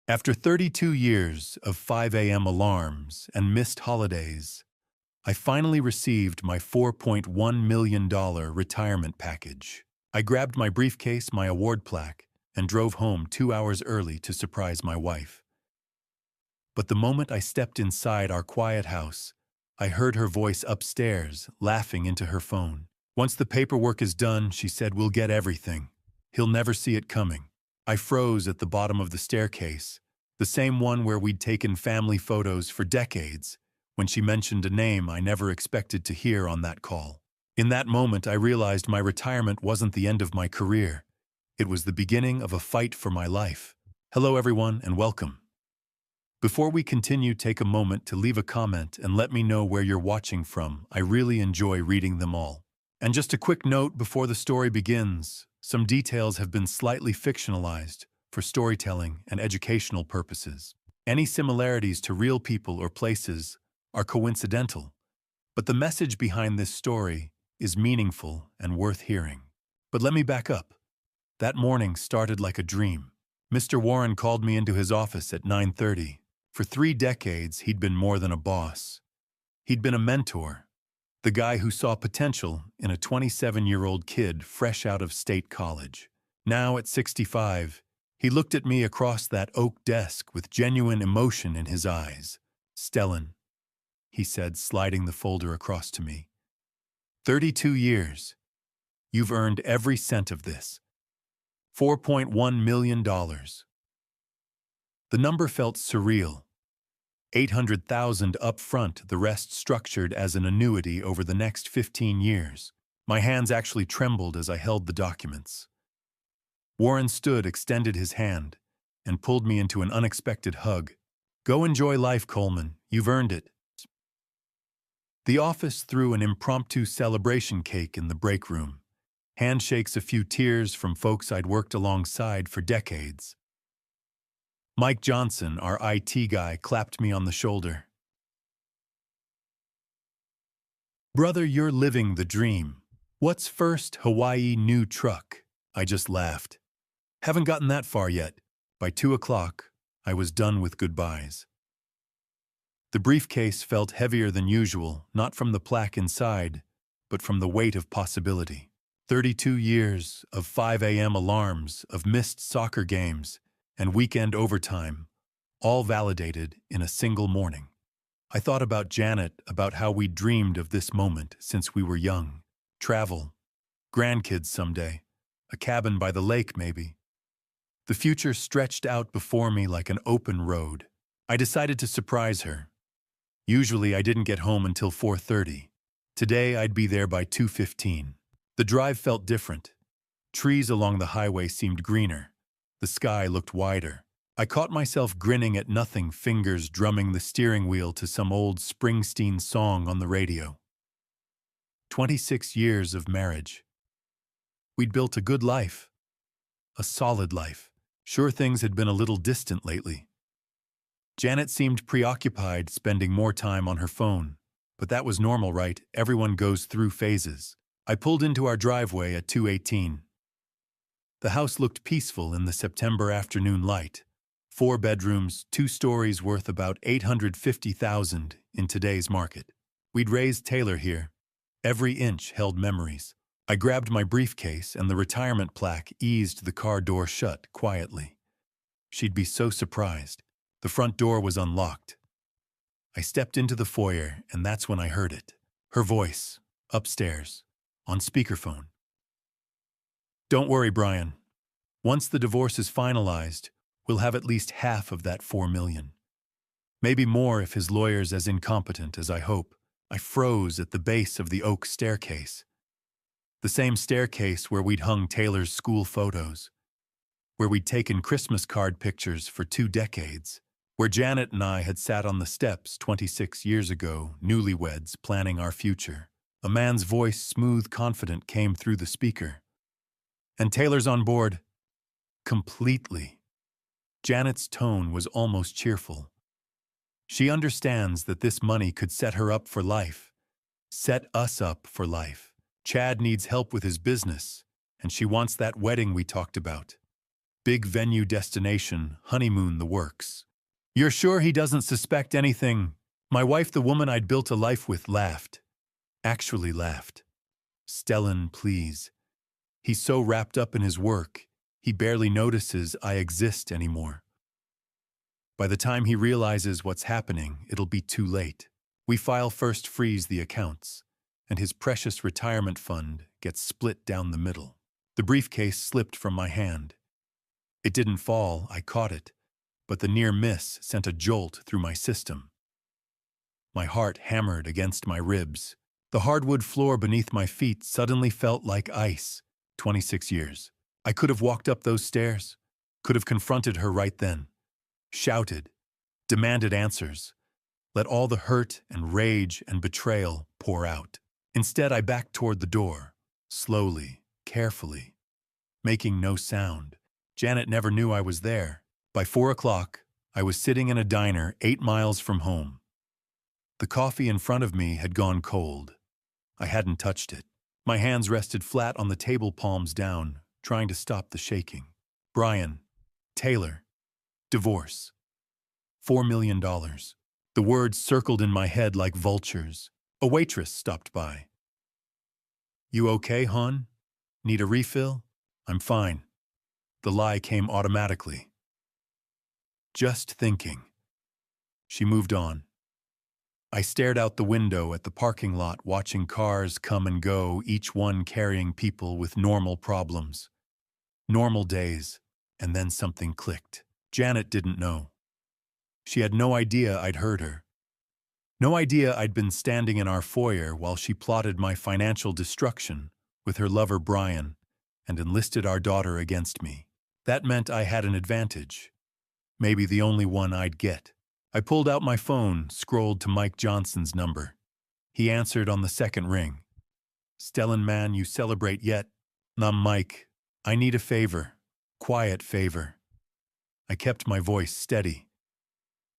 After 32 years of 5 a.m. alarms and missed holidays, I finally received my $4.1 million retirement package. I grabbed my briefcase, my award plaque, and drove home 2 hours early to surprise my wife. But the moment I stepped inside our quiet house, I heard her voice upstairs, laughing into her phone. "Once the paperwork is done," she said, "we'll get everything. He'll never see it coming." I froze at the bottom of the staircase, the same one where we'd taken family photos for decades, when she mentioned a name I never expected to hear on that call. In that moment, I realized my retirement wasn't the end of my career. It was the beginning of a fight for my life. Hello, everyone, and welcome. Before we continue, take a moment to leave a comment and let me know where you're watching from. I really enjoy reading them all. And just a quick note before the story begins, some details have been slightly fictionalized for storytelling and educational purposes. Any similarities to real people or places are coincidental, but the message behind this story is meaningful and worth hearing. But let me back up. That morning started like a dream. Mr. Warren called me into his office at 9:30. For 3 decades, he'd been more than a boss. He'd been a mentor, the guy who saw potential in a 27-year-old kid fresh out of state college. Now, at 65, he looked at me across that oak desk with genuine emotion in his eyes. "Stellan," he said, sliding the folder across to me. 32 years. You've earned every cent of this. $4.1 million. The number felt surreal. 800,000 up front, the rest structured as an annuity over the next 15 years. My hands actually trembled as I held the documents. Warren stood, extended his hand, and pulled me into an unexpected hug. "Go enjoy life, Coleman. You've earned it." The office threw an impromptu celebration cake in the break room. Handshakes, a few tears from folks I'd worked alongside for decades. Mike Johnson, our IT guy, clapped me on the shoulder. "Brother, you're living the dream. What's first, Hawaii new truck?" I just laughed. Haven't gotten that far yet. By 2 o'clock, I was done with goodbyes. The briefcase felt heavier than usual, not from the plaque inside, but from the weight of possibility. 32 years of 5 a.m. alarms, of missed soccer games, and weekend overtime, all validated in a single morning. I thought about Janet, about how we dreamed of this moment since we were young. Travel, grandkids someday, a cabin by the lake maybe. The future stretched out before me like an open road. I decided to surprise her. Usually I didn't get home until 4:30. Today I'd be there by 2:15. The drive felt different. Trees along the highway seemed greener. The sky looked wider. I caught myself grinning at nothing, fingers drumming the steering wheel to some old Springsteen song on the radio. 26 years of marriage. We'd built a good life. A solid life. Sure, things had been a little distant lately. Janet seemed preoccupied, spending more time on her phone. But that was normal, right? Everyone goes through phases. I pulled into our driveway at 2:18. The house looked peaceful in the September afternoon light. 4 bedrooms, 2 stories, worth about $850,000 in today's market. We'd raised Taylor here. Every inch held memories. I grabbed my briefcase and the retirement plaque eased the car door shut quietly. She'd be so surprised. The front door was unlocked. I stepped into the foyer, and that's when I heard it. Her voice, upstairs, on speakerphone. "Don't worry, Brian. Once the divorce is finalized, we'll have at least half of that $4 million. Maybe more if his lawyer's as incompetent as I hope." I froze at the base of the oak staircase. The same staircase where we'd hung Taylor's school photos, where we'd taken Christmas card pictures for 2 decades, where Janet and I had sat on the steps 26 years ago, newlyweds planning our future. A man's voice, smooth, confident, came through the speaker. "And Taylor's on board." Completely. Janet's tone was almost cheerful. She understands that this money could set her up for life. Set us up for life. Chad needs help with his business, and she wants that wedding we talked about. Big venue destination, honeymoon the works. You're sure he doesn't suspect anything? My wife, the woman I'd built a life with, laughed. Actually laughed. Stellan, please. He's so wrapped up in his work, he barely notices I exist anymore. By the time he realizes what's happening, it'll be too late. We file first freeze the accounts, and his precious retirement fund gets split down the middle. The briefcase slipped from my hand. It didn't fall, I caught it, but the near miss sent a jolt through my system. My heart hammered against my ribs. The hardwood floor beneath my feet suddenly felt like ice. 26 years. I could have walked up those stairs, could have confronted her right then, shouted, demanded answers, let all the hurt and rage and betrayal pour out. Instead, I backed toward the door, slowly, carefully, making no sound. Janet never knew I was there. By 4 o'clock, I was sitting in a diner 8 miles from home. The coffee in front of me had gone cold. I hadn't touched it. My hands rested flat on the table, palms down, trying to stop the shaking. Brian, Taylor, divorce. $4 million. The words circled in my head like vultures. A waitress stopped by. You okay, hon? Need a refill? I'm fine. The lie came automatically. Just thinking. She moved on. I stared out the window at the parking lot, watching cars come and go, each one carrying people with normal problems. Normal days, and then something clicked. Janet didn't know. She had no idea I'd heard her. No idea I'd been standing in our foyer while she plotted my financial destruction with her lover Brian and enlisted our daughter against me. That meant I had an advantage. Maybe the only one I'd get. I pulled out my phone, scrolled to Mike Johnson's number. He answered on the second ring. Stellan, man, you celebrate yet? Mike. I need a favor. Quiet favor. I kept my voice steady.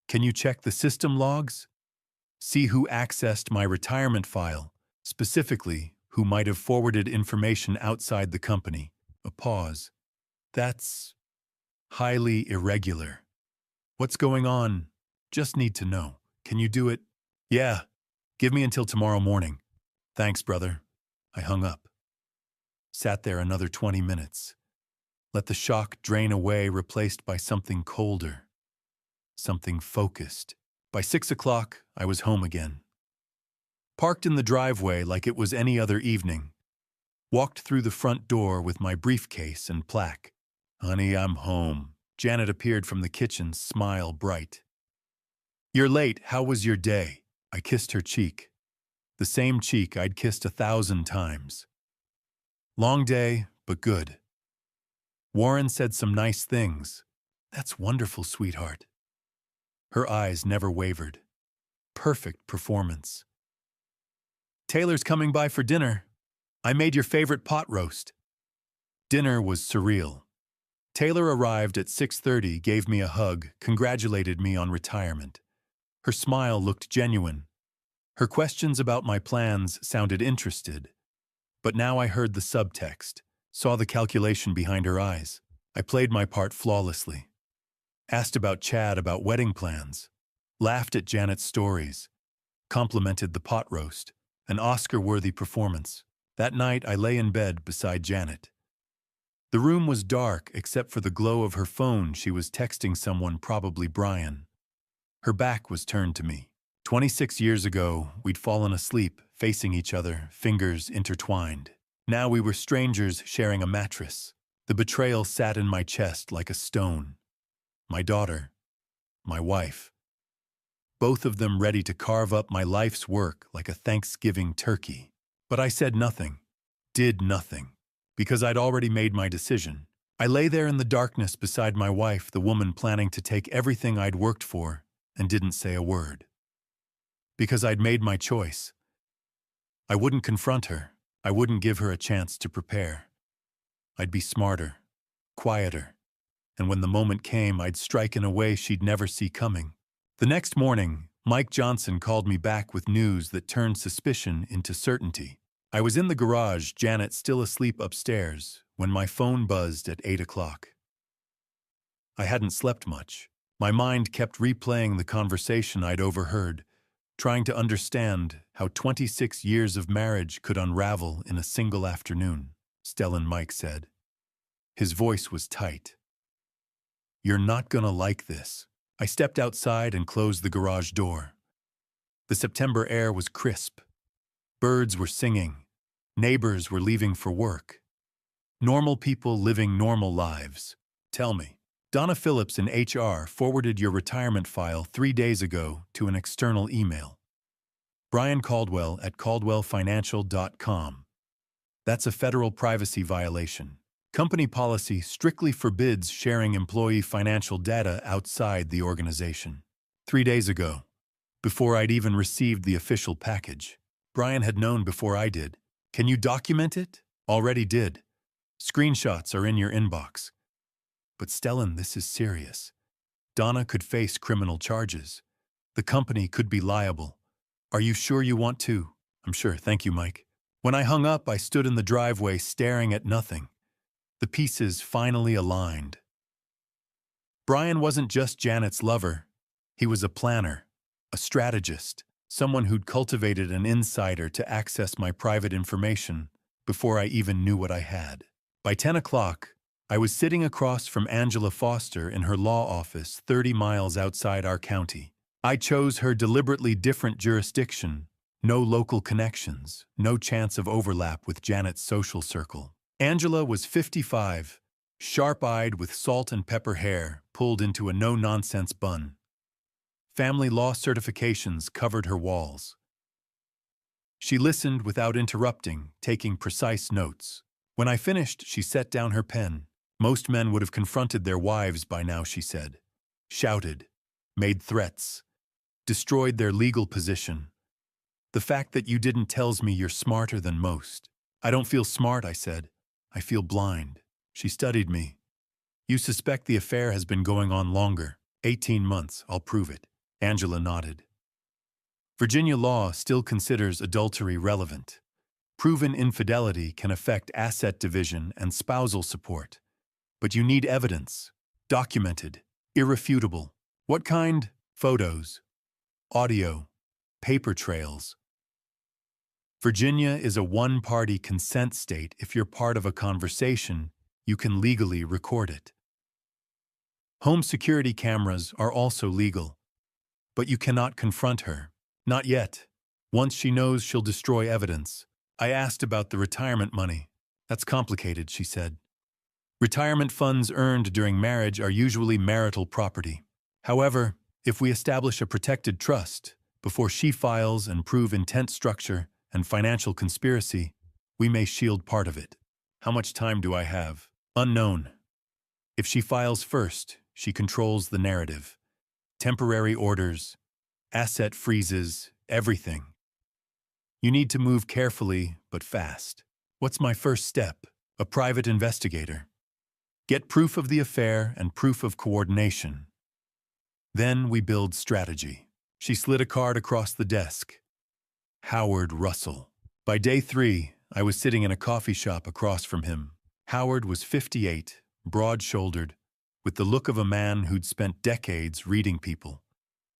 Can you check the system logs? See who accessed my retirement file, specifically who might have forwarded information outside the company. A pause. That's highly irregular. What's going on? Just need to know. Can you do it? Yeah. Give me until tomorrow morning. Thanks, brother. I hung up. Sat there another 20 minutes. Let the shock drain away, replaced by something colder. Something focused. By 6 o'clock, I was home again. Parked in the driveway like it was any other evening. Walked through the front door with my briefcase and plaque. Honey, I'm home. Janet appeared from the kitchen, smile bright. You're late. How was your day? I kissed her cheek. The same cheek I'd kissed 1,000 times. Long day, but good. Warren said some nice things. That's wonderful, sweetheart. Her eyes never wavered. Perfect performance. Taylor's coming by for dinner. I made your favorite pot roast. Dinner was surreal. Taylor arrived at 6:30, gave me a hug, congratulated me on retirement. Her smile looked genuine. Her questions about my plans sounded interested. But now I heard the subtext, saw the calculation behind her eyes. I played my part flawlessly. Asked about Chad, about wedding plans. Laughed at Janet's stories. Complimented the pot roast. An Oscar-worthy performance. That night I lay in bed beside Janet. The room was dark except for the glow of her phone. She was texting someone, probably Brian. Her back was turned to me. 26 years ago, we'd fallen asleep, facing each other, fingers intertwined. Now we were strangers sharing a mattress. The betrayal sat in my chest like a stone. My daughter, my wife. Both of them ready to carve up my life's work like a Thanksgiving turkey. But I said nothing, did nothing, because I'd already made my decision. I lay there in the darkness beside my wife, the woman planning to take everything I'd worked for, and didn't say a word. Because I'd made my choice. I wouldn't confront her. I wouldn't give her a chance to prepare. I'd be smarter, quieter, and when the moment came, I'd strike in a way she'd never see coming. The next morning, Mike Johnson called me back with news that turned suspicion into certainty. I was in the garage, Janet still asleep upstairs, when my phone buzzed at 8 o'clock. I hadn't slept much. My mind kept replaying the conversation I'd overheard, trying to understand how 26 years of marriage could unravel in a single afternoon, Stellan Mike said. His voice was tight. "You're not gonna like this." I stepped outside and closed the garage door. The September air was crisp. Birds were singing. Neighbors were leaving for work. Normal people living normal lives. "Tell me, Donna Phillips in HR forwarded your retirement file 3 days ago to an external email. Brian Caldwell at caldwellfinancial.com. That's a federal privacy violation. Company policy strictly forbids sharing employee financial data outside the organization." 3 days ago, before I'd even received the official package. Brian had known before I did. "Can you document it?" "Already did. Screenshots are in your inbox." "But Stellan, this is serious. Donna could face criminal charges. The company could be liable. Are you sure you want to?" "I'm sure, thank you, Mike." When I hung up, I stood in the driveway staring at nothing. The pieces finally aligned. Brian wasn't just Janet's lover. He was a planner, a strategist, someone who'd cultivated an insider to access my private information before I even knew what I had. By 10 o'clock, I was sitting across from Angela Foster in her law office 30 miles outside our county. I chose her deliberately different jurisdiction, no local connections, no chance of overlap with Janet's social circle. Angela was 55, sharp-eyed with salt and pepper hair pulled into a no-nonsense bun. Family law certifications covered her walls. She listened without interrupting, taking precise notes. When I finished, she set down her pen. "Most men would have confronted their wives by now," she said. "Shouted, made threats, destroyed their legal position. The fact that you didn't tells me you're smarter than most." "I don't feel smart," I said. "I feel blind." She studied me. "You suspect the affair has been going on longer. 18 months, I'll prove it." Angela nodded. "Virginia law still considers adultery relevant. Proven infidelity can affect asset division and spousal support. But you need evidence. Documented. Irrefutable." "What kind?" "Photos. Audio. Paper trails." Virginia is a one-party consent state. If you're part of a conversation, you can legally record it. Home security cameras are also legal. But you cannot confront her. Not yet. Once she knows, she'll destroy evidence. I asked about the retirement money. "That's complicated," she said. "Retirement funds earned during marriage are usually marital property. However, if we establish a protected trust before she files and prove intent structure and financial conspiracy, we may shield part of it." "How much time do I have?" "Unknown. If she files first, she controls the narrative. Temporary orders, asset freezes, everything. You need to move carefully, but fast." "What's my first step?" "A private investigator. Get proof of the affair and proof of coordination. Then we build strategy." She slid a card across the desk. Howard Russell. By day 3, I was sitting in a coffee shop across from him. Howard was 58, broad-shouldered, with the look of a man who'd spent decades reading people.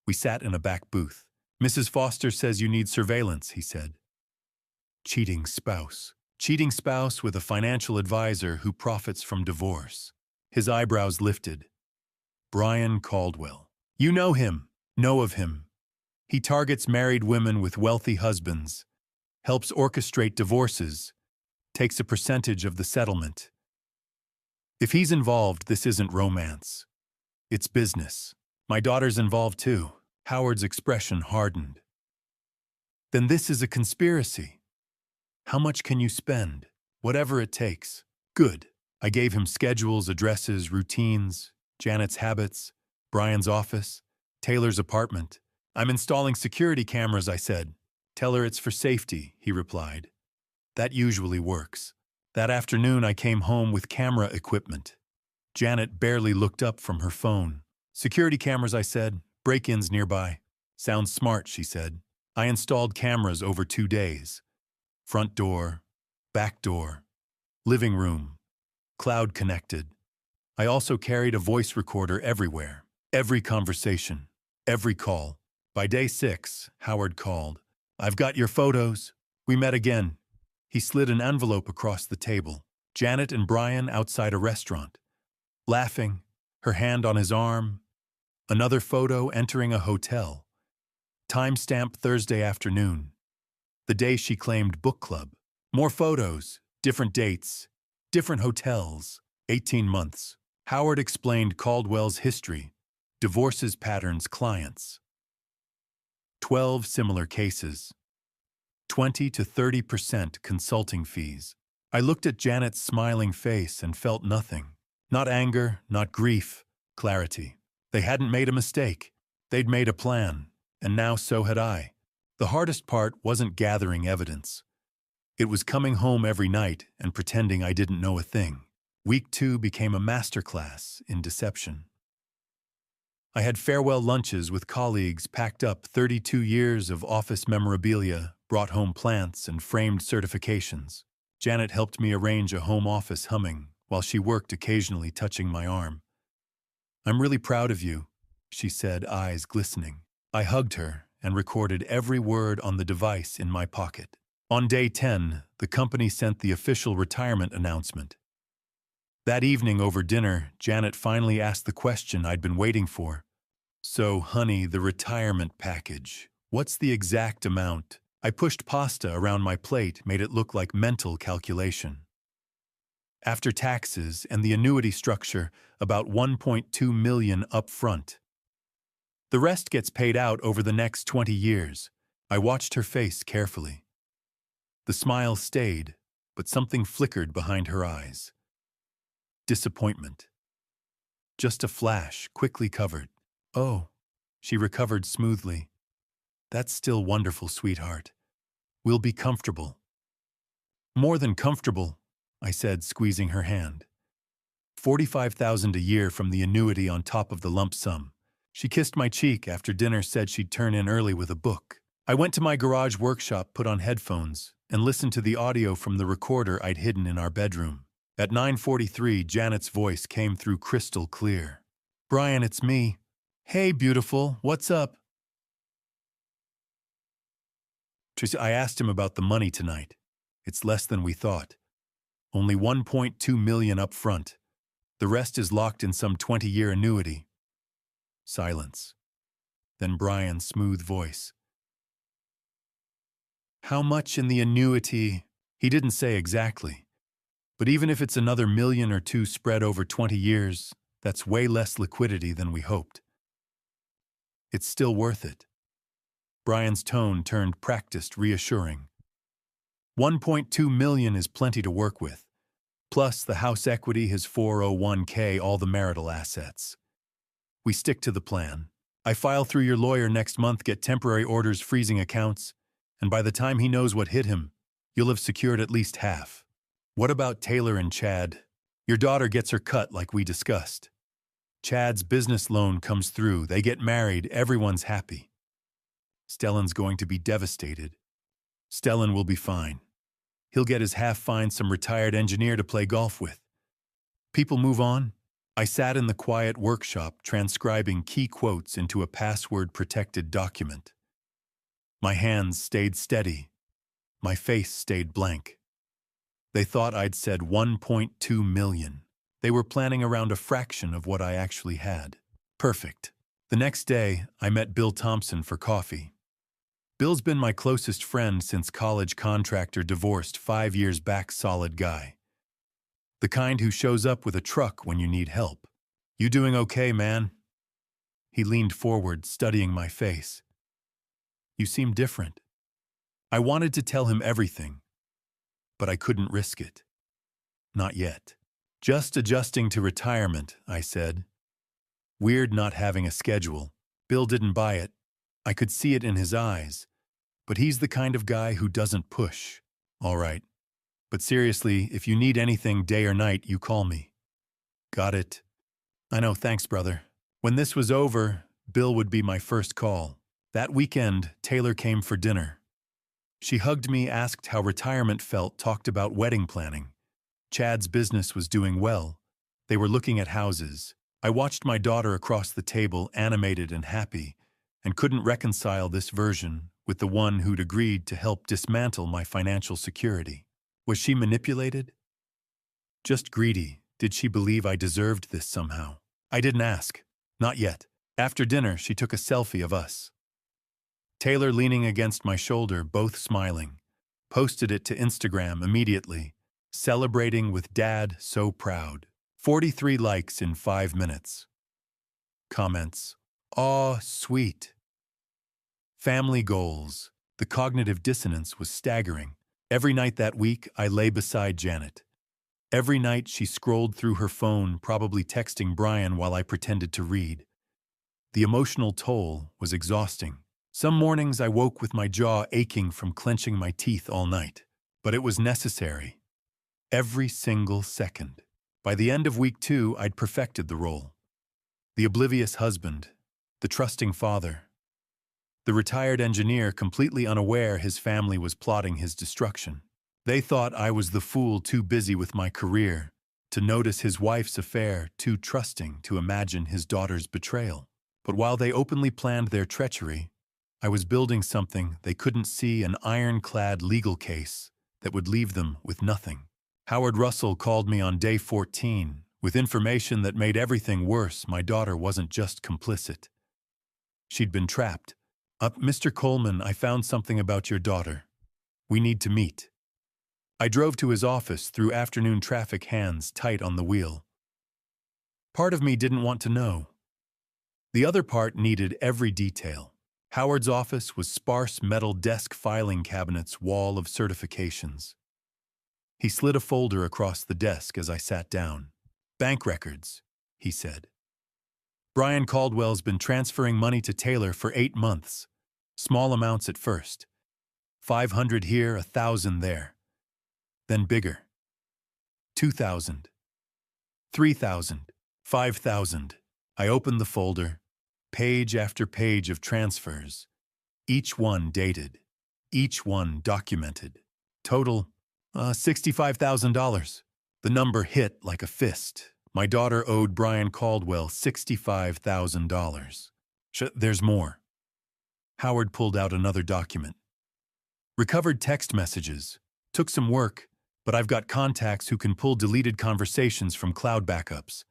We sat in a back booth. "Mrs. Foster says you need surveillance," he said. Cheating spouse. Cheating spouse with a financial advisor who profits from divorce. His eyebrows lifted. "Brian Caldwell. You know him. Know of him. He targets married women with wealthy husbands, helps orchestrate divorces, takes a percentage of the settlement. If he's involved, this isn't romance. It's business. My daughter's involved too." Howard's expression hardened. "Then this is a conspiracy. How much can you spend?" "Whatever it takes." "Good." I gave him schedules, addresses, routines, Janet's habits, Brian's office, Taylor's apartment. "I'm installing security cameras," I said. "Tell her it's for safety," he replied. That usually works. That afternoon I came home with camera equipment. Janet barely looked up from her phone. "Security cameras," I said. "Break-ins nearby." "Sounds smart," she said. I installed cameras over 2 days. Front door, back door, living room, cloud connected. I also carried a voice recorder everywhere. Every conversation. Every call. By day 6, Howard called. "I've got your photos." We met again. He slid an envelope across the table. Janet and Brian outside a restaurant. Laughing, her hand on his arm. Another photo entering a hotel. Timestamp Thursday afternoon. The day she claimed book club. More photos, different dates, different hotels. 18 months. Howard explained Caldwell's history, divorces patterns clients. 12 similar cases. 20 to 30% consulting fees. I looked at Janet's smiling face and felt nothing. Not anger, not grief, clarity. They hadn't made a mistake. They'd made a plan, and now so had I. The hardest part wasn't gathering evidence. It was coming home every night and pretending I didn't know a thing. Week 2 became a masterclass in deception. I had farewell lunches with colleagues, packed up 32 years of office memorabilia, brought home plants and framed certifications. Janet helped me arrange a home office humming, while she worked occasionally touching my arm. "I'm really proud of you," she said, eyes glistening. I hugged her and recorded every word on the device in my pocket. On day 10, the company sent the official retirement announcement. That evening over dinner, Janet finally asked the question I'd been waiting for. "So, honey, the retirement package. What's the exact amount?" I pushed pasta around my plate, made it look like mental calculation. After taxes and the annuity structure, about $1.2 million up front. The rest gets paid out over the next 20 years. I watched her face carefully. The smile stayed, but something flickered behind her eyes. Disappointment. Just a flash, quickly covered. "Oh," she recovered smoothly. "That's still wonderful, sweetheart. We'll be comfortable." "More than comfortable," I said, squeezing her hand. $45,000 a year from the annuity on top of the lump sum. She kissed my cheek after dinner, said she'd turn in early with a book. I went to my garage workshop, put on headphones, and listened to the audio from the recorder I'd hidden in our bedroom. At 9:43, Janet's voice came through crystal clear. "Brian, it's me." "Hey, beautiful, what's up?" I asked him about the money tonight. It's less than we thought. Only $1.2 million up front. The rest is locked in some 20-year annuity. Silence. Then Brian's smooth voice. "How much in the annuity?" He didn't say exactly. But even if it's another million or two spread over 20 years, that's way less liquidity than we hoped. It's still worth it. Brian's tone turned practiced, reassuring. $1.2 million is plenty to work with. Plus the house equity, his 401k, all the marital assets. We stick to the plan. I file through your lawyer next month, get temporary orders freezing accounts, and by the time he knows what hit him, you'll have secured at least half. What about Taylor and Chad? Your daughter gets her cut like we discussed. Chad's business loan comes through, they get married, everyone's happy. Stellan's going to be devastated. Stellan will be fine. He'll get his half, find some retired engineer to play golf with. People move on. I sat in the quiet workshop transcribing key quotes into a password-protected document. My hands stayed steady. My face stayed blank. They thought I'd said $1.2 million. They were planning around a fraction of what I actually had. Perfect. The next day, I met Bill Thompson for coffee. Bill's been my closest friend since college, contractor, divorced 5 years back, solid guy. The kind who shows up with a truck when you need help. "You doing okay, man?" He leaned forward, studying my face. "You seem different." I wanted to tell him everything, but I couldn't risk it. Not yet. "Just adjusting to retirement," I said. Weird not having a schedule. Bill didn't buy it. I could see it in his eyes. But he's the kind of guy who doesn't push. "All right. But seriously, if you need anything day or night, you call me." "Got it." "I know, thanks, brother." When this was over, Bill would be my first call. That weekend, Taylor came for dinner. She hugged me, asked how retirement felt, talked about wedding planning. Chad's business was doing well. They were looking at houses. I watched my daughter across the table, animated and happy, and couldn't reconcile this version with the one who'd agreed to help dismantle my financial security. Was she manipulated? Just greedy? Did she believe I deserved this somehow? I didn't ask. Not yet. After dinner, she took a selfie of us. Taylor leaning against my shoulder, both smiling. Posted it to Instagram immediately, celebrating with Dad so proud. 43 likes in 5 minutes. Comments. Aw, sweet. Family goals. The cognitive dissonance was staggering. Every night that week, I lay beside Janet. Every night she scrolled through her phone, probably texting Brian while I pretended to read. The emotional toll was exhausting. Some mornings I woke with my jaw aching from clenching my teeth all night. But it was necessary. Every single second. By the end of week 2, I'd perfected the role. The oblivious husband, the trusting father, the retired engineer completely unaware his family was plotting his destruction. They thought I was the fool too busy with my career to notice his wife's affair, too trusting to imagine his daughter's betrayal. But while they openly planned their treachery, I was building something they couldn't see, an ironclad legal case that would leave them with nothing. Howard Russell called me on day 14 with information that made everything worse. My daughter wasn't just complicit. She'd been trapped. Mr. Coleman, I found something about your daughter. We need to meet. I drove to his office through afternoon traffic, hands tight on the wheel. Part of me didn't want to know. The other part needed every detail. Howard's office was sparse metal desk, filing cabinets, wall of certifications. He slid a folder across the desk as I sat down. Bank records, he said. Brian Caldwell's been transferring money to Taylor for 8 months. Small amounts at first. 500 here, 1,000 there. Then bigger. 2,000. 3,000. 5,000. I opened the folder. Page after page of transfers. Each one dated. Each one documented. Total, $65,000. The number hit like a fist. My daughter owed Brian Caldwell $65,000. There's more. Howard pulled out another document. Recovered text messages. Took some work, but I've got contacts who can pull deleted conversations from cloud backups.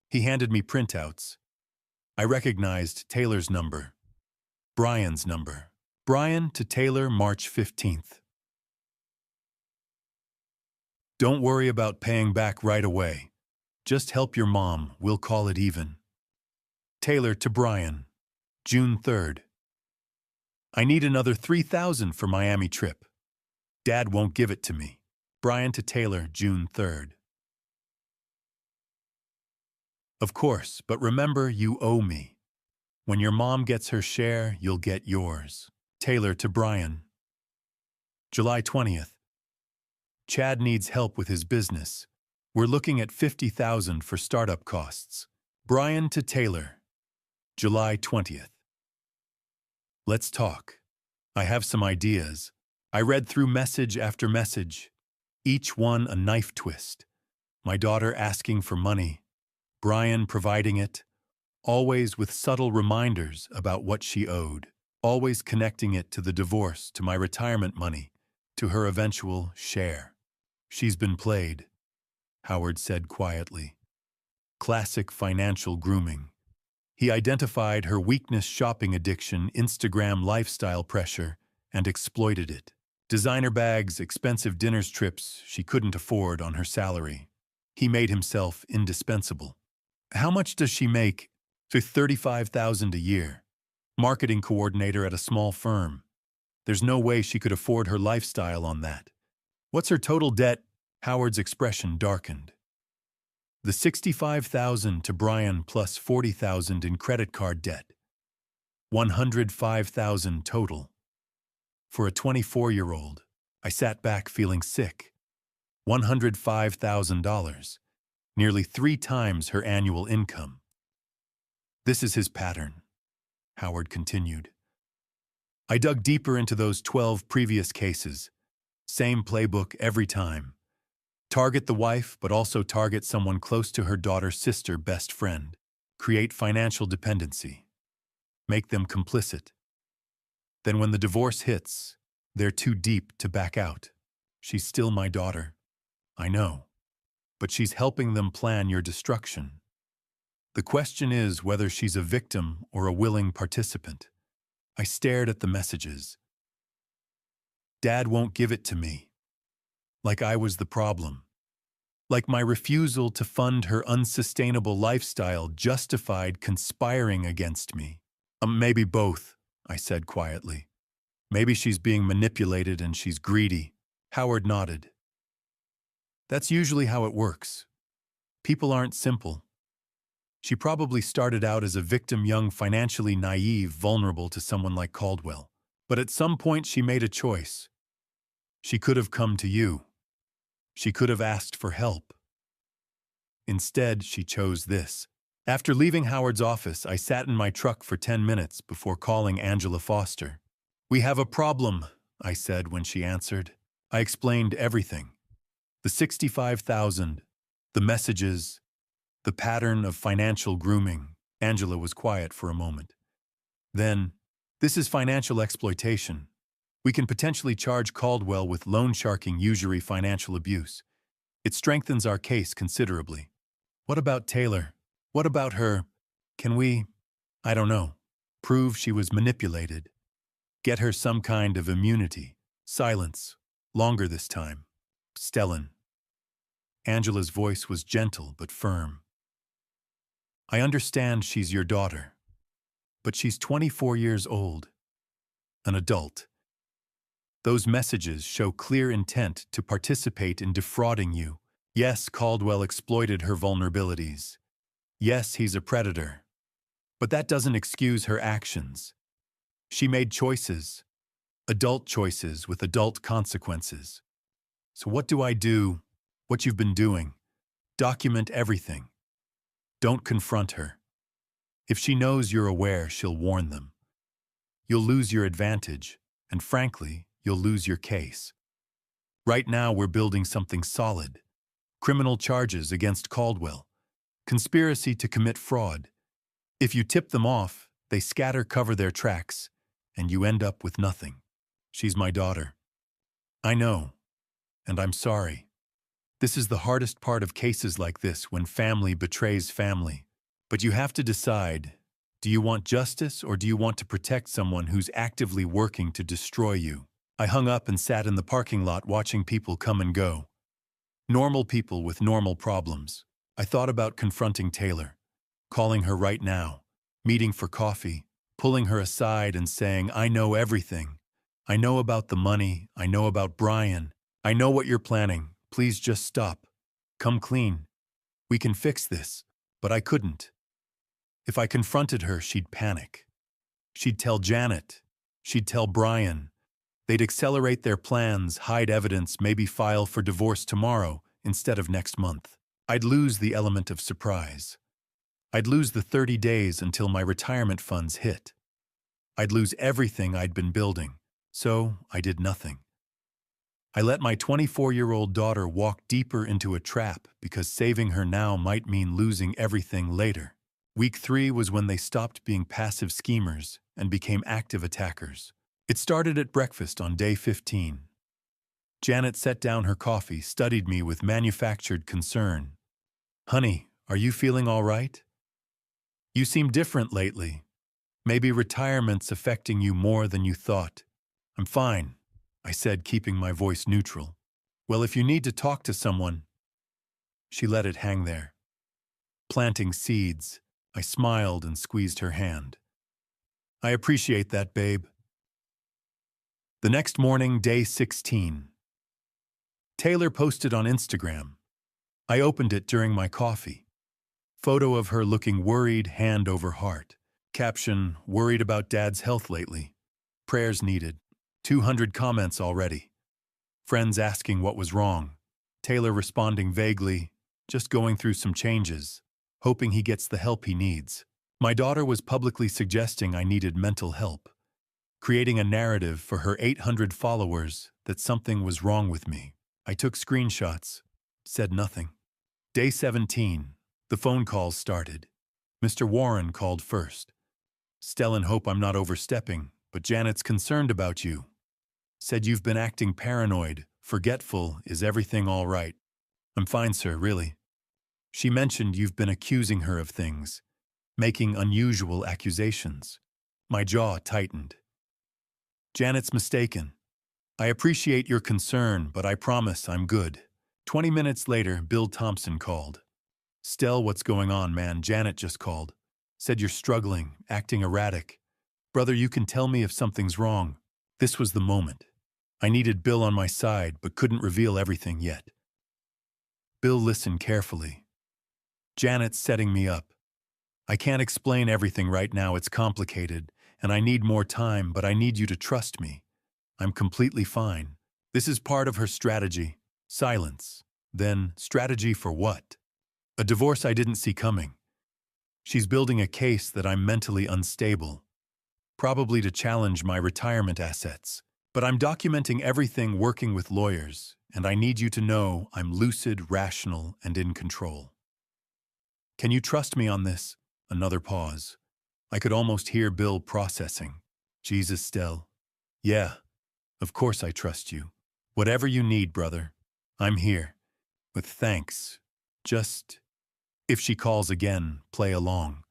He handed me printouts. I recognized Taylor's number. Brian's number. Brian to Taylor, March 15th. Don't worry about paying back right away. Just help your mom, we'll call it even. Taylor to Brian, June 3rd. I need another $3,000 for Miami trip. Dad won't give it to me. Brian to Taylor, June 3rd. Of course, but remember, you owe me. When your mom gets her share, you'll get yours. Taylor to Brian. July 20th. Chad needs help with his business. We're looking at $50,000 for startup costs. Brian to Taylor. July 20th. Let's talk. I have some ideas. I read through message after message, each one a knife twist. My daughter asking for money, Brian providing it, always with subtle reminders about what she owed, always connecting it to the divorce, to my retirement money, to her eventual share. She's been played, Howard said quietly. Classic financial grooming. He identified her weakness, shopping addiction, Instagram lifestyle pressure, and exploited it. Designer bags, expensive dinners, trips she couldn't afford on her salary. He made himself indispensable. How much does she make? $35,000 a year. Marketing coordinator at a small firm. There's no way she could afford her lifestyle on that. What's her total debt? Howard's expression darkened. The $65,000 to Brian plus $40,000 in credit card debt. $105,000 total. For a 24-year-old, I sat back feeling sick. $105,000, nearly 3 times her annual income. This is his pattern, Howard continued. I dug deeper into those 12 previous cases. Same playbook every time. Target the wife, but also target someone close to her daughter's sister, best friend. Create financial dependency. Make them complicit. Then when the divorce hits, they're too deep to back out. She's still my daughter. I know. But she's helping them plan your destruction. The question is whether she's a victim or a willing participant. I stared at the messages. Dad won't give it to me. Like I was the problem. Like my refusal to fund her unsustainable lifestyle justified conspiring against me. Maybe both, I said quietly. Maybe she's being manipulated and she's greedy. Howard nodded. That's usually how it works. People aren't simple. She probably started out as a victim, young, financially naive, vulnerable to someone like Caldwell. But at some point she made a choice. She could have come to you. She could have asked for help. Instead, she chose this. After leaving Howard's office, I sat in my truck for 10 minutes before calling Angela Foster. We have a problem, I said when she answered. I explained everything. The $65,000, the messages, the pattern of financial grooming. Angela was quiet for a moment. Then, this is financial exploitation. We can potentially charge Caldwell with loan sharking, usury, financial abuse. It strengthens our case considerably. What about Taylor? What about her? Can we, I don't know, prove she was manipulated? Get her some kind of immunity? Silence. Longer this time. Stellan. Angela's voice was gentle but firm. I understand she's your daughter, but she's 24 years old, an adult. Those messages show clear intent to participate in defrauding you. Yes, Caldwell exploited her vulnerabilities. Yes, he's a predator. But that doesn't excuse her actions. She made choices, adult choices with adult consequences. So what do I do? What you've been doing. Document everything. Don't confront her. If she knows you're aware, she'll warn them. You'll lose your advantage, and frankly, you'll lose your case. Right now, we're building something solid. Criminal charges against Caldwell. Conspiracy to commit fraud. If you tip them off, they scatter, cover their tracks, and you end up with nothing. She's my daughter. I know, and I'm sorry. This is the hardest part of cases like this, when family betrays family. But you have to decide, do you want justice or do you want to protect someone who's actively working to destroy you? I hung up and sat in the parking lot watching people come and go. Normal people with normal problems. I thought about confronting Taylor, calling her right now, meeting for coffee, pulling her aside and saying, I know everything. I know about the money. I know about Brian. I know what you're planning. Please just stop. Come clean. We can fix this. But I couldn't. If I confronted her, she'd panic. She'd tell Janet. She'd tell Brian. They'd accelerate their plans, hide evidence, maybe file for divorce tomorrow instead of next month. I'd lose the element of surprise. I'd lose the 30 days until my retirement funds hit. I'd lose everything I'd been building. So I did nothing. I let my 24-year-old daughter walk deeper into a trap because saving her now might mean losing everything later. Week 3 was when they stopped being passive schemers and became active attackers. It started at breakfast on day 15. Janet set down her coffee, studied me with manufactured concern. Honey, are you feeling all right? You seem different lately. Maybe retirement's affecting you more than you thought. I'm fine, I said, keeping my voice neutral. Well, if you need to talk to someone. She let it hang there. Planting seeds, I smiled and squeezed her hand. I appreciate that, babe. The next morning, day 16. Taylor posted on Instagram. I opened it during my coffee. Photo of her looking worried, hand over heart. Caption, worried about Dad's health lately. Prayers needed. 200 comments already. Friends asking what was wrong. Taylor responding vaguely, just going through some changes, hoping he gets the help he needs. My daughter was publicly suggesting I needed mental help, creating a narrative for her 800 followers that something was wrong with me. I took screenshots, Said nothing. Day 17. The phone calls started. Mr. Warren called first. Stellan, hope I'm not overstepping, but Janet's concerned about you. Said you've been acting paranoid, forgetful. Is everything all right? I'm fine, sir, really. She mentioned you've been accusing her of things, making unusual accusations. My jaw tightened. Janet's mistaken. I appreciate your concern, but I promise I'm good. 20 minutes later, Bill Thompson called. Stell, what's going on, man? Janet just called. Said you're struggling, acting erratic. Brother, you can tell me if something's wrong. This was the moment. I needed Bill on my side, but couldn't reveal everything yet. Bill listened carefully. Janet's setting me up. I can't explain everything right now, it's complicated, and I need more time, but I need you to trust me. I'm completely fine. This is part of her strategy. Silence. Then, strategy for what? A divorce I didn't see coming. She's building a case that I'm mentally unstable, probably to challenge my retirement assets. But I'm documenting everything, working with lawyers, and I need you to know I'm lucid, rational, and in control. Can you trust me on this? Another pause. I could almost hear Bill processing. Jesus, Stell. Yeah, of course I trust you. Whatever you need, brother. I'm here. With thanks. Just, if she calls again, play along.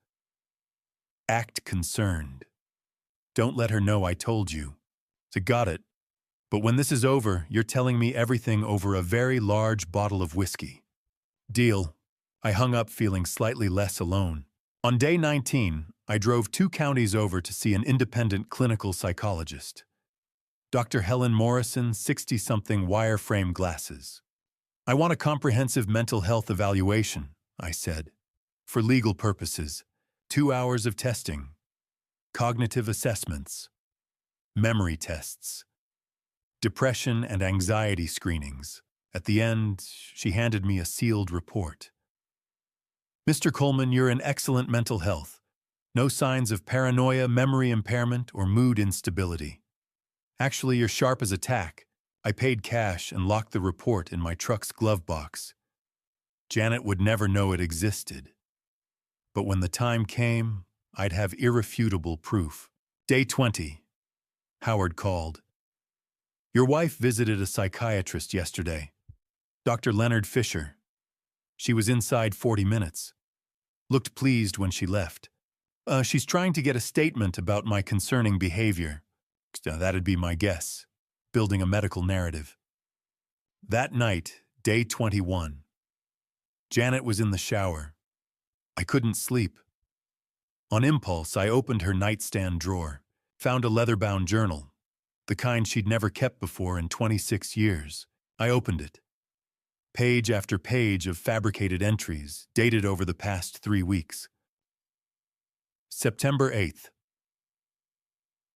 Act concerned. Don't let her know I told you. So got it. But when this is over, you're telling me everything over a very large bottle of whiskey. Deal. I hung up feeling slightly less alone. On day 19, I drove 2 counties over to see an independent clinical psychologist. Dr. Helen Morrison, 60-something, wireframe glasses. I want a comprehensive mental health evaluation, I said. For legal purposes, 2 hours of testing, cognitive assessments, memory tests, depression and anxiety screenings. At the end, she handed me a sealed report. Mr. Coleman, you're in excellent mental health. No signs of paranoia, memory impairment, or mood instability. Actually, you're sharp as a tack. I paid cash and locked the report in my truck's glove box. Janet would never know it existed. But when the time came, I'd have irrefutable proof. Day 20. Howard called. Your wife visited a psychiatrist yesterday. Dr. Leonard Fisher. She was inside 40 minutes. Looked pleased when she left. She's trying to get a statement about my concerning behavior. That'd be my guess. Building a medical narrative. That night, day 21. Janet was in the shower. I couldn't sleep. On impulse, I opened her nightstand drawer, found a leather-bound journal, the kind she'd never kept before in 26 years. I opened it. Page after page of fabricated entries, dated over the past 3 weeks. September 8th.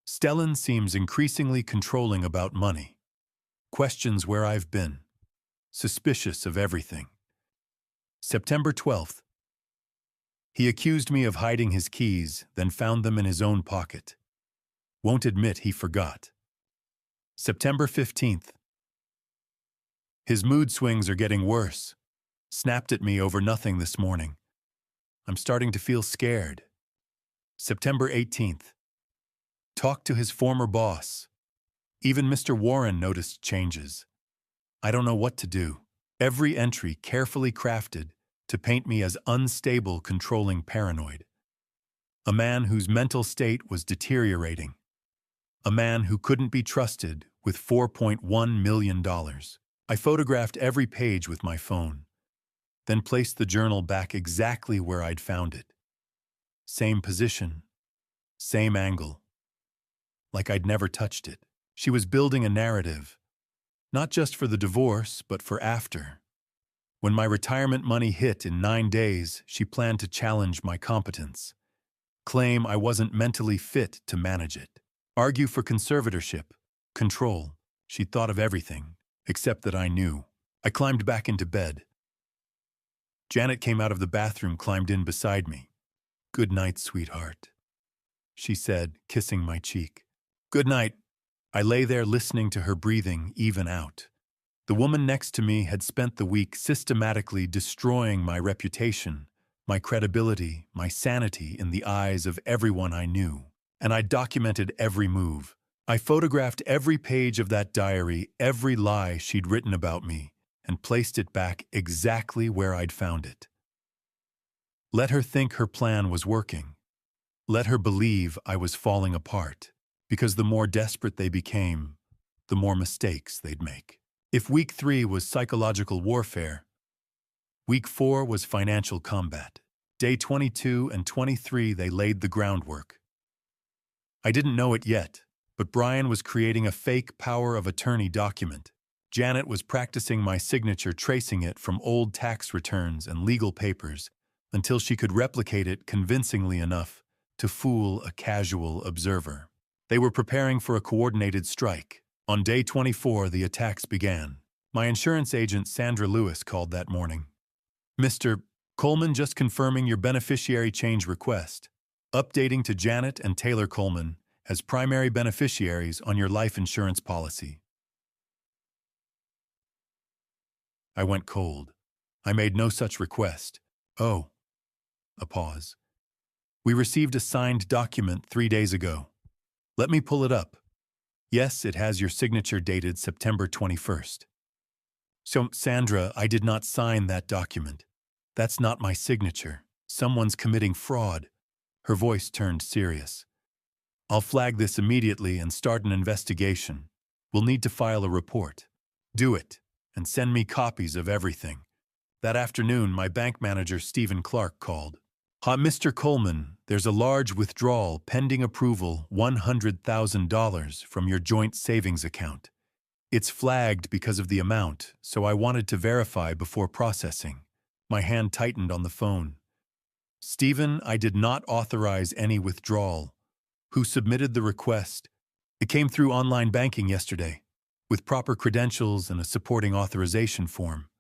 Stellan seems increasingly controlling about money. Questions where I've been. Suspicious of everything. September 12th. He accused me of hiding his keys, then found them in his own pocket. Won't admit he forgot. September 15th. His mood swings are getting worse. Snapped at me over nothing this morning. I'm starting to feel scared. September 18th. Talked to his former boss. Even Mr. Warren noticed changes. I don't know what to do. Every entry carefully crafted to paint me as unstable, controlling paranoid. A man whose mental state was deteriorating. A man who couldn't be trusted with $4.1 million. I photographed every page with my phone, then placed the journal back exactly where I'd found it. Same position, same angle. Like I'd never touched it. She was building a narrative, not just for the divorce, but for after. When my retirement money hit in 9 days, she planned to challenge my competence, claim I wasn't mentally fit to manage it, argue for conservatorship, control. She'd thought of everything, except that I knew. I climbed back into bed. Janet came out of the bathroom, climbed in beside me. Good night, sweetheart, she said, kissing my cheek. Good night. I lay there listening to her breathing even out. The woman next to me had spent the week systematically destroying my reputation, my credibility, my sanity in the eyes of everyone I knew. And I documented every move. I photographed every page of that diary, every lie she'd written about me, and placed it back exactly where I'd found it. Let her think her plan was working. Let her believe I was falling apart, because the more desperate they became, the more mistakes they'd make. If week 3 was psychological warfare, week 4 was financial combat. Day 22 and 23 they laid the groundwork. I didn't know it yet, but Brian was creating a fake power of attorney document. Janet was practicing my signature, tracing it from old tax returns and legal papers until she could replicate it convincingly enough to fool a casual observer. They were preparing for a coordinated strike. On day 24, the attacks began. My insurance agent, Sandra Lewis, called that morning. "Mr. Coleman, just confirming your beneficiary change request. Updating to Janet and Taylor Coleman as primary beneficiaries on your life insurance policy." I went cold. I made no such request. Oh. A pause. "We received a signed document 3 days ago. Let me pull it up. Yes, it has your signature dated September 21st. So, Sandra, I did not sign that document. That's not my signature. Someone's committing fraud." Her voice turned serious. "I'll flag this immediately and start an investigation. We'll need to file a report. Do it, and send me copies of everything." That afternoon, my bank manager, Stephen Clark, called. "Mr. Coleman, there's a large withdrawal pending approval, $100,000 from your joint savings account. It's flagged because of the amount, so I wanted to verify before processing." My hand tightened on the phone. "Stephen, I did not authorize any withdrawal. Who submitted the request? It came through online banking yesterday, with proper credentials and a supporting authorization form."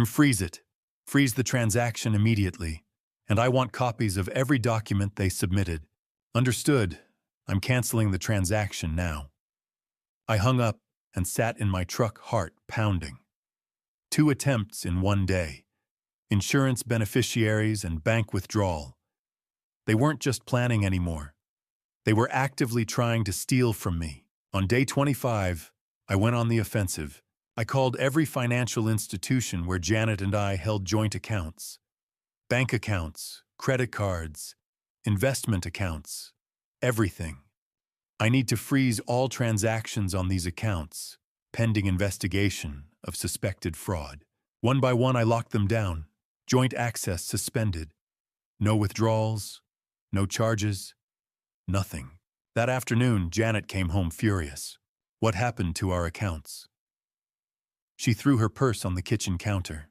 "Freeze it. Freeze the transaction immediately. And I want copies of every document they submitted." "Understood. I'm canceling the transaction now." I hung up and sat in my truck, heart pounding. 2 attempts in 1 day. Insurance beneficiaries and bank withdrawal. They weren't just planning anymore. They were actively trying to steal from me. On day 25, I went on the offensive. I called every financial institution where Janet and I held joint accounts. Bank accounts, credit cards, investment accounts, everything. I need to freeze all transactions on these accounts, pending investigation of suspected fraud. One by one, I locked them down. Joint access suspended. No withdrawals, no charges, nothing. That afternoon, Janet came home furious. What happened to our accounts? She threw her purse on the kitchen counter.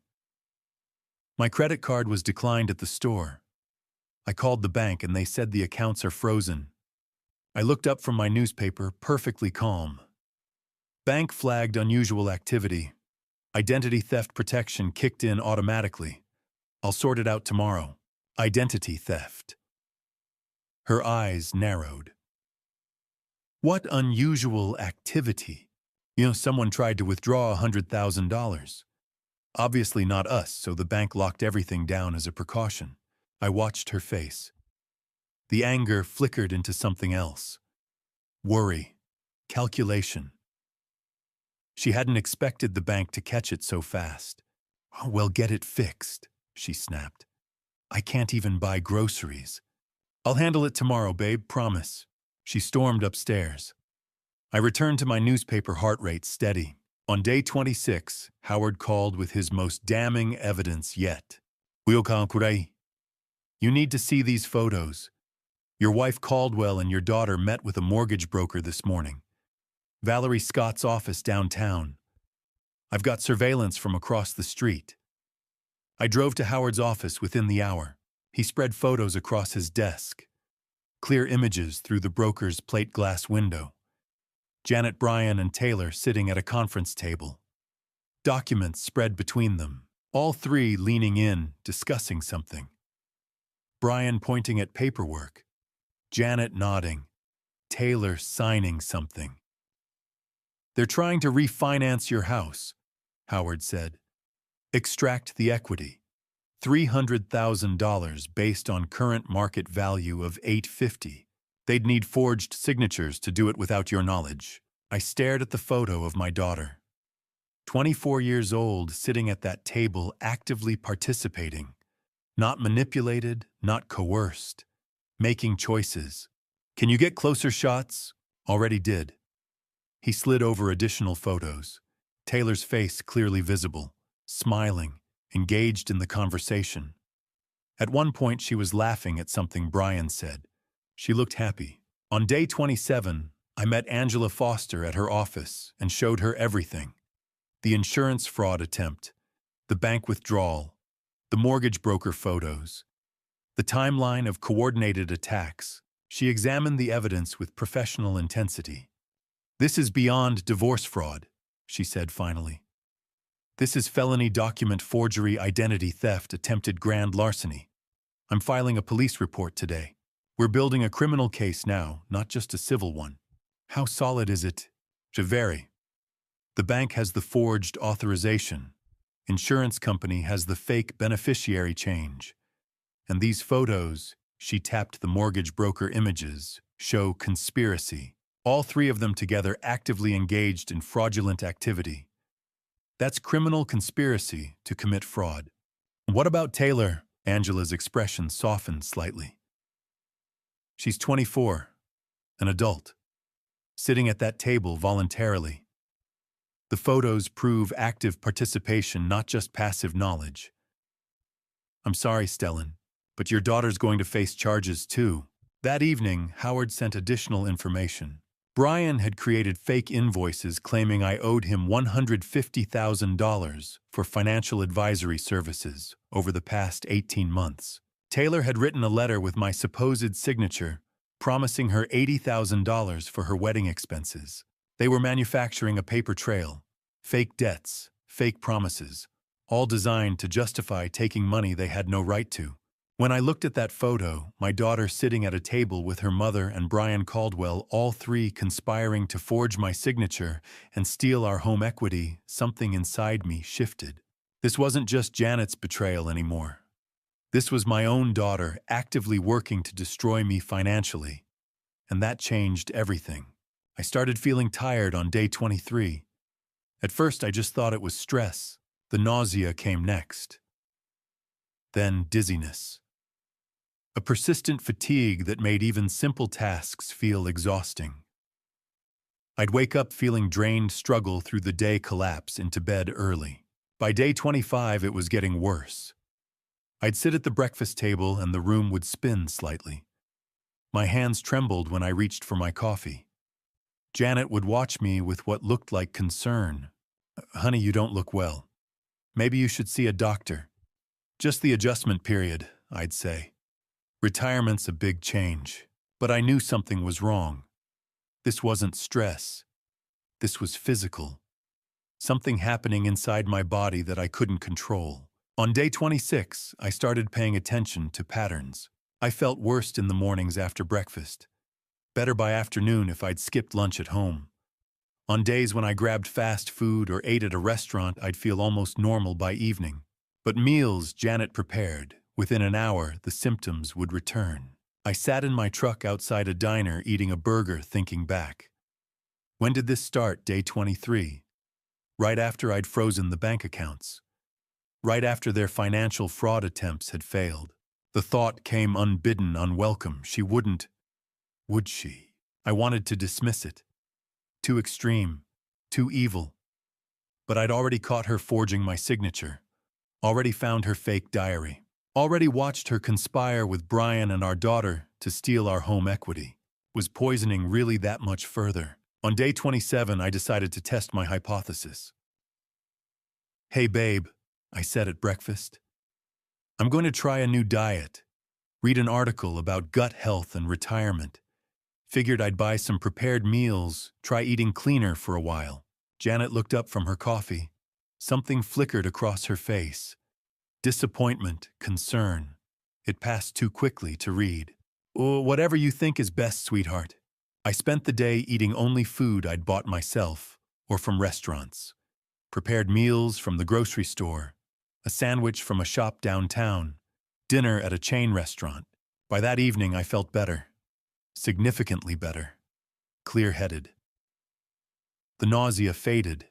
My credit card was declined at the store. I called the bank and they said the accounts are frozen. I looked up from my newspaper, perfectly calm. Bank flagged unusual activity. Identity theft protection kicked in automatically. I'll sort it out tomorrow. Identity theft. Her eyes narrowed. What unusual activity? Someone tried to withdraw $100,000. Obviously not us, so the bank locked everything down as a precaution. I watched her face. The anger flickered into something else. Worry. Calculation. She hadn't expected the bank to catch it so fast. "Oh, well, get it fixed," she snapped. "I can't even buy groceries." "I'll handle it tomorrow, babe, promise." She stormed upstairs. I returned to my newspaper, heart rate steady. On day 26, Howard called with his most damning evidence yet. "You need to see these photos. Your wife Caldwell and your daughter met with a mortgage broker this morning. Valerie Scott's office downtown. I've got surveillance from across the street." I drove to Howard's office within the hour. He spread photos across his desk. Clear images through the broker's plate glass window. Janet, Brian, and Taylor sitting at a conference table. Documents spread between them, all 3 leaning in, discussing something. Brian pointing at paperwork. Janet nodding. Taylor signing something. They're trying to refinance your house, Howard said. Extract the equity. $300,000 based on current market value of $850. They'd need forged signatures to do it without your knowledge. I stared at the photo of my daughter. 24 years old, sitting at that table, actively participating. Not manipulated, not coerced. Making choices. Can you get closer shots? Already did. He slid over additional photos. Taylor's face clearly visible, smiling, engaged in the conversation. At one point, she was laughing at something Brian said. She looked happy. On day 27, I met Angela Foster at her office and showed her everything. The insurance fraud attempt, the bank withdrawal, the mortgage broker photos, the timeline of coordinated attacks. She examined the evidence with professional intensity. This is beyond divorce fraud, she said finally. This is felony document forgery, identity theft, attempted grand larceny. I'm filing a police report today. We're building a criminal case now, not just a civil one. How solid is it? Very. The bank has the forged authorization. Insurance company has the fake beneficiary change. And these photos, she tapped the mortgage broker images, show conspiracy. All three of them together actively engaged in fraudulent activity. That's criminal conspiracy to commit fraud. What about Taylor? Angela's expression softened slightly. She's 24, an adult, sitting at that table voluntarily. The photos prove active participation, not just passive knowledge. I'm sorry, Stellan, but your daughter's going to face charges too. That evening, Howard sent additional information. Brian had created fake invoices claiming I owed him $150,000 for financial advisory services over the past 18 months. Taylor had written a letter with my supposed signature, promising her $80,000 for her wedding expenses. They were manufacturing a paper trail, fake debts, fake promises, all designed to justify taking money they had no right to. When I looked at that photo, my daughter sitting at a table with her mother and Brian Caldwell, all three conspiring to forge my signature and steal our home equity, something inside me shifted. This wasn't just Janet's betrayal anymore. This was my own daughter actively working to destroy me financially. And that changed everything. I started feeling tired on day 23. At first, I just thought it was stress. The nausea came next. Then dizziness. A persistent fatigue that made even simple tasks feel exhausting. I'd wake up feeling drained, struggle through the day, collapse into bed early. By day 25, it was getting worse. I'd sit at the breakfast table and the room would spin slightly. My hands trembled when I reached for my coffee. Janet would watch me with what looked like concern. Honey, you don't look well. Maybe you should see a doctor. Just the adjustment period, I'd say. Retirement's a big change, but I knew something was wrong. This wasn't stress. This was physical. Something happening inside my body that I couldn't control. On day 26, I started paying attention to patterns. I felt worst in the mornings after breakfast. Better by afternoon if I'd skipped lunch at home. On days when I grabbed fast food or ate at a restaurant, I'd feel almost normal by evening. But meals Janet prepared, within an hour, the symptoms would return. I sat in my truck outside a diner eating a burger, thinking back. When did this start? Day 23. Right after I'd frozen the bank accounts. Right after their financial fraud attempts had failed. The thought came unbidden, unwelcome. She wouldn't. Would she? I wanted to dismiss it. Too extreme. Too evil. But I'd already caught her forging my signature. Already found her fake diary. Already watched her conspire with Brian and our daughter to steal our home equity. Was poisoning really that much further? On day 27, I decided to test my hypothesis. Hey babe, I said at breakfast. I'm going to try a new diet. Read an article about gut health and retirement. Figured I'd buy some prepared meals, try eating cleaner for a while. Janet looked up from her coffee. Something flickered across her face. Disappointment, concern. It passed too quickly to read. Oh, whatever you think is best, sweetheart. I spent the day eating only food I'd bought myself. or from restaurants. Prepared meals from the grocery store, a sandwich from a shop downtown, dinner at a chain restaurant. By that evening, I felt better. Significantly better. Clear-headed. The nausea faded.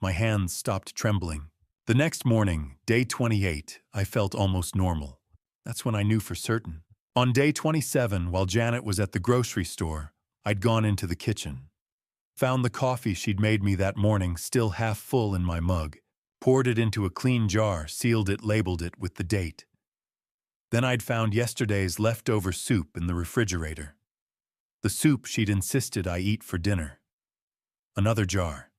My hands stopped trembling. The next morning, day 28, I felt almost normal. That's when I knew for certain. On day 27, while Janet was at the grocery store, I'd gone into the kitchen. Found the coffee she'd made me that morning still half full in my mug, poured it into a clean jar, sealed it, labeled it with the date. Then I'd found yesterday's leftover soup in the refrigerator. The soup she'd insisted I eat for dinner. Another jar.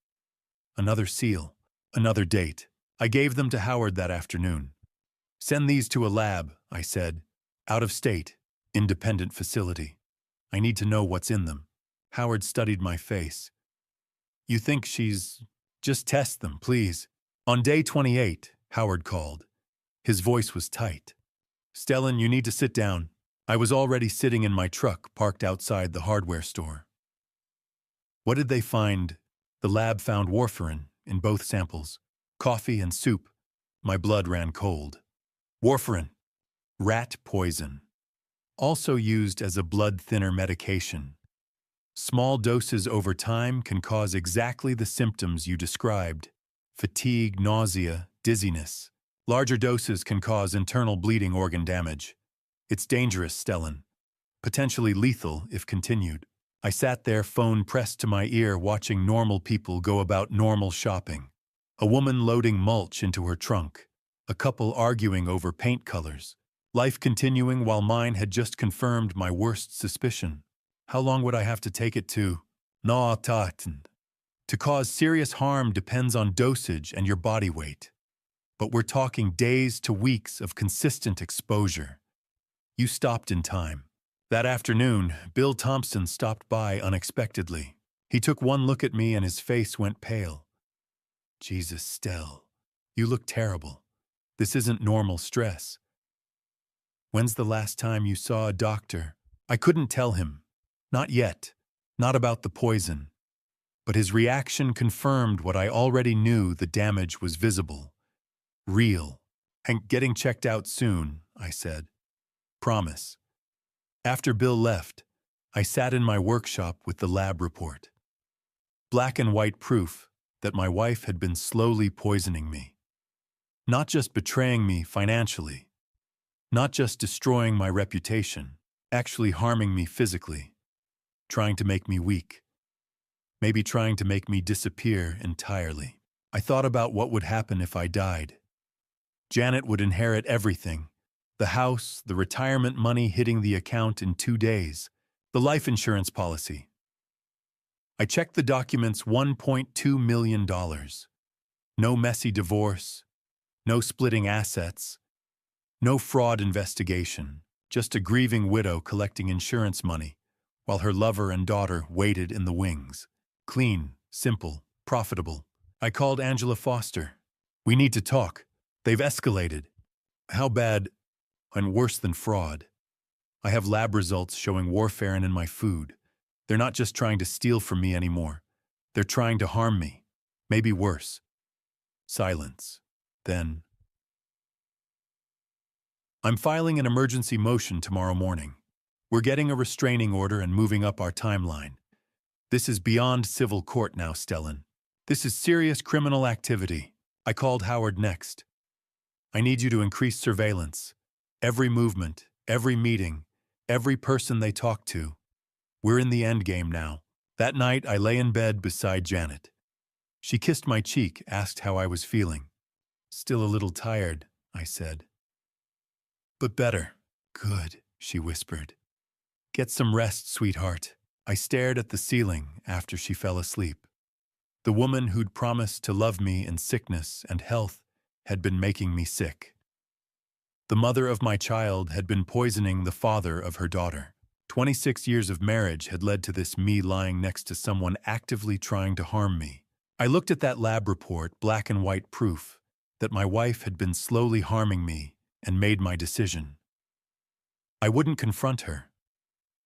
Another seal. Another date. I gave them to Howard that afternoon. "Send these to a lab," I said. "Out of state. Independent facility. I need to know what's in them." Howard studied my face. "You think she's... Just test them, please." On day 28, Howard called. His voice was tight. "Stellan, you need to sit down." I was already sitting in my truck parked outside the hardware store. What did they find? The lab found warfarin in both samples. Coffee and soup. My blood ran cold. Warfarin. Rat poison. Also used as a blood thinner medication. Small doses over time can cause exactly the symptoms you described: fatigue, nausea, dizziness. Larger doses can cause internal bleeding, organ damage. It's dangerous, Stellan. Potentially lethal if continued. I sat there, phone pressed to my ear, watching normal people go about normal shopping. A woman loading mulch into her trunk. A couple arguing over paint colors. Life continuing while mine had just confirmed my worst suspicion. How long would I have to take it to? To cause serious harm depends on dosage and your body weight. But we're talking days to weeks of consistent exposure. You stopped in time. That afternoon, Bill Thompson stopped by unexpectedly. He took one look at me and his face went pale. "Jesus, Stell, you look terrible. This isn't normal stress." "When's the last time you saw a doctor?" I couldn't tell him. Not yet. Not about the poison. But his reaction confirmed what I already knew: the damage was visible. Real. "And getting checked out soon," I said. "Promise." After Bill left, I sat in my workshop with the lab report. Black and white proof that my wife had been slowly poisoning me. Not just betraying me financially. Not just destroying my reputation. Actually harming me physically. Trying to make me weak. Maybe trying to make me disappear entirely. I thought about what would happen if I died. Janet would inherit everything. The house, the retirement money hitting the account in 2 days, the life insurance policy. I checked the documents: $1.2 million. No messy divorce, no splitting assets, no fraud investigation, just a grieving widow collecting insurance money, while her lover and daughter waited in the wings. Clean, simple, profitable. I called Angela Foster. "We need to talk. They've escalated." "How bad?" "And worse than fraud. I have lab results showing warfarin in my food. They're not just trying to steal from me anymore. They're trying to harm me. Maybe worse." Silence. Then, "I'm filing an emergency motion tomorrow morning. We're getting a restraining order and moving up our timeline. This is beyond civil court now, Stellan. This is serious criminal activity." I called Howard next. "I need you to increase surveillance. Every movement, every meeting, every person they talk to. We're in the end game now." That night, I lay in bed beside Janet. She kissed my cheek, asked how I was feeling. "Still a little tired," I said. "But better." "Good," she whispered. "Get some rest, sweetheart." I stared at the ceiling after she fell asleep. The woman who'd promised to love me in sickness and health had been making me sick. The mother of my child had been poisoning the father of her daughter. 26 years of marriage had led to this: me lying next to someone actively trying to harm me. I looked at that lab report, black and white proof that my wife had been slowly harming me, and made my decision. I wouldn't confront her.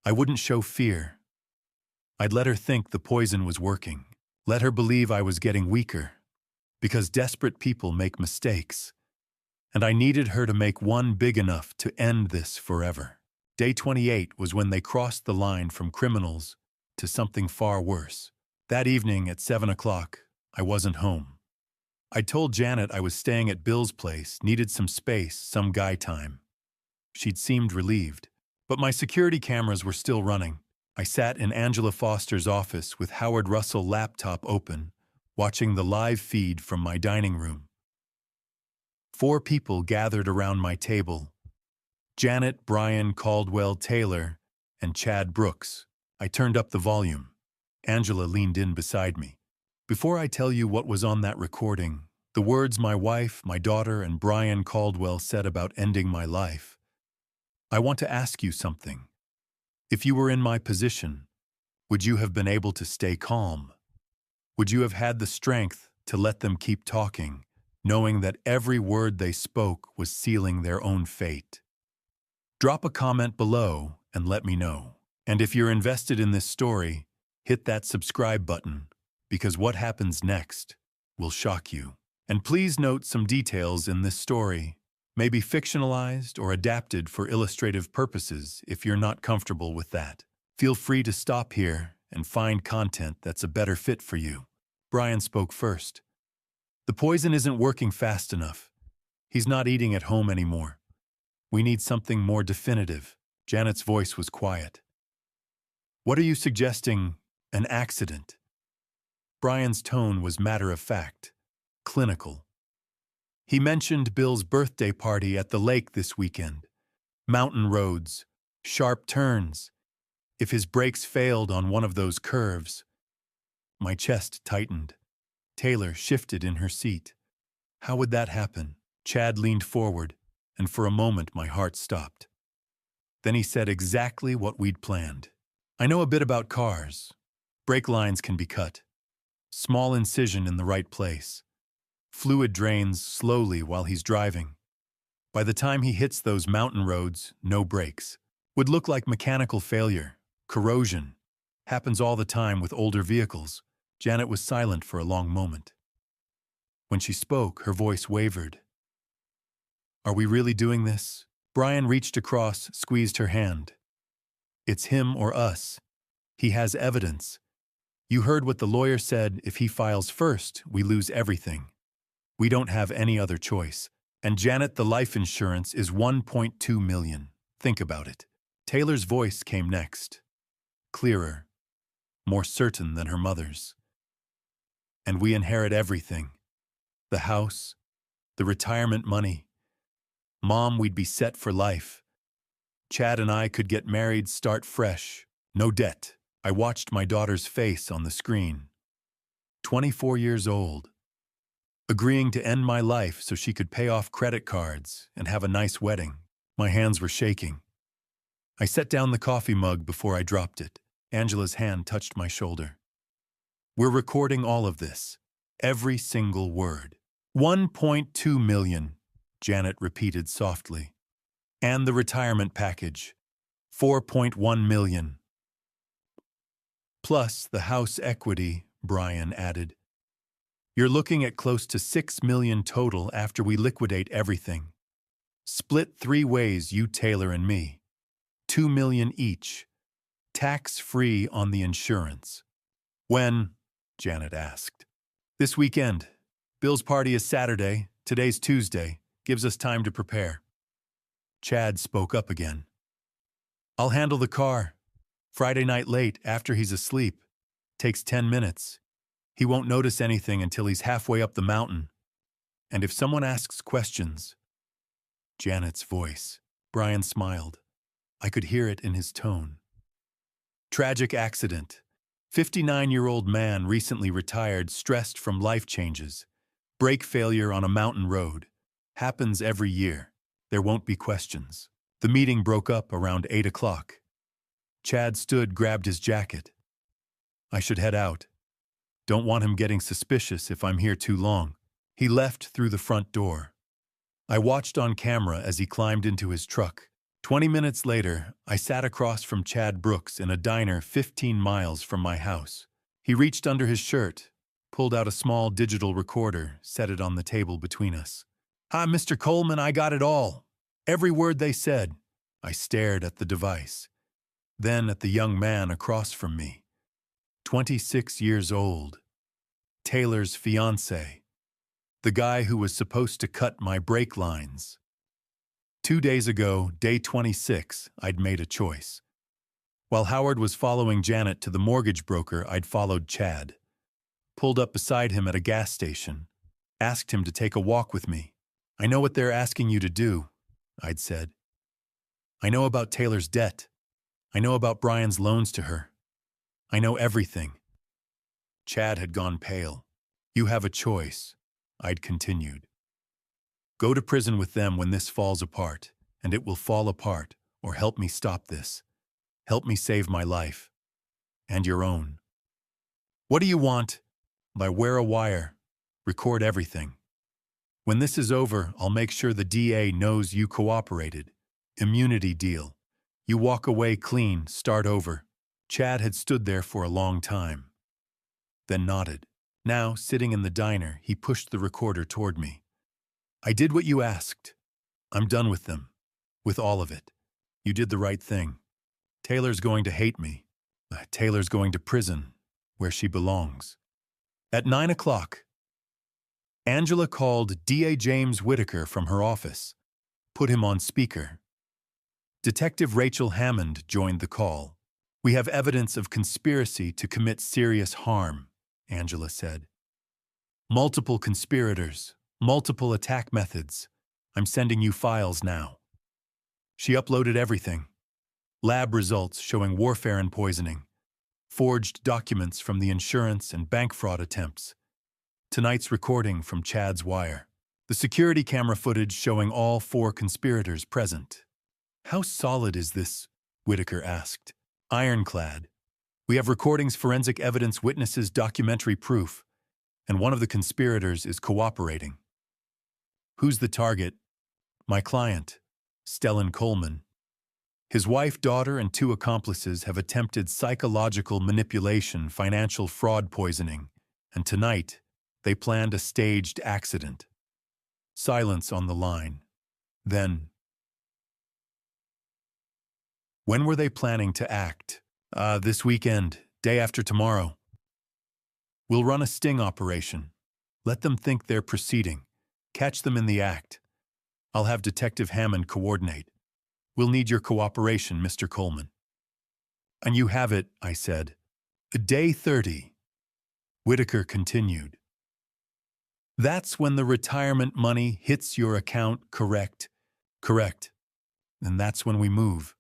I wouldn't show fear. I'd let her think the poison was working. Let her believe I was getting weaker, because desperate people make mistakes, and I needed her to make one big enough to end this forever. Day 28 was when they crossed the line from criminals to something far worse. That evening at 7 o'clock, I wasn't home. I told Janet I was staying at Bill's place, needed some space, some guy time. She'd seemed relieved. But my security cameras were still running. I sat in Angela Foster's office with Howard Russell laptop open, watching the live feed from my dining room. 4 people gathered around my table: Janet, Brian, Caldwell, Taylor, and Chad Brooks. I turned up the volume. Angela leaned in beside me. Before I tell you what was on that recording, the words my wife, my daughter, and Brian Caldwell said about ending my life, I want to ask you something. If you were in my position, would you have been able to stay calm? Would you have had the strength to let them keep talking, knowing that every word they spoke was sealing their own fate? Drop a comment below and let me know. And if you're invested in this story, hit that subscribe button, because what happens next will shock you. And please note some details in this story may be fictionalized or adapted for illustrative purposes. If you're not comfortable with that, feel free to stop here and find content that's a better fit for you. Brian spoke first. The poison isn't working fast enough. He's not eating at home anymore. We need something more definitive. Janet's voice was quiet. What are you suggesting? An accident? Brian's tone was matter-of-fact, clinical. He mentioned Bill's birthday party at the lake this weekend. Mountain roads, sharp turns. If his brakes failed on one of those curves. My chest tightened. Taylor shifted in her seat. How would that happen? Chad leaned forward, and for a moment my heart stopped. Then he said exactly what we'd planned. I know a bit about cars. Brake lines can be cut. Small incision in the right place. Fluid drains slowly while he's driving. By the time he hits those mountain roads, no brakes. Would look like mechanical failure, corrosion. Happens all the time with older vehicles. Janet was silent for a long moment. When she spoke, her voice wavered. Are we really doing this? Brian reached across, squeezed her hand. It's him or us. He has evidence. You heard what the lawyer said. If he files first, we lose everything. We don't have any other choice. And Janet, the life insurance is $1.2 million. Think about it. Taylor's voice came next. Clearer. More certain than her mother's. And we inherit everything. The house, the retirement money. Mom, we'd be set for life. Chad and I could get married, start fresh. No debt. I watched my daughter's face on the screen. 24 years old. Agreeing to end my life so she could pay off credit cards and have a nice wedding. My hands were shaking. I set down the coffee mug before I dropped it. Angela's hand touched my shoulder. We're recording all of this. Every single word. 1.2 million, Janet repeated softly. And the retirement package. 4.1 million. Plus the house equity, Brian added. You're looking at close to 6 million total after we liquidate everything. Split 3 ways, you, Taylor, and me. 2 million each. Tax-free on the insurance. When? Janet asked. This weekend. Bill's party is Saturday. Today's Tuesday. Gives us time to prepare. Chad spoke up again. I'll handle the car. Friday night late, after he's asleep. Takes 10 minutes. He won't notice anything until he's halfway up the mountain. And if someone asks questions... Janet's voice. Brian smiled. I could hear it in his tone. Tragic accident. 59-year-old man recently retired, stressed from life changes. Brake failure on a mountain road. Happens every year. There won't be questions. The meeting broke up around 8 o'clock. Chad stood, grabbed his jacket. I should head out. Don't want him getting suspicious if I'm here too long. He left through the front door. I watched on camera as he climbed into his truck. 20 minutes later, I sat across from Chad Brooks in a diner 15 miles from my house. He reached under his shirt, pulled out a small digital recorder, set it on the table between us. "Ah, Mr. Coleman, I got it all. Every word they said." I stared at the device, then at the young man across from me. 26 years old. Taylor's fiancé. The guy who was supposed to cut my brake lines. 2 days ago, day 26, I'd made a choice. While Howard was following Janet to the mortgage broker, I'd followed Chad. Pulled up beside him at a gas station. Asked him to take a walk with me. "I know what they're asking you to do," I'd said. "I know about Taylor's debt. I know about Brian's loans to her. I know everything." Chad had gone pale. "You have a choice," I'd continued. "Go to prison with them when this falls apart, and it will fall apart, or help me stop this. Help me save my life. And your own. What do you want? I wear a wire. Record everything. When this is over, I'll make sure the DA knows you cooperated. Immunity deal. You walk away clean, start over." Chad had stood there for a long time, then nodded. Now, sitting in the diner, he pushed the recorder toward me. "I did what you asked. I'm done with them. With all of it. You did the right thing. Taylor's going to hate me. Taylor's going to prison, where she belongs." At 9 o'clock, Angela called DA James Whitaker from her office, put him on speaker. Detective Rachel Hammond joined the call. "We have evidence of conspiracy to commit serious harm," Angela said. "Multiple conspirators, multiple attack methods. I'm sending you files now." She uploaded everything. Lab results showing warfare and poisoning. Forged documents from the insurance and bank fraud attempts. Tonight's recording from Chad's wire. The security camera footage showing all 4 conspirators present. "How solid is this?" Whitaker asked. "Ironclad. We have recordings, forensic evidence, witnesses, documentary proof, and one of the conspirators is cooperating." "Who's the target?" "My client, Stellan Coleman. His wife, daughter, and 2 accomplices have attempted psychological manipulation, financial fraud, poisoning, and tonight they planned a staged accident." Silence on the line. Then, "When were they planning to act?" This weekend, day after tomorrow. We'll run a sting operation. Let them think they're proceeding. Catch them in the act. I'll have Detective Hammond coordinate. We'll need your cooperation, Mr. Coleman." "And you have it," I said. Day 30. Whitaker continued. "That's when the retirement money hits your account, correct?" "Correct. And that's when we move.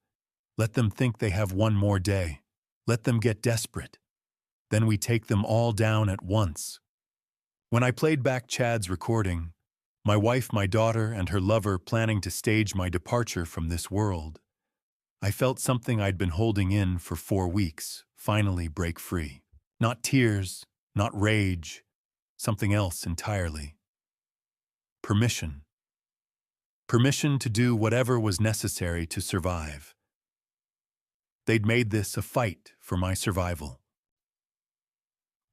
Let them think they have one more day. Let them get desperate. Then we take them all down at once." When I played back Chad's recording, my wife, my daughter, and her lover planning to stage my departure from this world, I felt something I'd been holding in for 4 weeks finally break free. Not tears, not rage, something else entirely. Permission. Permission to do whatever was necessary to survive. They'd made this a fight for my survival.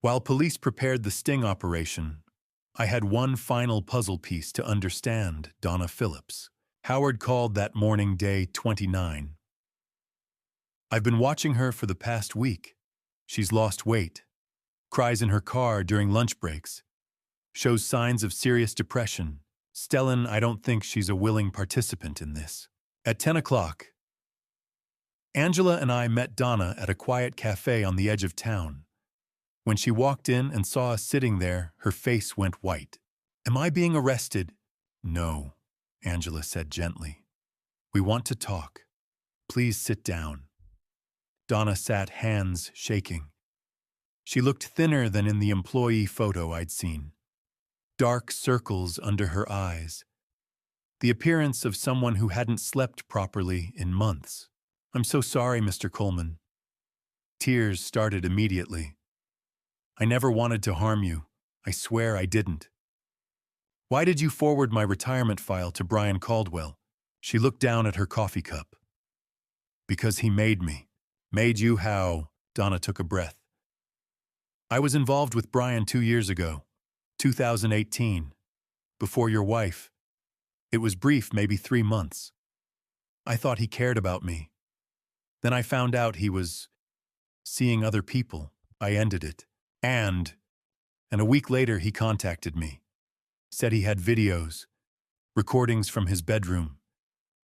While police prepared the sting operation, I had one final puzzle piece to understand Donna Phillips. Howard called that morning, day 29. "I've been watching her for the past week. She's lost weight, cries in her car during lunch breaks, shows signs of serious depression. Stellan, I don't think she's a willing participant in this." At 10 o'clock, Angela and I met Donna at a quiet cafe on the edge of town. When she walked in and saw us sitting there, her face went white. "Am I being arrested?" "No," Angela said gently. "We want to talk. Please sit down." Donna sat, hands shaking. She looked thinner than in the employee photo I'd seen. Dark circles under her eyes. The appearance of someone who hadn't slept properly in months. "I'm so sorry, Mr. Coleman." Tears started immediately. "I never wanted to harm you. I swear I didn't." "Why did you forward my retirement file to Brian Caldwell?" She looked down at her coffee cup. "Because he made me." "Made you how?" Donna took a breath. I was involved with Brian 2 years ago, 2018, before your wife. It was brief, maybe 3 months. I thought he cared about me. Then I found out he was seeing other people. I ended it. And a week later he contacted me. Said he had videos, recordings from his bedroom,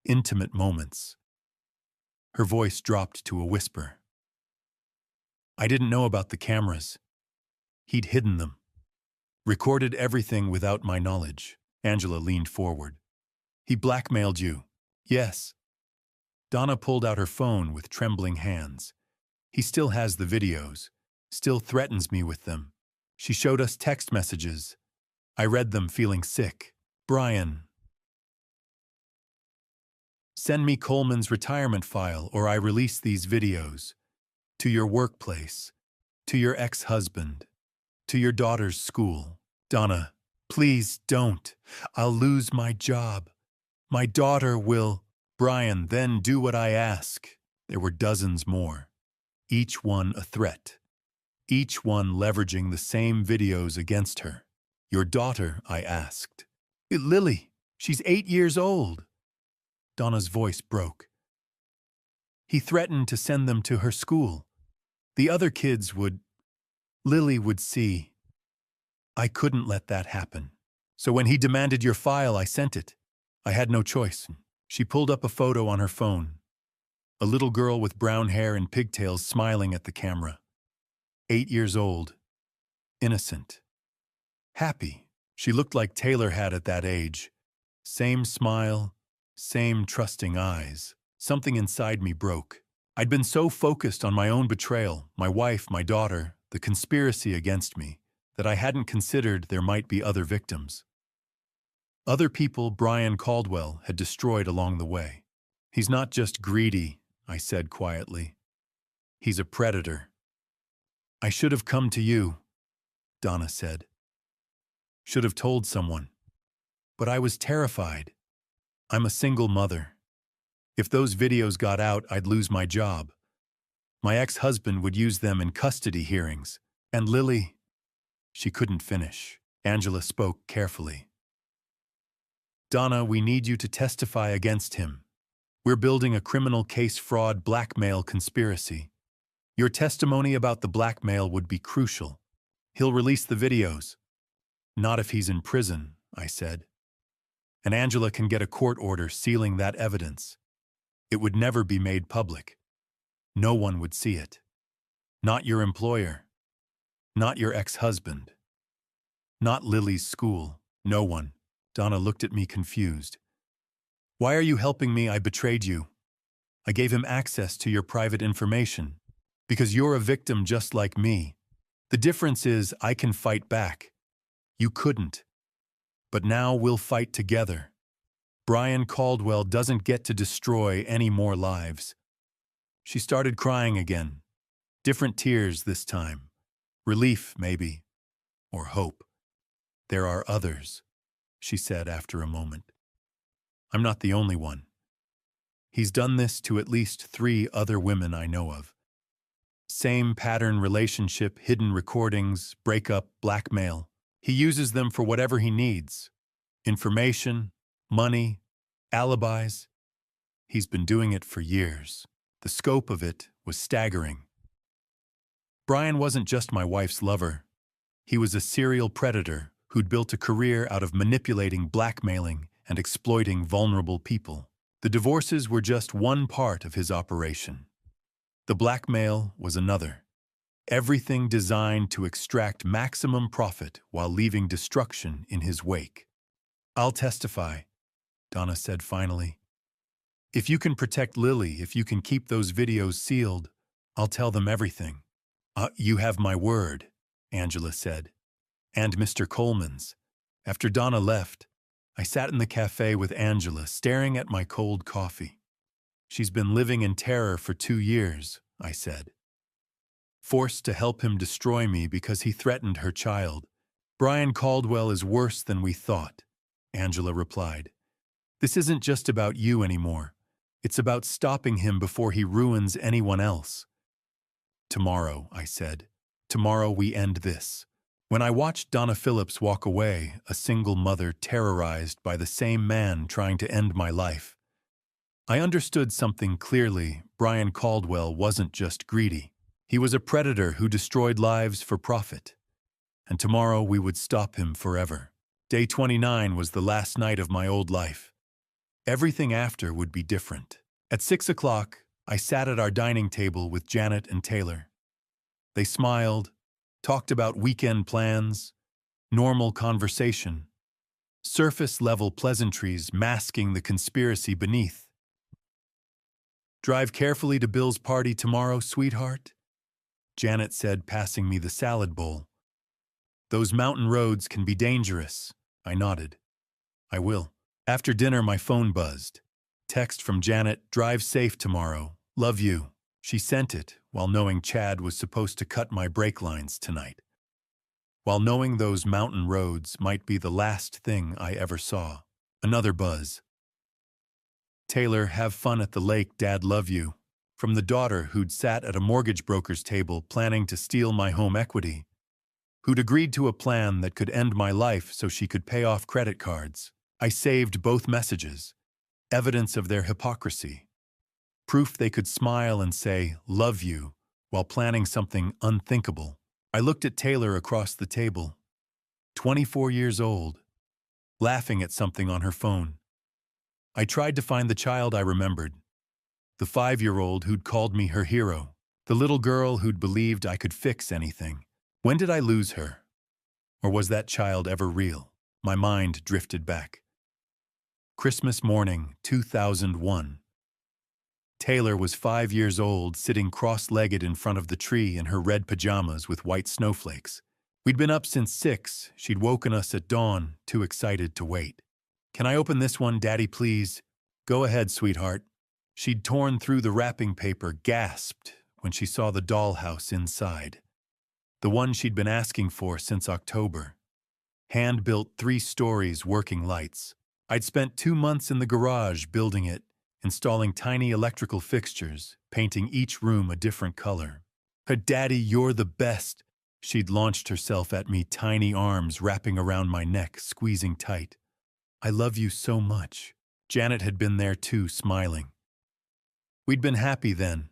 intimate moments. Her voice dropped to a whisper. I didn't know about the cameras. He'd hidden them. Recorded everything without my knowledge. Angela leaned forward. He blackmailed you. Yes. Donna pulled out her phone with trembling hands. He still has the videos, still threatens me with them. She showed us text messages. I read them feeling sick. Brian, send me Coleman's retirement file or I release these videos. To your workplace, to your ex-husband, to your daughter's school. Donna, please don't. I'll lose my job. My daughter will. Brian, then do what I ask. There were dozens more, each one a threat, each one leveraging the same videos against her. Your daughter, I asked. Lily, she's 8 years old. Donna's voice broke. He threatened to send them to her school. The other kids would. Lily would see. I couldn't let that happen. So when he demanded your file, I sent it. I had no choice. She pulled up a photo on her phone. A little girl with brown hair and pigtails smiling at the camera. 8 years old. Innocent. Happy. She looked like Taylor had at that age. Same smile, same trusting eyes. Something inside me broke. I'd been so focused on my own betrayal, my wife, my daughter, the conspiracy against me, that I hadn't considered there might be other victims. Other people Brian Caldwell had destroyed along the way. He's not just greedy, I said quietly. He's a predator. I should have come to you, Donna said. Should have told someone. But I was terrified. I'm a single mother. If those videos got out, I'd lose my job. My ex-husband would use them in custody hearings. And Lily, she couldn't finish. Angela spoke carefully. Donna, we need you to testify against him. We're building a criminal case fraud blackmail conspiracy. Your testimony about the blackmail would be crucial. He'll release the videos. Not if he's in prison, I said. And Angela can get a court order sealing that evidence. It would never be made public. No one would see it. Not your employer. Not your ex-husband. Not Lily's school. No one. Donna looked at me confused. Why are you helping me? I betrayed you. I gave him access to your private information. Because you're a victim just like me. The difference is I can fight back. You couldn't. But now we'll fight together. Brian Caldwell doesn't get to destroy any more lives. She started crying again. Different tears this time. Relief, maybe. Or hope. There are others, she said after a moment. I'm not the only one. He's done this to at least 3 other women I know of. Same pattern relationship, hidden recordings, breakup, blackmail. He uses them for whatever he needs. Information, money, alibis. He's been doing it for years. The scope of it was staggering. Brian wasn't just my wife's lover. He was a serial predator who'd built a career out of manipulating, blackmailing, and exploiting vulnerable people. The divorces were just one part of his operation. The blackmail was another. Everything designed to extract maximum profit while leaving destruction in his wake. I'll testify, Donna said finally. If you can protect Lily, if you can keep those videos sealed, I'll tell them everything. You have my word, Angela said. And Mr. Coleman's. After Donna left, I sat in the cafe with Angela, staring at my cold coffee. She's been living in terror for 2 years, I said. Forced to help him destroy me because he threatened her child. Brian Caldwell is worse than we thought, Angela replied. This isn't just about you anymore. It's about stopping him before he ruins anyone else. Tomorrow, I said. tomorrow we end this. When I watched Donna Phillips walk away, a single mother terrorized by the same man trying to end my life, I understood something clearly. Brian Caldwell wasn't just greedy. He was a predator who destroyed lives for profit. And tomorrow we would stop him forever. Day 29 was the last night of my old life. Everything after would be different. At 6 o'clock, I sat at our dining table with Janet and Taylor. They smiled, talked about weekend plans, normal conversation, surface-level pleasantries masking the conspiracy beneath. "Drive carefully to Bill's party tomorrow, sweetheart," Janet said, passing me the salad bowl. "Those mountain roads can be dangerous." I nodded. "I will." After dinner, my phone buzzed. Text from Janet, "Drive safe tomorrow. Love you." She sent it while knowing Chad was supposed to cut my brake lines tonight. While knowing those mountain roads might be the last thing I ever saw. Another buzz. "Taylor, have fun at the lake. Dad, love you." From the daughter who'd sat at a mortgage broker's table planning to steal my home equity, who'd agreed to a plan that could end my life so she could pay off credit cards. I saved both messages, evidence of their hypocrisy, proof they could smile and say, "Love you," while planning something unthinkable. I looked at Taylor across the table, 24 years old, laughing at something on her phone. I tried to find the child I remembered, the 5-year-old who'd called me her hero, the little girl who'd believed I could fix anything. When did I lose her? Or was that child ever real? My mind drifted back. Christmas morning, 2001. Taylor was 5 years old, sitting cross-legged in front of the tree in her red pajamas with white snowflakes. We'd been up since 6. She'd woken us at dawn, too excited to wait. "Can I open this one, Daddy, please?" "Go ahead, sweetheart." She'd torn through the wrapping paper, gasped when she saw the dollhouse inside. The one she'd been asking for since October. Hand-built 3 stories, working lights. I'd spent 2 months in the garage building it, installing tiny electrical fixtures, painting each room a different color. "Daddy, you're the best." She'd launched herself at me, tiny arms wrapping around my neck, squeezing tight. "I love you so much." Janet had been there too, smiling. We'd been happy then.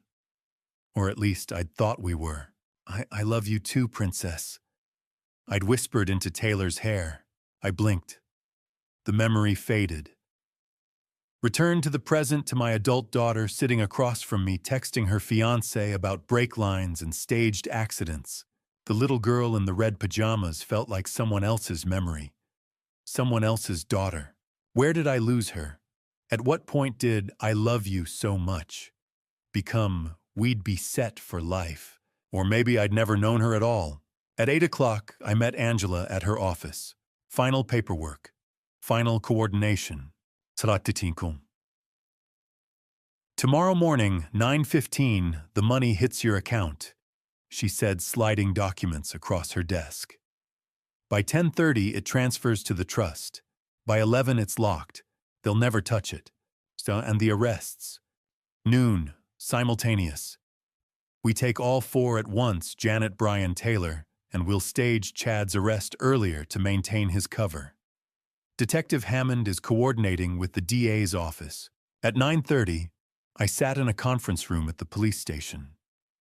Or at least I'd thought we were. I love you too, princess." I'd whispered into Taylor's hair. I blinked. The memory faded. Returned to the present, to my adult daughter sitting across from me, texting her fiancé about brake lines and staged accidents. The little girl in the red pajamas felt like someone else's memory. Someone else's daughter. Where did I lose her? At what point did "I love you so much" become "we'd be set for life"? Or maybe I'd never known her at all. At 8 o'clock, I met Angela at her office. Final paperwork. Final coordination. "Tomorrow morning, 9:15, the money hits your account," she said, sliding documents across her desk. "By 10:30, it transfers to the trust. By 11, it's locked. They'll never touch it. And the arrests. Noon, simultaneous. We take all 4 at once, Janet, Brian, Taylor, and we'll stage Chad's arrest earlier to maintain his cover. Detective Hammond is coordinating with the DA's office. At 9:30, I sat in a conference room at the police station.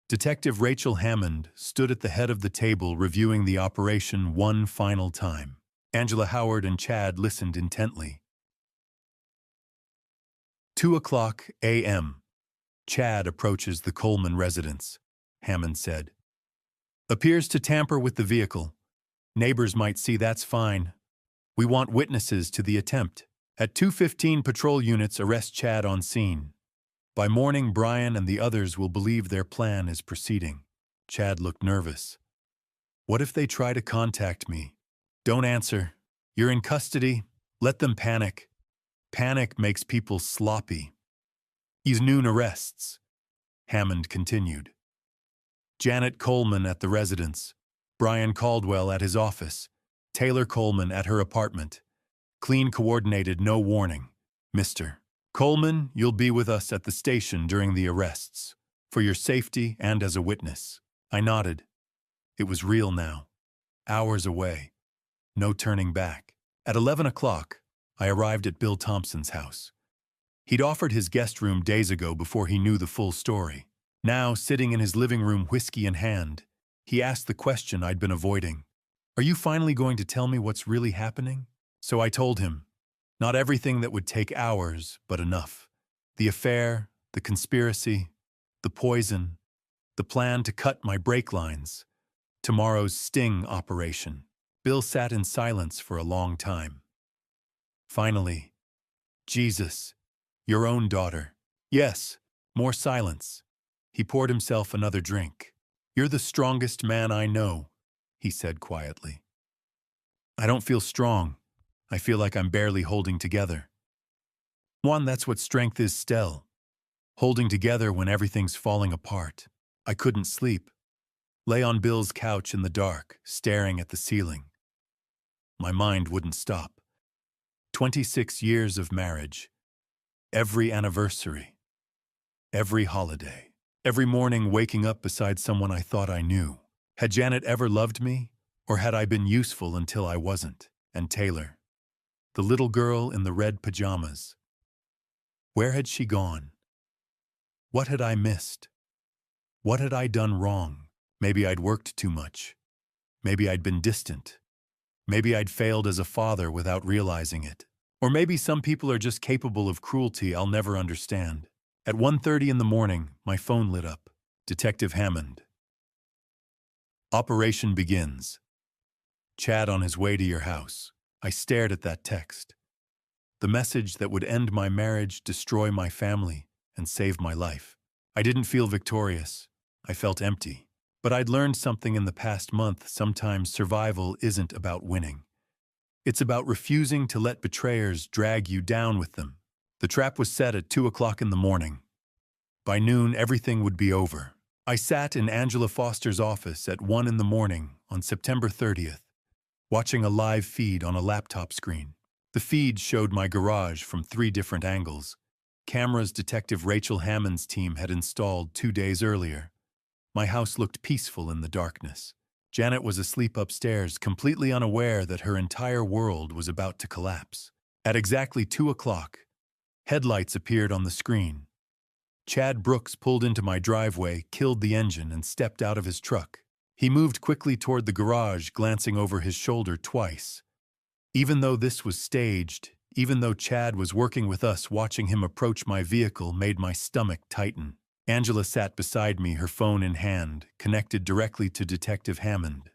Detective Rachel Hammond stood at the head of the table reviewing the operation one final time. Angela Howard and Chad listened intently. 2:00 a.m. Chad approaches the Coleman residence, Hammond said. "Appears to tamper with the vehicle. Neighbors might see, that's fine. We want witnesses to the attempt. At 2:15, patrol units arrest Chad on scene. By morning, Brian and the others will believe their plan is proceeding." Chad looked nervous. "What if they try to contact me?" "Don't answer. You're in custody. Let them panic. Panic makes people sloppy." "These noon arrests," Hammond continued. Janet Coleman at the residence, Brian Caldwell at his office, Taylor Coleman at her apartment. Clean, coordinated, no warning. "Mr. Coleman, you'll be with us at the station during the arrests, for your safety and as a witness." I nodded. It was real now. Hours away. No turning back. At 11 o'clock, I arrived at Bill Thompson's house. He'd offered his guest room days ago before he knew the full story. Now, sitting in his living room, whiskey in hand, he asked the question I'd been avoiding. "Are you finally going to tell me what's really happening?" So I told him. Not everything that would take hours, but enough. The affair, the conspiracy, the poison, the plan to cut my brake lines, tomorrow's sting operation. Bill sat in silence for a long time. Finally, "Jesus, your own daughter." "Yes." More silence. He poured himself another drink. "You're the strongest man I know," he said quietly. "I don't feel strong. I feel like I'm barely holding together." That's what strength is, Stell. Holding together when everything's falling apart. I couldn't sleep. Lay on Bill's couch in the dark, staring at the ceiling. My mind wouldn't stop. 26 years of marriage. Every anniversary. Every holiday. Every morning waking up beside someone I thought I knew. Had Janet ever loved me? Or had I been useful until I wasn't? And Taylor. The little girl in the red pajamas. Where had she gone? What had I missed? What had I done wrong? Maybe I'd worked too much. Maybe I'd been distant. Maybe I'd failed as a father without realizing it. Or maybe some people are just capable of cruelty I'll never understand. At 1:30 in the morning, my phone lit up. Detective Hammond. "Operation begins. Chad on his way to your house." I stared at that text. The message that would end my marriage, destroy my family, and save my life. I didn't feel victorious. I felt empty. But I'd learned something in the past month. Sometimes survival isn't about winning. It's about refusing to let betrayers drag you down with them. The trap was set at 2 o'clock in the morning. By noon, everything would be over. I sat in Angela Foster's office at 1 in the morning on September 30th, watching a live feed on a laptop screen. The feed showed my garage from 3 different angles. Cameras Detective Rachel Hammond's team had installed 2 days earlier. My house looked peaceful in the darkness. Janet was asleep upstairs, completely unaware that her entire world was about to collapse. At exactly 2 o'clock, headlights appeared on the screen. Chad Brooks pulled into my driveway, killed the engine, and stepped out of his truck. He moved quickly toward the garage, glancing over his shoulder twice. Even though this was staged, even though Chad was working with us, watching him approach my vehicle made my stomach tighten. Angela sat beside me, her phone in hand, connected directly to Detective Hammond.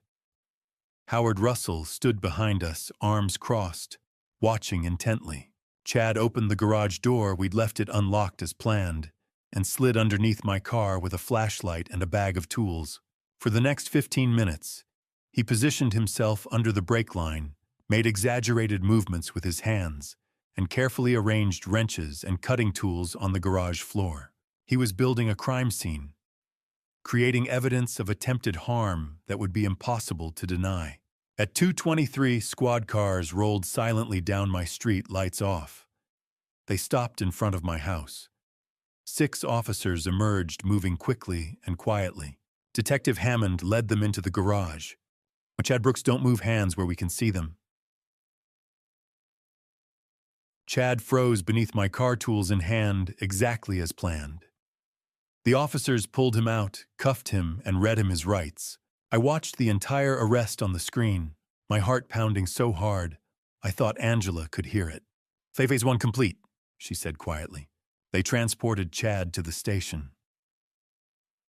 Howard Russell stood behind us, arms crossed, watching intently. Chad opened the garage door, we'd left it unlocked as planned, and slid underneath my car with a flashlight and a bag of tools. For the next 15 minutes, he positioned himself under the brake line, made exaggerated movements with his hands, and carefully arranged wrenches and cutting tools on the garage floor. He was building a crime scene, creating evidence of attempted harm that would be impossible to deny. At 2:23, squad cars rolled silently down my street, lights off. They stopped in front of my house. 6 officers emerged, moving quickly and quietly. Detective Hammond led them into the garage. "Chad Brooks, don't move hands where we can see them." Chad froze beneath my car, tools in hand, exactly as planned. The officers pulled him out, cuffed him, and read him his rights. I watched the entire arrest on the screen, my heart pounding so hard, I thought Angela could hear it. "Phase 1 complete," she said quietly. They transported Chad to the station.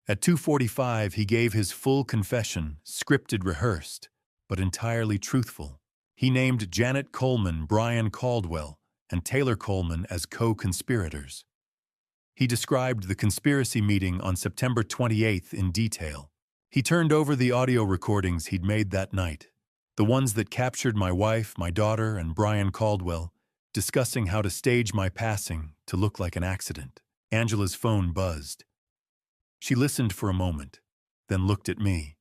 At 2:45, he gave his full confession, scripted, rehearsed, but entirely truthful. He named Janet Coleman, Brian Caldwell, and Taylor Coleman as co-conspirators. He described the conspiracy meeting on September 28th in detail. He turned over the audio recordings he'd made that night, the ones that captured my wife, my daughter, and Brian Caldwell, discussing how to stage my passing to look like an accident. Angela's phone buzzed. She listened for a moment, then looked at me.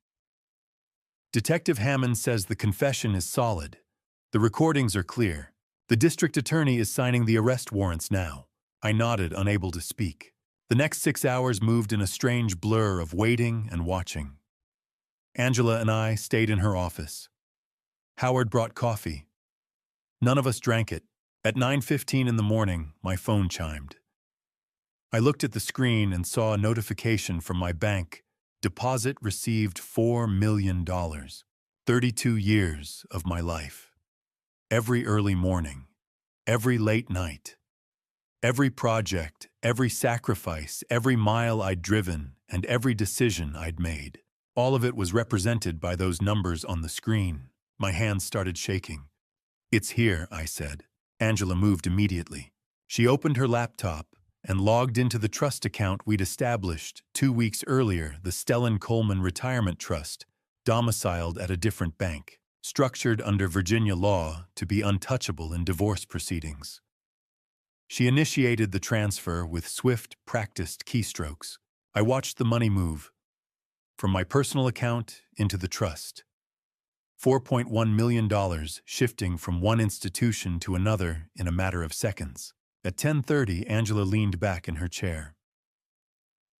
"Detective Hammond says the confession is solid. The recordings are clear. The district attorney is signing the arrest warrants now." I nodded, unable to speak. The next 6 hours moved in a strange blur of waiting and watching. Angela and I stayed in her office. Howard brought coffee. None of us drank it. At 9:15 in the morning, my phone chimed. I looked at the screen and saw a notification from my bank. Deposit received $4 million. 32 years of my life. Every early morning, every late night, every project, every sacrifice, every mile I'd driven, and every decision I'd made. All of it was represented by those numbers on the screen. My hands started shaking. "It's here," I said. Angela moved immediately. She opened her laptop and logged into the trust account we'd established 2 weeks earlier, the Stellan Coleman Retirement Trust, domiciled at a different bank, structured under Virginia law to be untouchable in divorce proceedings. She initiated the transfer with swift, practiced keystrokes. I watched the money move from my personal account into the trust. $4.1 million shifting from one institution to another in a matter of seconds. At 10:30, Angela leaned back in her chair.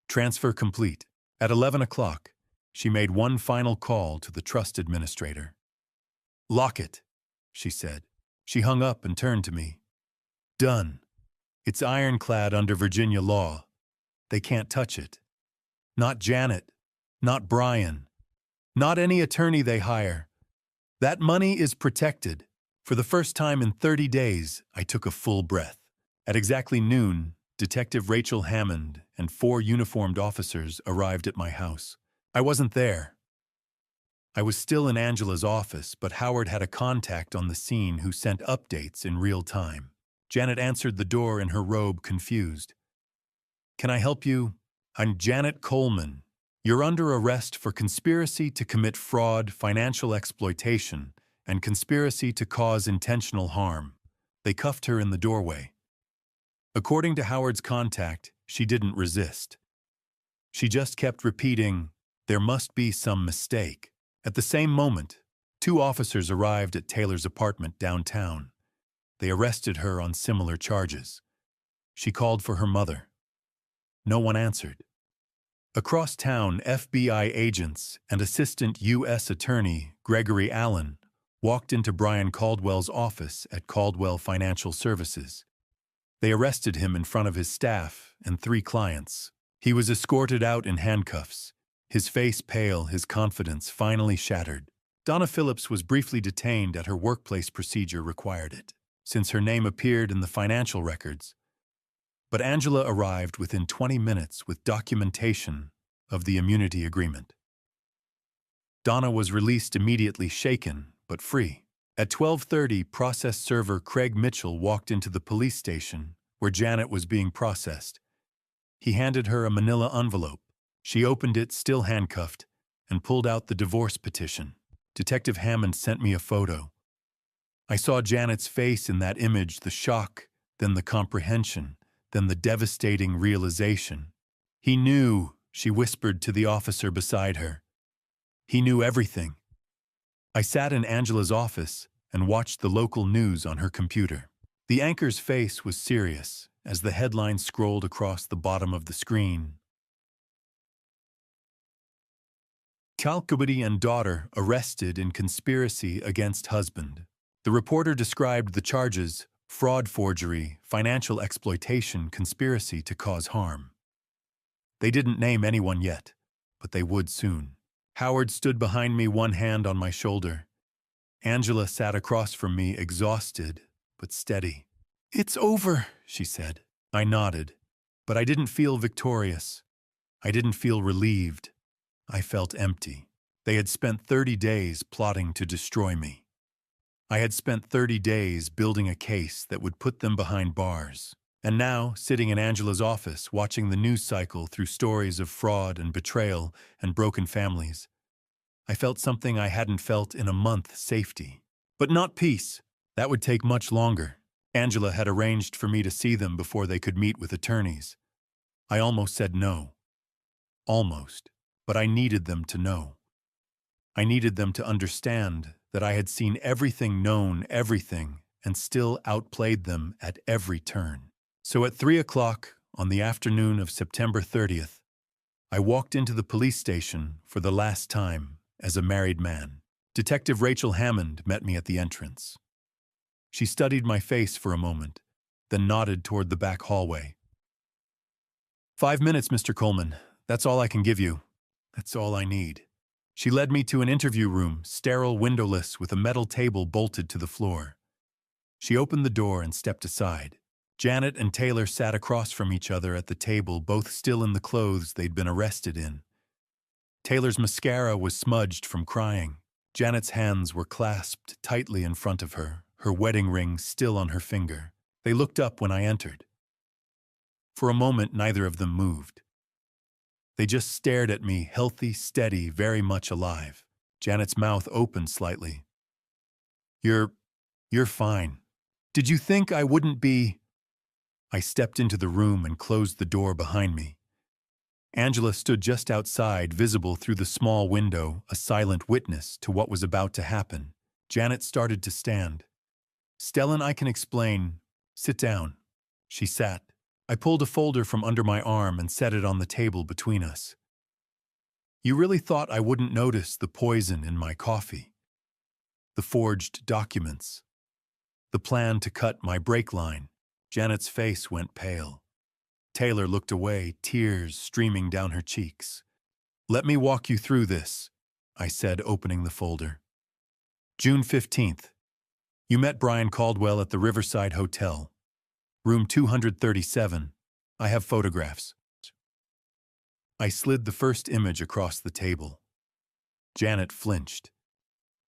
Transfer complete. At 11 o'clock, she made one final call to the trust administrator. "Lock it," she said. She hung up and turned to me. "Done. It's ironclad under Virginia law. They can't touch it. Not Janet. Not Brian. Not any attorney they hire. That money is protected." For the first time in 30 days, I took a full breath. At exactly noon, Detective Rachel Hammond and 4 uniformed officers arrived at my house. I wasn't there. I was still in Angela's office, but Howard had a contact on the scene who sent updates in real time. Janet answered the door in her robe, confused. "Can I help you? I'm Janet Coleman. You're under arrest for conspiracy to commit fraud, financial exploitation, and conspiracy to cause intentional harm." They cuffed her in the doorway. According to Howard's contact, she didn't resist. She just kept repeating, "There must be some mistake." At the same moment, 2 officers arrived at Taylor's apartment downtown. They arrested her on similar charges. She called for her mother. No one answered. Across town, FBI agents and Assistant U.S. Attorney Gregory Allen walked into Brian Caldwell's office at Caldwell Financial Services. They arrested him in front of his staff and 3 clients. He was escorted out in handcuffs, his face pale, his confidence finally shattered. Donna Phillips was briefly detained at her workplace procedure required it, since her name appeared in the financial records. But Angela arrived within 20 minutes with documentation of the immunity agreement. Donna was released immediately, shaken but free. At 12:30, process server Craig Mitchell walked into the police station where Janet was being processed. He handed her a manila envelope. She opened it, still handcuffed, and pulled out the divorce petition. Detective Hammond sent me a photo. I saw Janet's face in that image, the shock, then the comprehension, then the devastating realization. "He knew," she whispered to the officer beside her. "He knew everything." I sat in Angela's office and watched the local news on her computer. The anchor's face was serious as the headline scrolled across the bottom of the screen. Calcubity and daughter arrested in conspiracy against husband. The reporter described the charges: fraud, forgery, financial exploitation, conspiracy to cause harm. They didn't name anyone yet, but they would soon. Howard stood behind me, one hand on my shoulder. Angela sat across from me, exhausted but steady. "It's over," she said. I nodded, but I didn't feel victorious. I didn't feel relieved. I felt empty. They had spent 30 days plotting to destroy me. I had spent 30 days building a case that would put them behind bars. And now, sitting in Angela's office, watching the news cycle through stories of fraud and betrayal and broken families, I felt something I hadn't felt in a month: safety. But not peace. That would take much longer. Angela had arranged for me to see them before they could meet with attorneys. I almost said no. Almost. But I needed them to know. I needed them to understand that I had seen everything, known everything, and still outplayed them at every turn. So at 3 o'clock on the afternoon of September 30th, I walked into the police station for the last time as a married man. Detective Rachel Hammond met me at the entrance. She studied my face for a moment, then nodded toward the back hallway. 5 minutes, Mr. Coleman. That's all I can give you. That's all I need. She led me to an interview room, sterile, windowless, with a metal table bolted to the floor. She opened the door and stepped aside. Janet and Taylor sat across from each other at the table, both still in the clothes they'd been arrested in. Taylor's mascara was smudged from crying. Janet's hands were clasped tightly in front of her, her wedding ring still on her finger. They looked up when I entered. For a moment, neither of them moved. They just stared at me, healthy, steady, very much alive. Janet's mouth opened slightly. You're fine. Did you think I wouldn't be? I stepped into the room and closed the door behind me. Angela stood just outside, visible through the small window, a silent witness to what was about to happen. Janet started to stand. Stellan, I can explain. Sit down. She sat. I pulled a folder from under my arm and set it on the table between us. You really thought I wouldn't notice the poison in my coffee? The forged documents. The plan to cut my brake line. Janet's face went pale. Taylor looked away, tears streaming down her cheeks. Let me walk you through this, I said, opening the folder. June 15th. You met Brian Caldwell at the Riverside Hotel. Room 237. I have photographs. I slid the first image across the table. Janet flinched.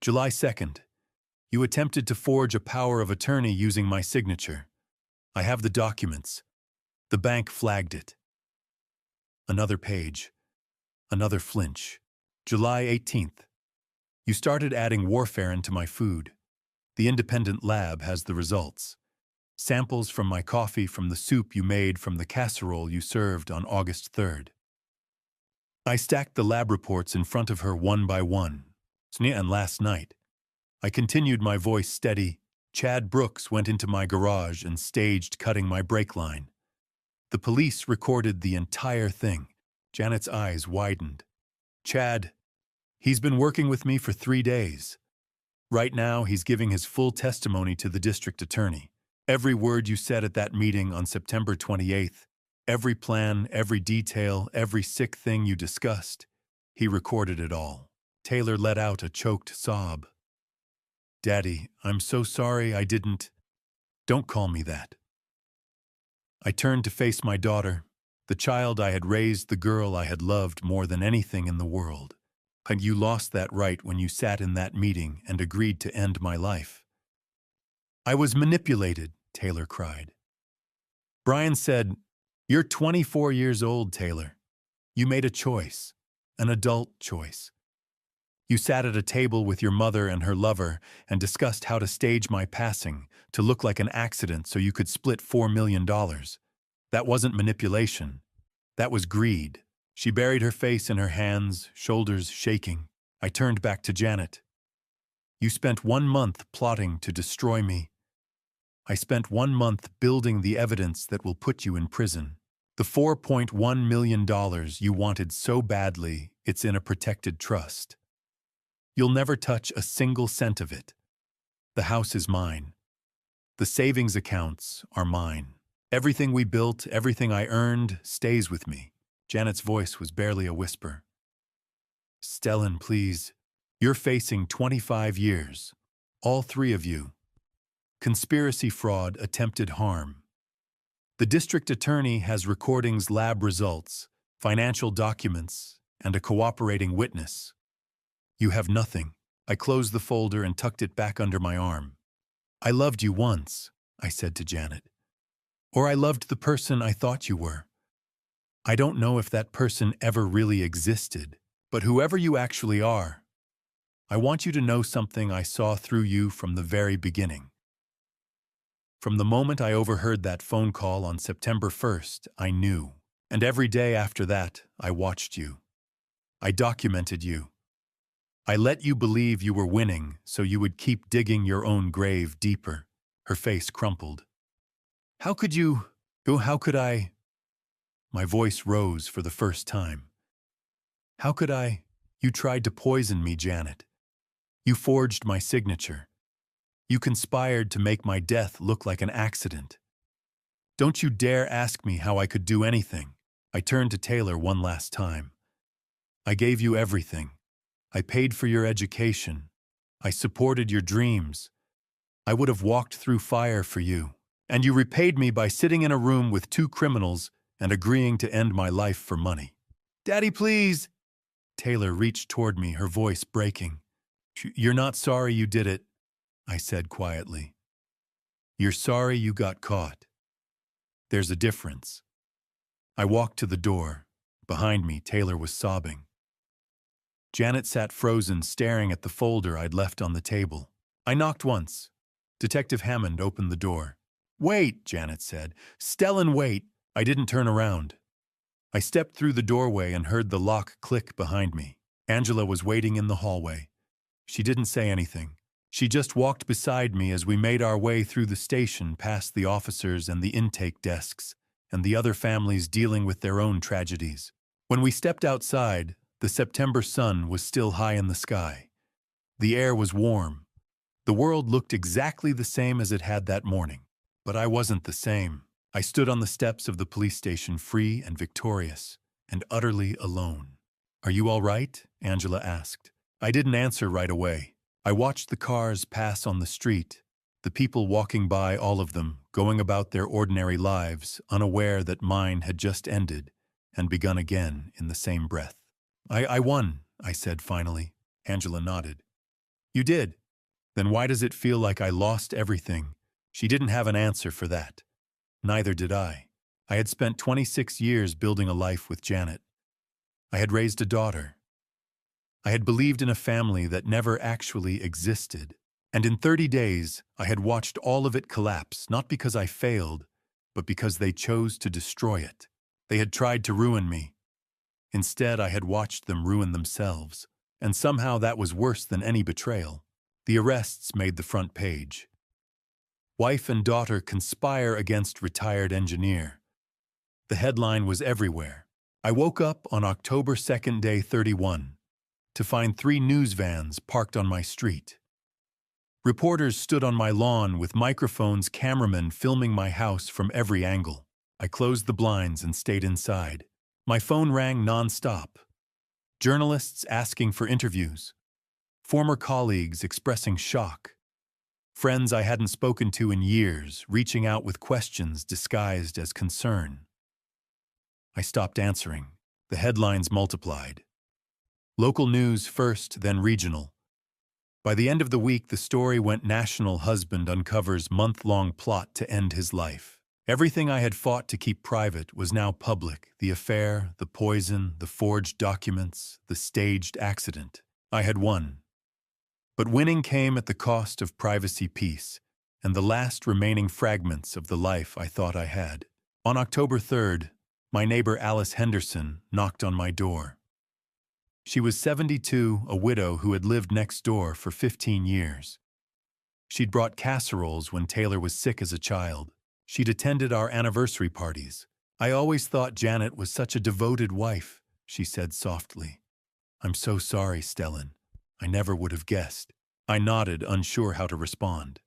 July 2nd. You attempted to forge a power of attorney using my signature. I have the documents. The bank flagged it. Another page. Another flinch. July 18th. You started adding warfarin into my food. The independent lab has the results. Samples from my coffee, from the soup you made, from the casserole you served on August 3rd. I stacked the lab reports in front of her one by one. And last night, I continued, my voice steady. Chad Brooks went into my garage and staged cutting my brake line. The police recorded the entire thing. Janet's eyes widened. Chad, he's been working with me for 3 days. Right now, he's giving his full testimony to the district attorney. Every word you said at that meeting on September 28th, every plan, every detail, every sick thing you discussed, he recorded it all. Taylor let out a choked sob. Daddy, I'm so sorry I didn't. Don't call me that. I turned to face my daughter, the child I had raised, the girl I had loved more than anything in the world. And you lost that right when you sat in that meeting and agreed to end my life. I was manipulated, Taylor cried. Brian said, You're 24 years old, Taylor. You made a choice, an adult choice. You sat at a table with your mother and her lover and discussed how to stage my passing to look like an accident so you could split $4 million. That wasn't manipulation. That was greed. She buried her face in her hands, shoulders shaking. I turned back to Janet. You spent 1 month plotting to destroy me. I spent 1 month building the evidence that will put you in prison. The $4.1 million you wanted so badly, it's in a protected trust. You'll never touch a single cent of it. The house is mine. The savings accounts are mine. Everything we built, everything I earned, stays with me. Janet's voice was barely a whisper. Stellan, please. You're facing 25 years. All 3 of you. Conspiracy, fraud, attempted harm. The district attorney has recordings, lab results, financial documents, and a cooperating witness. You have nothing. I closed the folder and tucked it back under my arm. I loved you once, I said to Janet. Or I loved the person I thought you were. I don't know if that person ever really existed, but whoever you actually are, I want you to know something I saw through you from the very beginning. From the moment I overheard that phone call on September 1st, I knew. And every day after that, I watched you. I documented you. I let you believe you were winning so you would keep digging your own grave deeper. Her face crumpled. How could you? How could I? My voice rose for the first time. How could I? You tried to poison me, Janet. You forged my signature. You conspired to make my death look like an accident. Don't you dare ask me how I could do anything. I turned to Taylor one last time. I gave you everything. I paid for your education. I supported your dreams. I would have walked through fire for you. And you repaid me by sitting in a room with two criminals and agreeing to end my life for money. Daddy, please! Taylor reached toward me, her voice breaking. You're not sorry you did it, I said quietly. You're sorry you got caught. There's a difference. I walked to the door. Behind me, Taylor was sobbing. Janet sat frozen, staring at the folder I'd left on the table. I knocked once. Detective Hammond opened the door. Wait, Janet said. Stellan, wait. I didn't turn around. I stepped through the doorway and heard the lock click behind me. Angela was waiting in the hallway. She didn't say anything. She just walked beside me as we made our way through the station, past the officers and the intake desks, and the other families dealing with their own tragedies. When we stepped outside, the September sun was still high in the sky. The air was warm. The world looked exactly the same as it had that morning. But I wasn't the same. I stood on the steps of the police station, free and victorious, and utterly alone. Are you all right? Angela asked. I didn't answer right away. I watched the cars pass on the street, the people walking by, all of them, going about their ordinary lives, unaware that mine had just ended and begun again in the same breath. I won, I said finally. Angela nodded. You did? Then why does it feel like I lost everything? She didn't have an answer for that. Neither did I. I had spent 26 years building a life with Janet. I had raised a daughter. I had believed in a family that never actually existed. And in 30 days, I had watched all of it collapse, not because I failed, but because they chose to destroy it. They had tried to ruin me. Instead, I had watched them ruin themselves. And somehow that was worse than any betrayal. The arrests made the front page. Wife and daughter conspire against retired engineer. The headline was everywhere. I woke up on October 2nd, day 31, to find 3 news vans parked on my street. Reporters stood on my lawn with microphones, cameramen filming my house from every angle. I closed the blinds and stayed inside. My phone rang non-stop. Journalists asking for interviews. Former colleagues expressing shock. Friends I hadn't spoken to in years, reaching out with questions disguised as concern. I stopped answering. The headlines multiplied. Local news first, then regional. By the end of the week, the story went national. Husband uncovers month-long plot to end his life. Everything I had fought to keep private was now public. The affair, the poison, the forged documents, the staged accident. I had won. But winning came at the cost of privacy, peace, and the last remaining fragments of the life I thought I had. On October 3rd, my neighbor Alice Henderson knocked on my door. She was 72, a widow who had lived next door for 15 years. She'd brought casseroles when Taylor was sick as a child. She'd attended our anniversary parties. I always thought Janet was such a devoted wife, she said softly. I'm so sorry, Stellan. I never would have guessed. I nodded, unsure how to respond.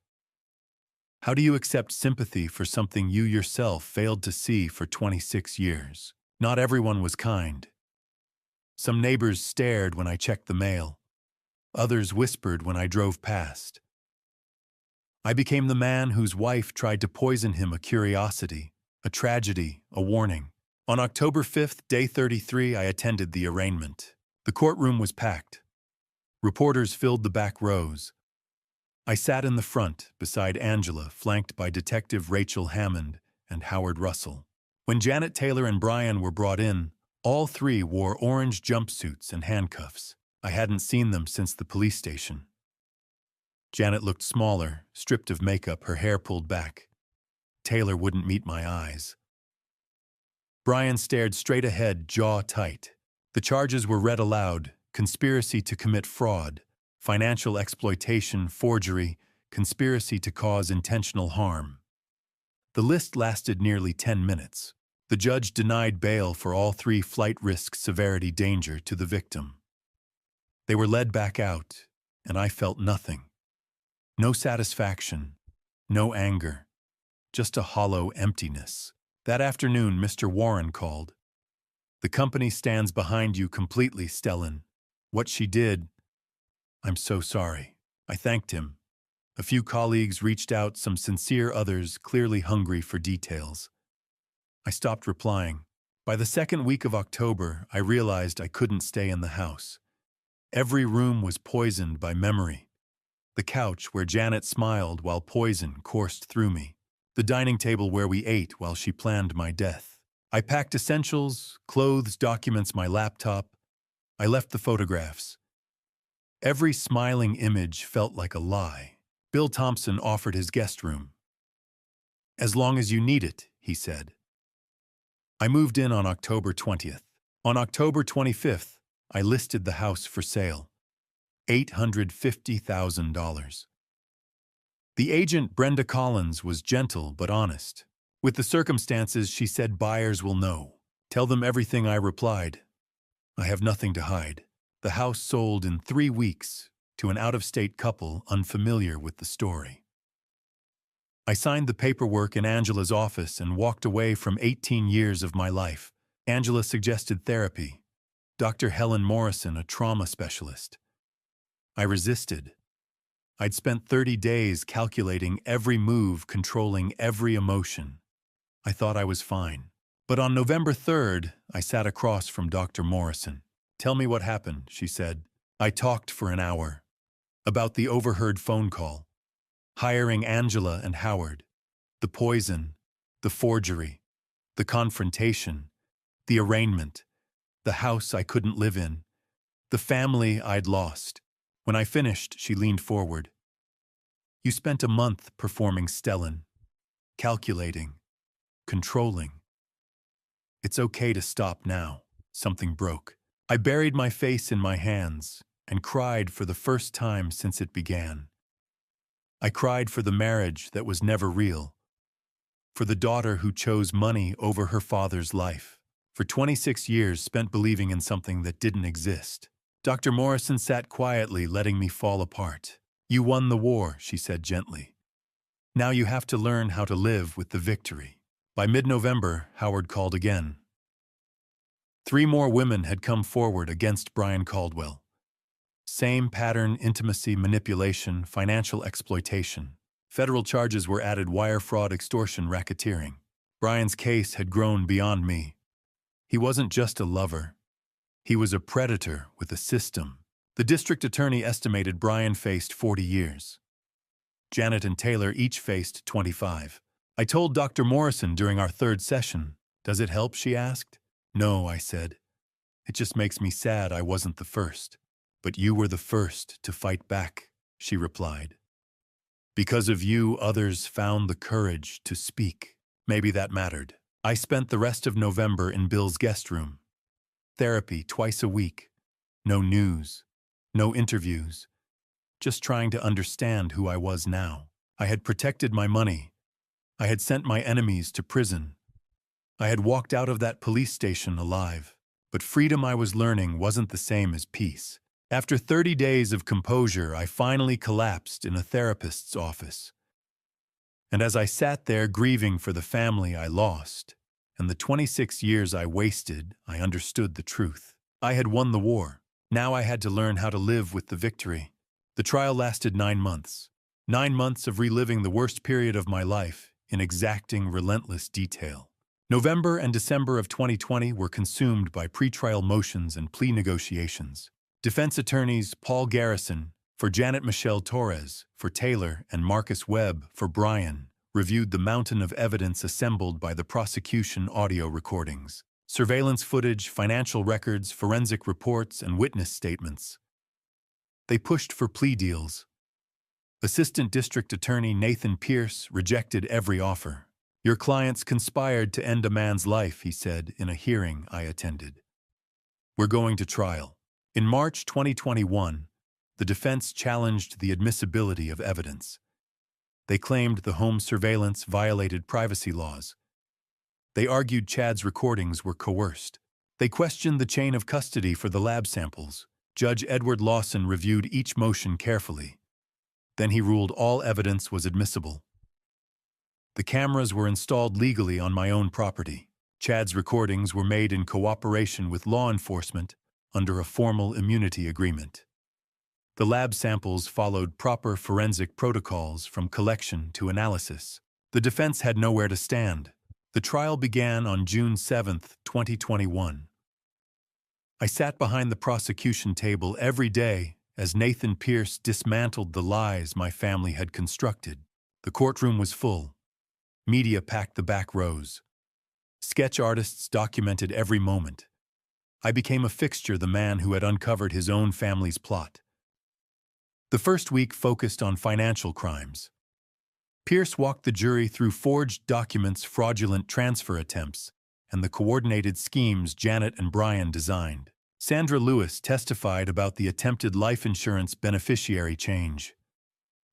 How do you accept sympathy for something you yourself failed to see for 26 years? Not everyone was kind. Some neighbors stared when I checked the mail. Others whispered when I drove past. I became the man whose wife tried to poison him, a curiosity, a tragedy, a warning. On October 5th, day 33, I attended the arraignment. The courtroom was packed. Reporters filled the back rows. I sat in the front, beside Angela, flanked by Detective Rachel Hammond and Howard Russell. When Janet Taylor and Brian were brought in, all 3 wore orange jumpsuits and handcuffs. I hadn't seen them since the police station. Janet looked smaller, stripped of makeup, her hair pulled back. Taylor wouldn't meet my eyes. Brian stared straight ahead, jaw tight. The charges were read aloud: conspiracy to commit fraud, financial exploitation, forgery, conspiracy to cause intentional harm. The list lasted nearly 10 minutes. The judge denied bail for all 3: flight risk, severity, danger to the victim. They were led back out, and I felt nothing. No satisfaction, no anger, just a hollow emptiness. That afternoon, Mr. Warren called. "The company stands behind you completely, Stellan. What she did, I'm so sorry." I thanked him. A few colleagues reached out, some sincere, others clearly hungry for details. I stopped replying. By the second week of October, I realized I couldn't stay in the house. Every room was poisoned by memory. The couch where Janet smiled while poison coursed through me. The dining table where we ate while she planned my death. I packed essentials, clothes, documents, my laptop. I left the photographs. Every smiling image felt like a lie. Bill Thompson offered his guest room. "As long as you need it," he said. I moved in on October 20th. On October 25th, I listed the house for sale. $850,000. The agent, Brenda Collins, was gentle but honest. "With the circumstances," she said, "buyers will know. Tell them everything," I replied. "I have nothing to hide." The house sold in 3 weeks to an out-of-state couple unfamiliar with the story. I signed the paperwork in Angela's office and walked away from 18 years of my life. Angela suggested therapy. Dr. Helen Morrison, a trauma specialist. I resisted. I'd spent 30 days calculating every move, controlling every emotion. I thought I was fine. But on November 3rd, I sat across from Dr. Morrison. "Tell me what happened," she said. I talked for an hour. About the overheard phone call, hiring Angela and Howard, the poison, the forgery, the confrontation, the arraignment, the house I couldn't live in, the family I'd lost. When I finished, she leaned forward. "You spent a month performing Stellan, calculating, controlling. It's okay to stop now." Something broke. I buried my face in my hands and cried for the first time since it began. I cried for the marriage that was never real, for the daughter who chose money over her father's life, for 26 years spent believing in something that didn't exist. Dr. Morrison sat quietly, letting me fall apart. "You won the war," she said gently. "Now you have to learn how to live with the victory." By mid-November, Howard called again. 3 more women had come forward against Brian Caldwell. Same pattern: intimacy, manipulation, financial exploitation. Federal charges were added: wire fraud, extortion, racketeering. Brian's case had grown beyond me. He wasn't just a lover. He was a predator with a system. The district attorney estimated Brian faced 40 years. Janet and Taylor each faced 25. I told Dr. Morrison during our 3rd session. "Does it help?" she asked. "No," I said. "It just makes me sad I wasn't the first." "But you were the first to fight back," she replied. "Because of you, others found the courage to speak." Maybe that mattered. I spent the rest of November in Bill's guest room. Therapy twice a week. No news. No interviews. Just trying to understand who I was now. I had protected my money. I had sent my enemies to prison. I had walked out of that police station alive. But freedom, I was learning, wasn't the same as peace. After 30 days of composure, I finally collapsed in a therapist's office. And as I sat there grieving for the family I lost and the 26 years I wasted, I understood the truth. I had won the war. Now I had to learn how to live with the victory. The trial lasted 9 months. 9 months of reliving the worst period of my life in exacting, relentless detail. November and December of 2020 were consumed by pretrial motions and plea negotiations. Defense attorneys Paul Garrison for Janet Michelle Torres, for Taylor, and Marcus Webb for Brian reviewed the mountain of evidence assembled by the prosecution: audio recordings, surveillance footage, financial records, forensic reports, and witness statements. They pushed for plea deals. Assistant District Attorney Nathan Pierce rejected every offer. "Your clients conspired to end a man's life," he said in a hearing I attended. "We're going to trial." In March 2021, the defense challenged the admissibility of evidence. They claimed the home surveillance violated privacy laws. They argued Chad's recordings were coerced. They questioned the chain of custody for the lab samples. Judge Edward Lawson reviewed each motion carefully. Then he ruled all evidence was admissible. The cameras were installed legally on my own property. Chad's recordings were made in cooperation with law enforcement under a formal immunity agreement. The lab samples followed proper forensic protocols from collection to analysis. The defense had nowhere to stand. The trial began on June 7, 2021. I sat behind the prosecution table every day as Nathan Pierce dismantled the lies my family had constructed. The courtroom was full. Media packed the back rows. Sketch artists documented every moment. I became a fixture, the man who had uncovered his own family's plot. The first week focused on financial crimes. Pierce walked the jury through forged documents, fraudulent transfer attempts, and the coordinated schemes Janet and Brian designed. Sandra Lewis testified about the attempted life insurance beneficiary change.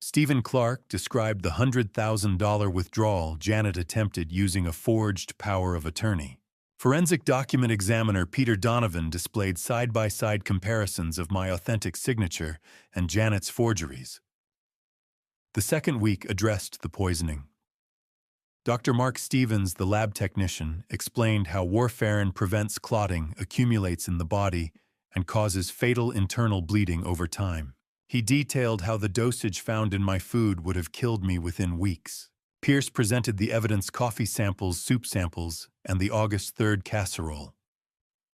Stephen Clark described the $100,000 withdrawal Janet attempted using a forged power of attorney. Forensic document examiner Peter Donovan displayed side-by-side comparisons of my authentic signature and Janet's forgeries. The second week addressed the poisoning. Dr. Mark Stevens, the lab technician, explained how warfarin prevents clotting, accumulates in the body, and causes fatal internal bleeding over time. He detailed how the dosage found in my food would have killed me within weeks. Pierce presented the evidence: coffee samples, soup samples, and the August 3rd casserole.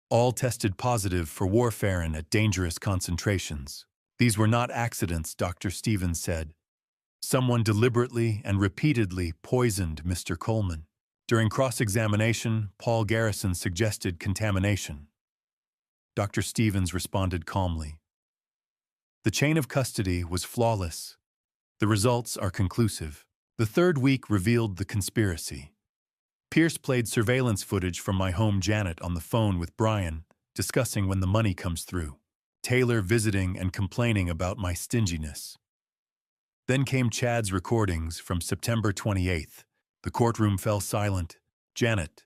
All tested positive for warfarin at dangerous concentrations. These were not accidents, Dr. Stevens said. Someone deliberately and repeatedly poisoned Mr. Coleman. During cross-examination, Paul Garrison suggested contamination. Dr. Stevens responded calmly. The chain of custody was flawless. The results are conclusive. The third week revealed the conspiracy. Pierce played surveillance footage from my home, Janet on the phone with Brian, discussing when the money comes through. Taylor visiting and complaining about my stinginess. Then came Chad's recordings from September 28th. The courtroom fell silent. Janet,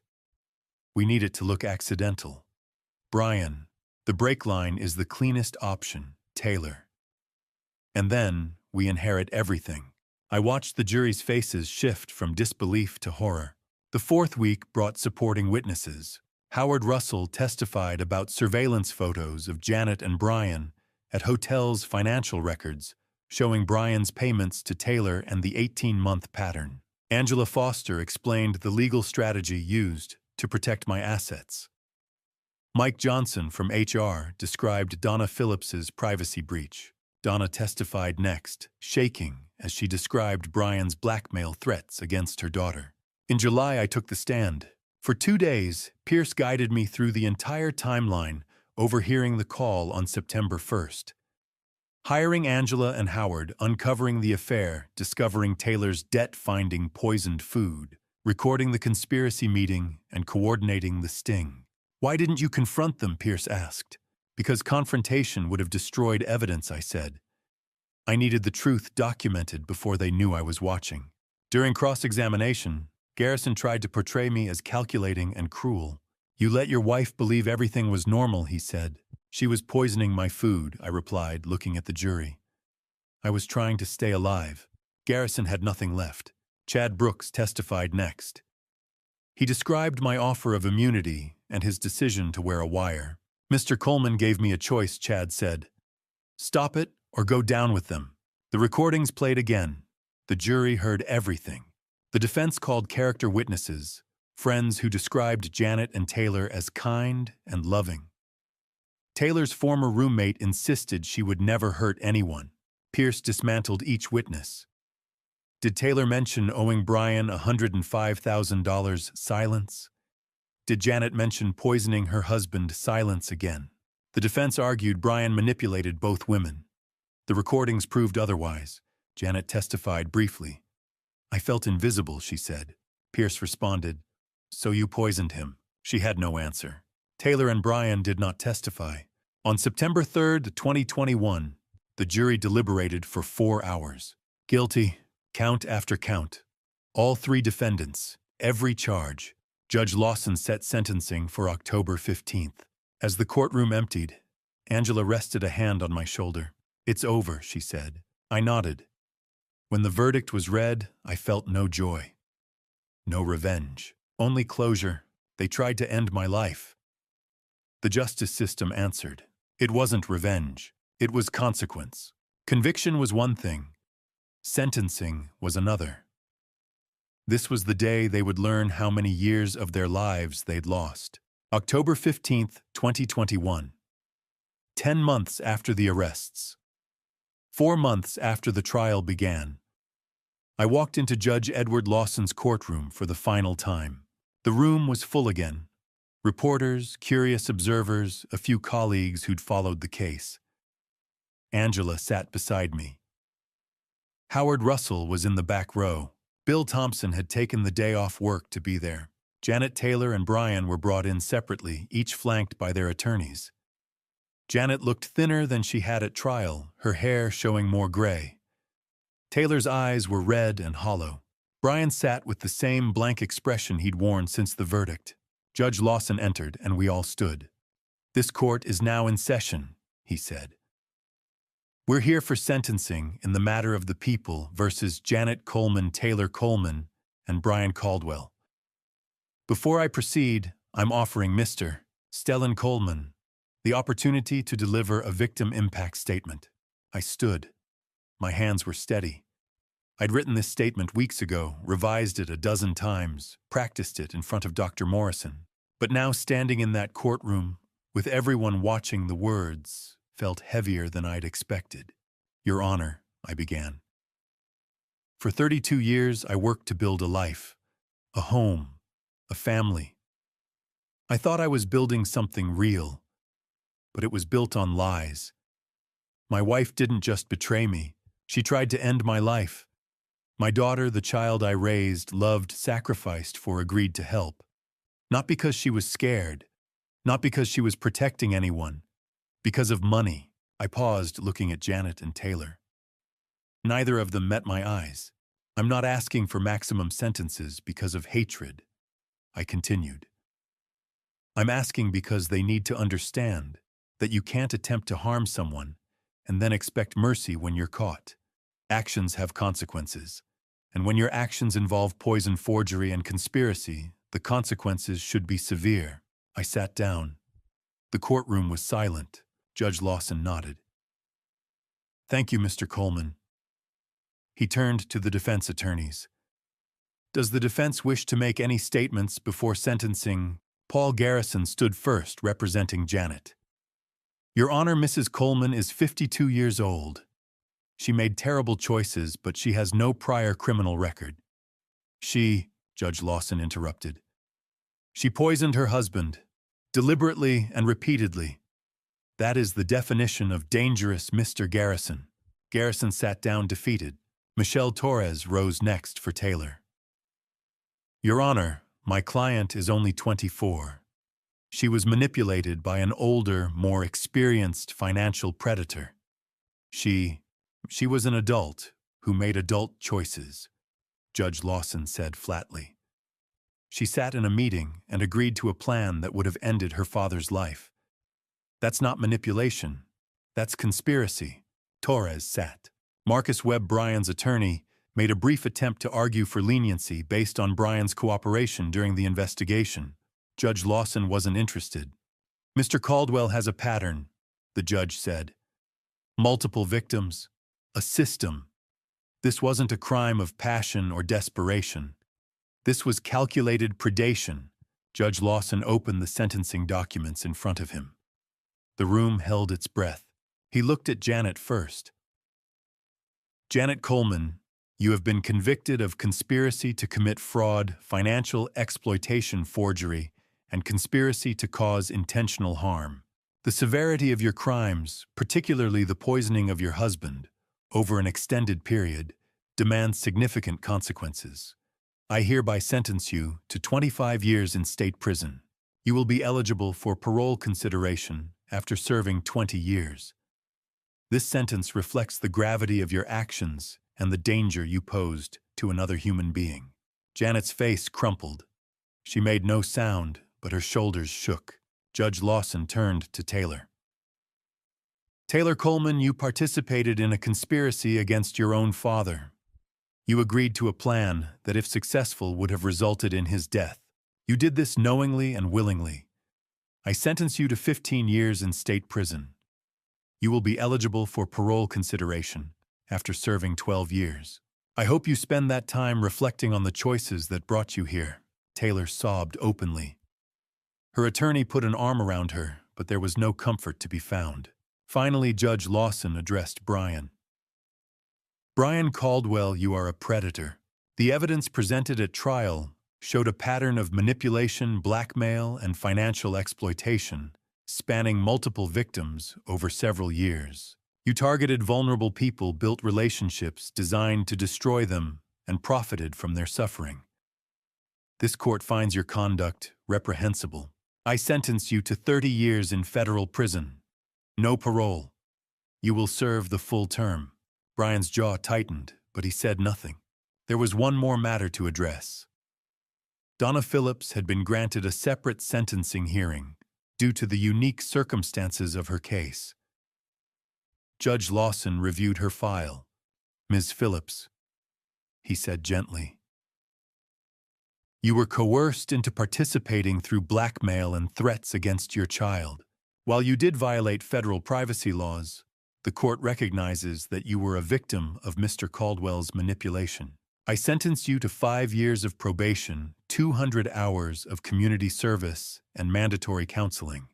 we need it to look accidental. Brian, the break line is the cleanest option. Taylor. And then we inherit everything. I watched the jury's faces shift from disbelief to horror. The fourth week brought supporting witnesses. Howard Russell testified about surveillance photos of Janet and Brian at hotels' financial records, showing Brian's payments to Taylor and the 18-month pattern. Angela Foster explained the legal strategy used to protect my assets. Mike Johnson from HR described Donna Phillips's privacy breach. Donna testified next, shaking as she described Brian's blackmail threats against her daughter. In July, I took the stand. For 2 days, Pierce guided me through the entire timeline, overhearing the call on September 1st. Hiring Angela and Howard, uncovering the affair, discovering Taylor's debt-finding poisoned food, recording the conspiracy meeting, and coordinating the sting. Why didn't you confront them? Pierce asked. Because confrontation would have destroyed evidence, I said. I needed the truth documented before they knew I was watching. During cross-examination, Garrison tried to portray me as calculating and cruel. You let your wife believe everything was normal, he said. She was poisoning my food, I replied, looking at the jury. I was trying to stay alive. Garrison had nothing left. Chad Brooks testified next. He described my offer of immunity and his decision to wear a wire. Mr. Coleman gave me a choice, Chad said. Stop it or go down with them. The recordings played again. The jury heard everything. The defense called character witnesses, friends who described Janet and Taylor as kind and loving. Taylor's former roommate insisted she would never hurt anyone. Pierce dismantled each witness. Did Taylor mention owing Brian $105,000? Silence. Did Janet mention poisoning her husband? Silence again. The defense argued Brian manipulated both women. The recordings proved otherwise. Janet testified briefly. I felt invisible, she said. Pierce responded, So you poisoned him. She had no answer. Taylor and Brian did not testify. On September 3rd, 2021, the jury deliberated for 4 hours. Guilty, count after count. All 3 defendants, every charge. Judge Lawson set sentencing for October 15th. As the courtroom emptied, Angela rested a hand on my shoulder. "It's over," she said. I nodded. When the verdict was read, I felt no joy. No revenge. Only closure. They tried to end my life. The justice system answered. It wasn't revenge. It was consequence. Conviction was one thing. Sentencing was another. This was the day they would learn how many years of their lives they'd lost. October 15th, 2021. 10 months after the arrests. 4 months after the trial began. I walked into Judge Edward Lawson's courtroom for the final time. The room was full again. Reporters, curious observers, a few colleagues who'd followed the case. Angela sat beside me. Howard Russell was in the back row. Bill Thompson had taken the day off work to be there. Janet Taylor and Brian were brought in separately, each flanked by their attorneys. Janet looked thinner than she had at trial, her hair showing more gray. Taylor's eyes were red and hollow. Brian sat with the same blank expression he'd worn since the verdict. Judge Lawson entered, and we all stood. "This court is now in session," he said. "We're here for sentencing in the matter of the people versus Janet Coleman, Taylor Coleman, and Brian Caldwell. Before I proceed, I'm offering Mr. Stellan Coleman the opportunity to deliver a victim impact statement." I stood. My hands were steady. I'd written this statement weeks ago, revised it a dozen times, practiced it in front of Dr. Morrison. But now standing in that courtroom, with everyone watching, the words felt heavier than I'd expected. "Your Honor," I began. "For 32 years, I worked to build a life, a home, a family. I thought I was building something real, but it was built on lies. My wife didn't just betray me, she tried to end my life. My daughter, the child I raised, loved, sacrificed for, agreed to help. Not because she was scared, not because she was protecting anyone, because of money." I paused, looking at Janet and Taylor. Neither of them met my eyes. "I'm not asking for maximum sentences because of hatred," I continued. "I'm asking because they need to understand that you can't attempt to harm someone and then expect mercy when you're caught. Actions have consequences, and when your actions involve poison, forgery, and conspiracy, the consequences should be severe." I sat down. The courtroom was silent. Judge Lawson nodded. "Thank you, Mr. Coleman." He turned to the defense attorneys. "Does the defense wish to make any statements before sentencing?" Paul Garrison stood first, representing Janet. "Your Honor, Mrs. Coleman is 52 years old. She made terrible choices, but she has no prior criminal record. Judge Lawson interrupted. "She poisoned her husband, deliberately and repeatedly. That is the definition of dangerous, Mr. Garrison." Garrison sat down defeated. Michelle Torres rose next for Taylor. "Your Honor, my client is only 24. She was manipulated by an older, more experienced financial predator. She was an adult who made adult choices," Judge Lawson said flatly. "She sat in a meeting and agreed to a plan that would have ended her father's life. That's not manipulation. That's conspiracy." Torres sat. Marcus Webb, Brian's attorney, made a brief attempt to argue for leniency based on Brian's cooperation during the investigation. Judge Lawson wasn't interested. "Mr. Caldwell has a pattern," the judge said. "Multiple victims. A system. This wasn't a crime of passion or desperation. This was calculated predation." Judge Lawson opened the sentencing documents in front of him. The room held its breath. He looked at Janet first. "Janet Coleman, you have been convicted of conspiracy to commit fraud, financial exploitation, forgery, and conspiracy to cause intentional harm. The severity of your crimes, particularly the poisoning of your husband, over an extended period, demands significant consequences. I hereby sentence you to 25 years in state prison. You will be eligible for parole consideration after serving 20 years. This sentence reflects the gravity of your actions and the danger you posed to another human being." Janet's face crumpled. She made no sound, but her shoulders shook. Judge Lawson turned to Taylor. Taylor Coleman, you participated in a conspiracy against your own father. You agreed to a plan that, if successful, would have resulted in his death. You did this knowingly and willingly. I sentence you to 15 years in state prison. You will be eligible for parole consideration after serving 12 years. I hope you spend that time reflecting on the choices that brought you here. Taylor sobbed openly. Her attorney put an arm around her, but there was no comfort to be found. Finally, Judge Lawson addressed Brian. Brian Caldwell, you are a predator. The evidence presented at trial showed a pattern of manipulation, blackmail, and financial exploitation, spanning multiple victims over several years. You targeted vulnerable people, built relationships designed to destroy them, and profited from their suffering. This court finds your conduct reprehensible. I sentence you to 30 years in federal prison. No parole. You will serve the full term. Brian's jaw tightened, but he said nothing. There was one more matter to address. Donna Phillips had been granted a separate sentencing hearing due to the unique circumstances of her case. Judge Lawson reviewed her file. Ms. Phillips, he said gently, you were coerced into participating through blackmail and threats against your child. While you did violate federal privacy laws, the court recognizes that you were a victim of Mr. Caldwell's manipulation. I sentence you to 5 years of probation, 200 hours of community service, and mandatory counseling.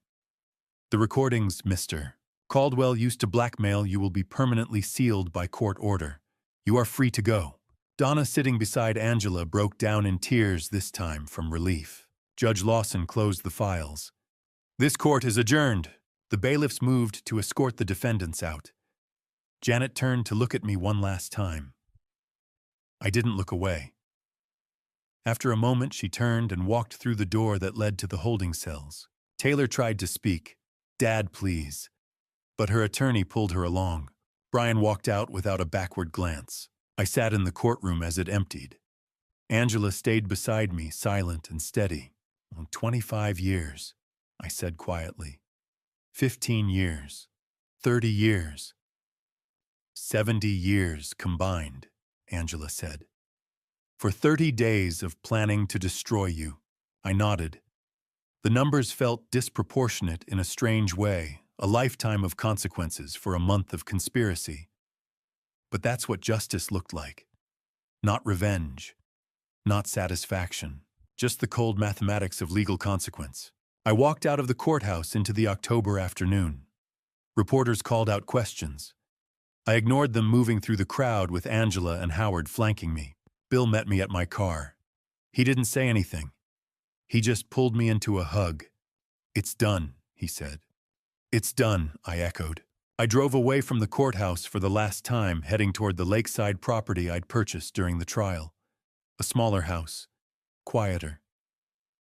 The recordings, Mr. Caldwell used to blackmail you will be permanently sealed by court order. You are free to go. Donna, sitting beside Angela, broke down in tears, this time from relief. Judge Lawson closed the files. This court is adjourned. The bailiffs moved to escort the defendants out. Janet turned to look at me one last time. I didn't look away. After a moment, she turned and walked through the door that led to the holding cells. Taylor tried to speak. Dad, please. But her attorney pulled her along. Brian walked out without a backward glance. I sat in the courtroom as it emptied. Angela stayed beside me, silent and steady. 25 years, I said quietly. 15 years. 30 years. 70 years combined, Angela said. For 30 days of planning to destroy you. I nodded. The numbers felt disproportionate in a strange way, a lifetime of consequences for a month of conspiracy. But that's what justice looked like. Not revenge. Not satisfaction. Just the cold mathematics of legal consequence. I walked out of the courthouse into the October afternoon. Reporters called out questions. I ignored them, moving through the crowd with Angela and Howard flanking me. Bill met me at my car. He didn't say anything. He just pulled me into a hug. It's done, he said. It's done, I echoed. I drove away from the courthouse for the last time, heading toward the lakeside property I'd purchased during the trial. A smaller house. Quieter.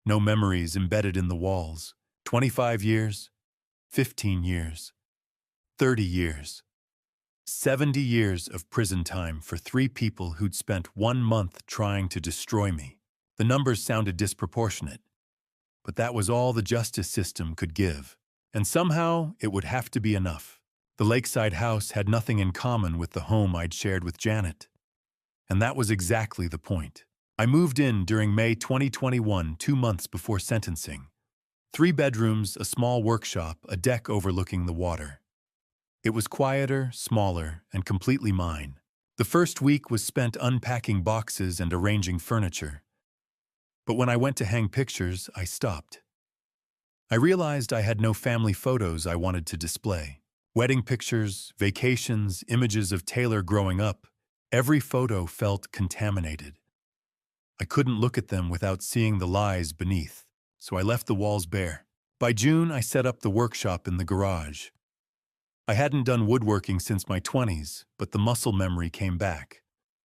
No memories embedded in the walls. 25 years. 15 years. 30 years. 70 years of prison time for 3 people who'd spent 1 month trying to destroy me. The numbers sounded disproportionate, but that was all the justice system could give. And somehow, it would have to be enough. The lakeside house had nothing in common with the home I'd shared with Janet. And that was exactly the point. I moved in during May 2021, 2 months before sentencing. 3 bedrooms, a small workshop, a deck overlooking the water. It was quieter, smaller, and completely mine. The first week was spent unpacking boxes and arranging furniture. But when I went to hang pictures, I stopped. I realized I had no family photos I wanted to display. Wedding pictures, vacations, images of Taylor growing up, every photo felt contaminated. I couldn't look at them without seeing the lies beneath, so I left the walls bare. By June, I set up the workshop in the garage. I hadn't done woodworking since my 20s, but the muscle memory came back.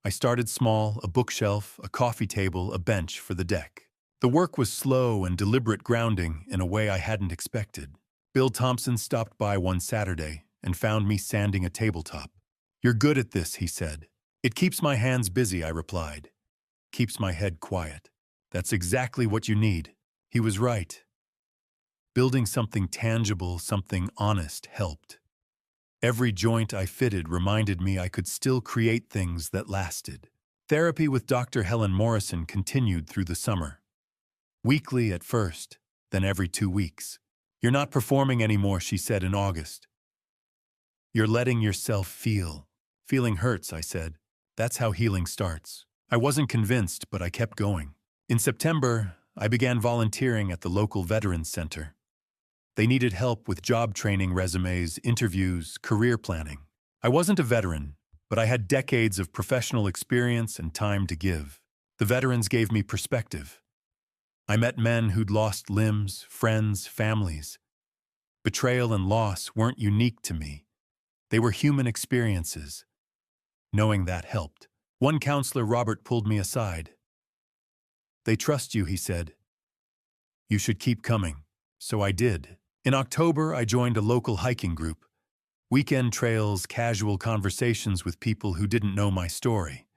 I started small, a bookshelf, a coffee table, a bench for the deck. The work was slow and deliberate, grounding in a way I hadn't expected. Bill Thompson stopped by one Saturday and found me sanding a tabletop. You're good at this, he said. It keeps my hands busy, I replied. Keeps my head quiet. That's exactly what you need. He was right. Building something tangible, something honest, helped. Every joint I fitted reminded me I could still create things that lasted. Therapy with Dr. Helen Morrison continued through the summer. Weekly at first, then every 2 weeks. "You're not performing anymore," she said in August. "You're letting yourself feel." "Feeling hurts," I said. "That's how healing starts." I wasn't convinced, but I kept going. In September, I began volunteering at the local Veterans Center. They needed help with job training resumes, interviews, career planning. I wasn't a veteran, but I had decades of professional experience and time to give. The veterans gave me perspective. I met men who'd lost limbs, friends, families. Betrayal and loss weren't unique to me. They were human experiences. Knowing that helped. One counselor, Robert, pulled me aside. "They trust you," he said. "You should keep coming." So I did. In October, I joined a local hiking group. Weekend trails, casual conversations with people who didn't know my story.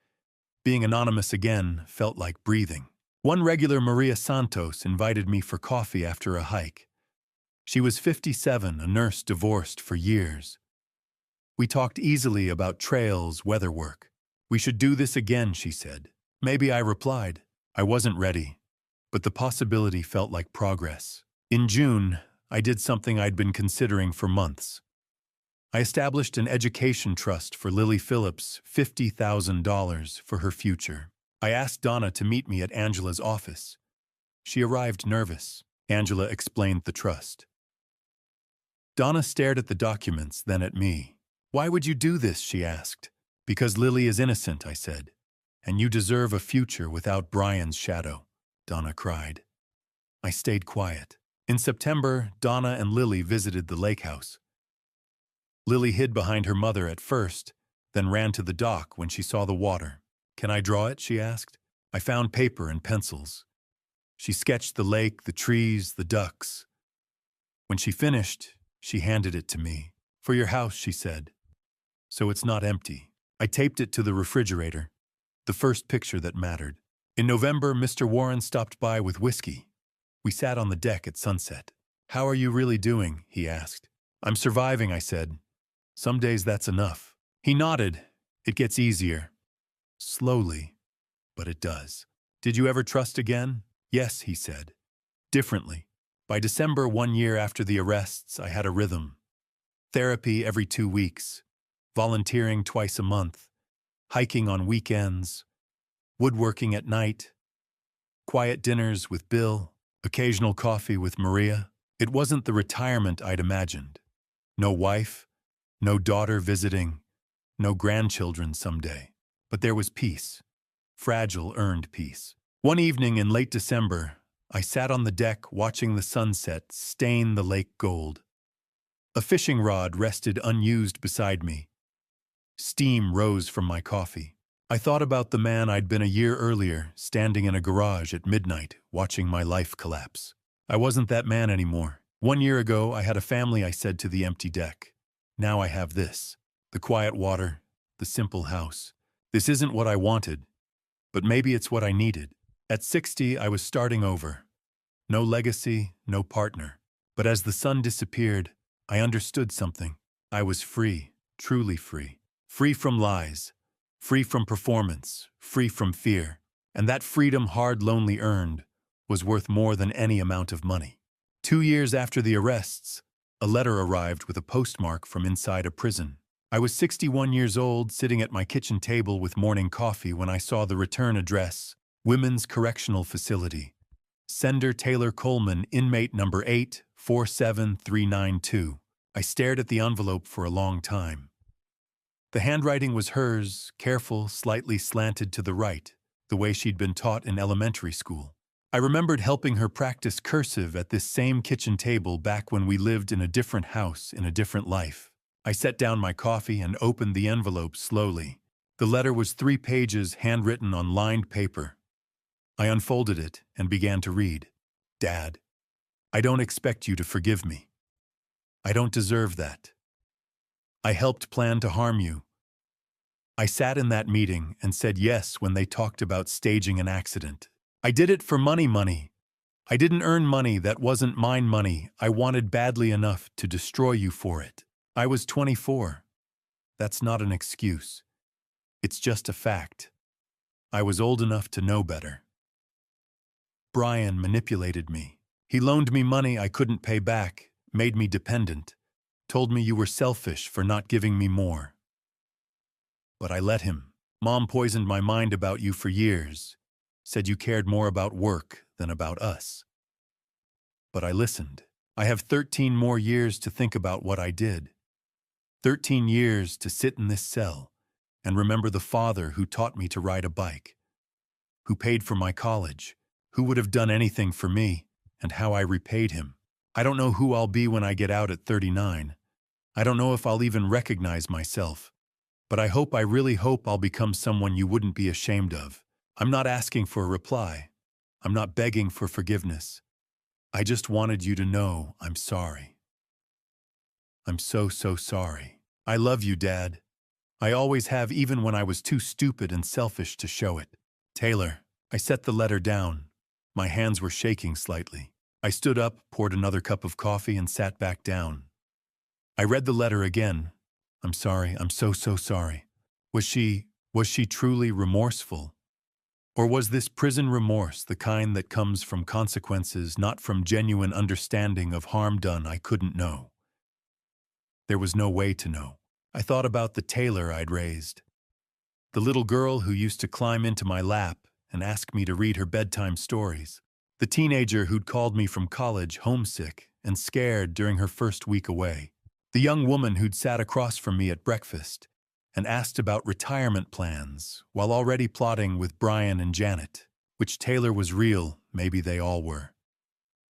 Being anonymous again felt like breathing. One regular, Maria Santos, invited me for coffee after a hike. She was 57, a nurse divorced for years. We talked easily about trails, weather work. "We should do this again," she said. Maybe, I replied. I wasn't ready, but the possibility felt like progress. In June, I did something I'd been considering for months. I established an education trust for Lily Phillips, $50,000 for her future. I asked Donna to meet me at Angela's office. She arrived nervous. Angela explained the trust. Donna stared at the documents, then at me. "Why would you do this?" she asked. "Because Lily is innocent," I said. "And you deserve a future without Brian's shadow," Donna cried. I stayed quiet. In September, Donna and Lily visited the lake house. Lily hid behind her mother at first, then ran to the dock when she saw the water. "Can I draw it?" she asked. I found paper and pencils. She sketched the lake, the trees, the ducks. When she finished, she handed it to me. "For your house," she said. "So it's not empty." I taped it to the refrigerator, the first picture that mattered. In November, Mr. Warren stopped by with whiskey. We sat on the deck at sunset. "How are you really doing?" he asked. "I'm surviving," I said. "Some days that's enough." He nodded. "It gets easier. Slowly, but it does." "Did you ever trust again?" "Yes," he said. "Differently." By December, 1 year after the arrests, I had a rhythm. Therapy every 2 weeks, volunteering twice a month, hiking on weekends, woodworking at night, quiet dinners with Bill, occasional coffee with Maria. It wasn't the retirement I'd imagined. No wife, no daughter visiting, no grandchildren someday. But there was peace, fragile earned peace. One evening in late December, I sat on the deck watching the sunset stain the lake gold. A fishing rod rested unused beside me. Steam rose from my coffee. I thought about the man I'd been a year earlier, standing in a garage at midnight, watching my life collapse. I wasn't that man anymore. 1 year ago, I had a family, I said to the empty deck. Now I have this. The quiet water, the simple house. This isn't what I wanted, but maybe it's what I needed. At 60, I was starting over. No legacy, no partner. But as the sun disappeared, I understood something. I was free, truly free. Free from lies, free from performance, free from fear. And that freedom, hard, lonely earned, was worth more than any amount of money. 2 years after the arrests, a letter arrived with a postmark from inside a prison. I was 61 years old, sitting at my kitchen table with morning coffee when I saw the return address, Women's Correctional Facility. Sender Taylor Coleman, inmate number 847392. I stared at the envelope for a long time. The handwriting was hers, careful, slightly slanted to the right, the way she'd been taught in elementary school. I remembered helping her practice cursive at this same kitchen table back when we lived in a different house in a different life. I set down my coffee and opened the envelope slowly. The letter was 3 pages handwritten on lined paper. I unfolded it and began to read. "Dad, I don't expect you to forgive me. I don't deserve that. I helped plan to harm you. I sat in that meeting and said yes when they talked about staging an accident. I did it for money. I didn't earn money that wasn't mine money. I wanted badly enough to destroy you for it. I was 24. That's not an excuse. It's just a fact. I was old enough to know better. Brian manipulated me. He loaned me money I couldn't pay back, made me dependent, told me you were selfish for not giving me more. But I let him. Mom poisoned my mind about you for years, said you cared more about work than about us. But I listened. I have 13 more years to think about what I did. 13 years to sit in this cell and remember the father who taught me to ride a bike, who paid for my college, who would have done anything for me, and how I repaid him. I don't know who I'll be when I get out at 39. I don't know if I'll even recognize myself. But I really hope I'll become someone you wouldn't be ashamed of. I'm not asking for a reply. I'm not begging for forgiveness. I just wanted you to know I'm sorry. I'm so sorry. I love you, Dad. I always have, even when I was too stupid and selfish to show it. Taylor. I set the letter down. My hands were shaking slightly. I stood up, poured another cup of coffee, and sat back down. I read the letter again. I'm sorry. I'm so sorry. Was she truly remorseful? Or was this prison remorse the kind that comes from consequences, not from genuine understanding of harm done I couldn't know? There was no way to know. I thought about the Taylor I'd raised. The little girl who used to climb into my lap and ask me to read her bedtime stories. The teenager who'd called me from college homesick and scared during her first week away. The young woman who'd sat across from me at breakfast and asked about retirement plans while already plotting with Brian and Janet. Which Taylor was real, maybe they all were.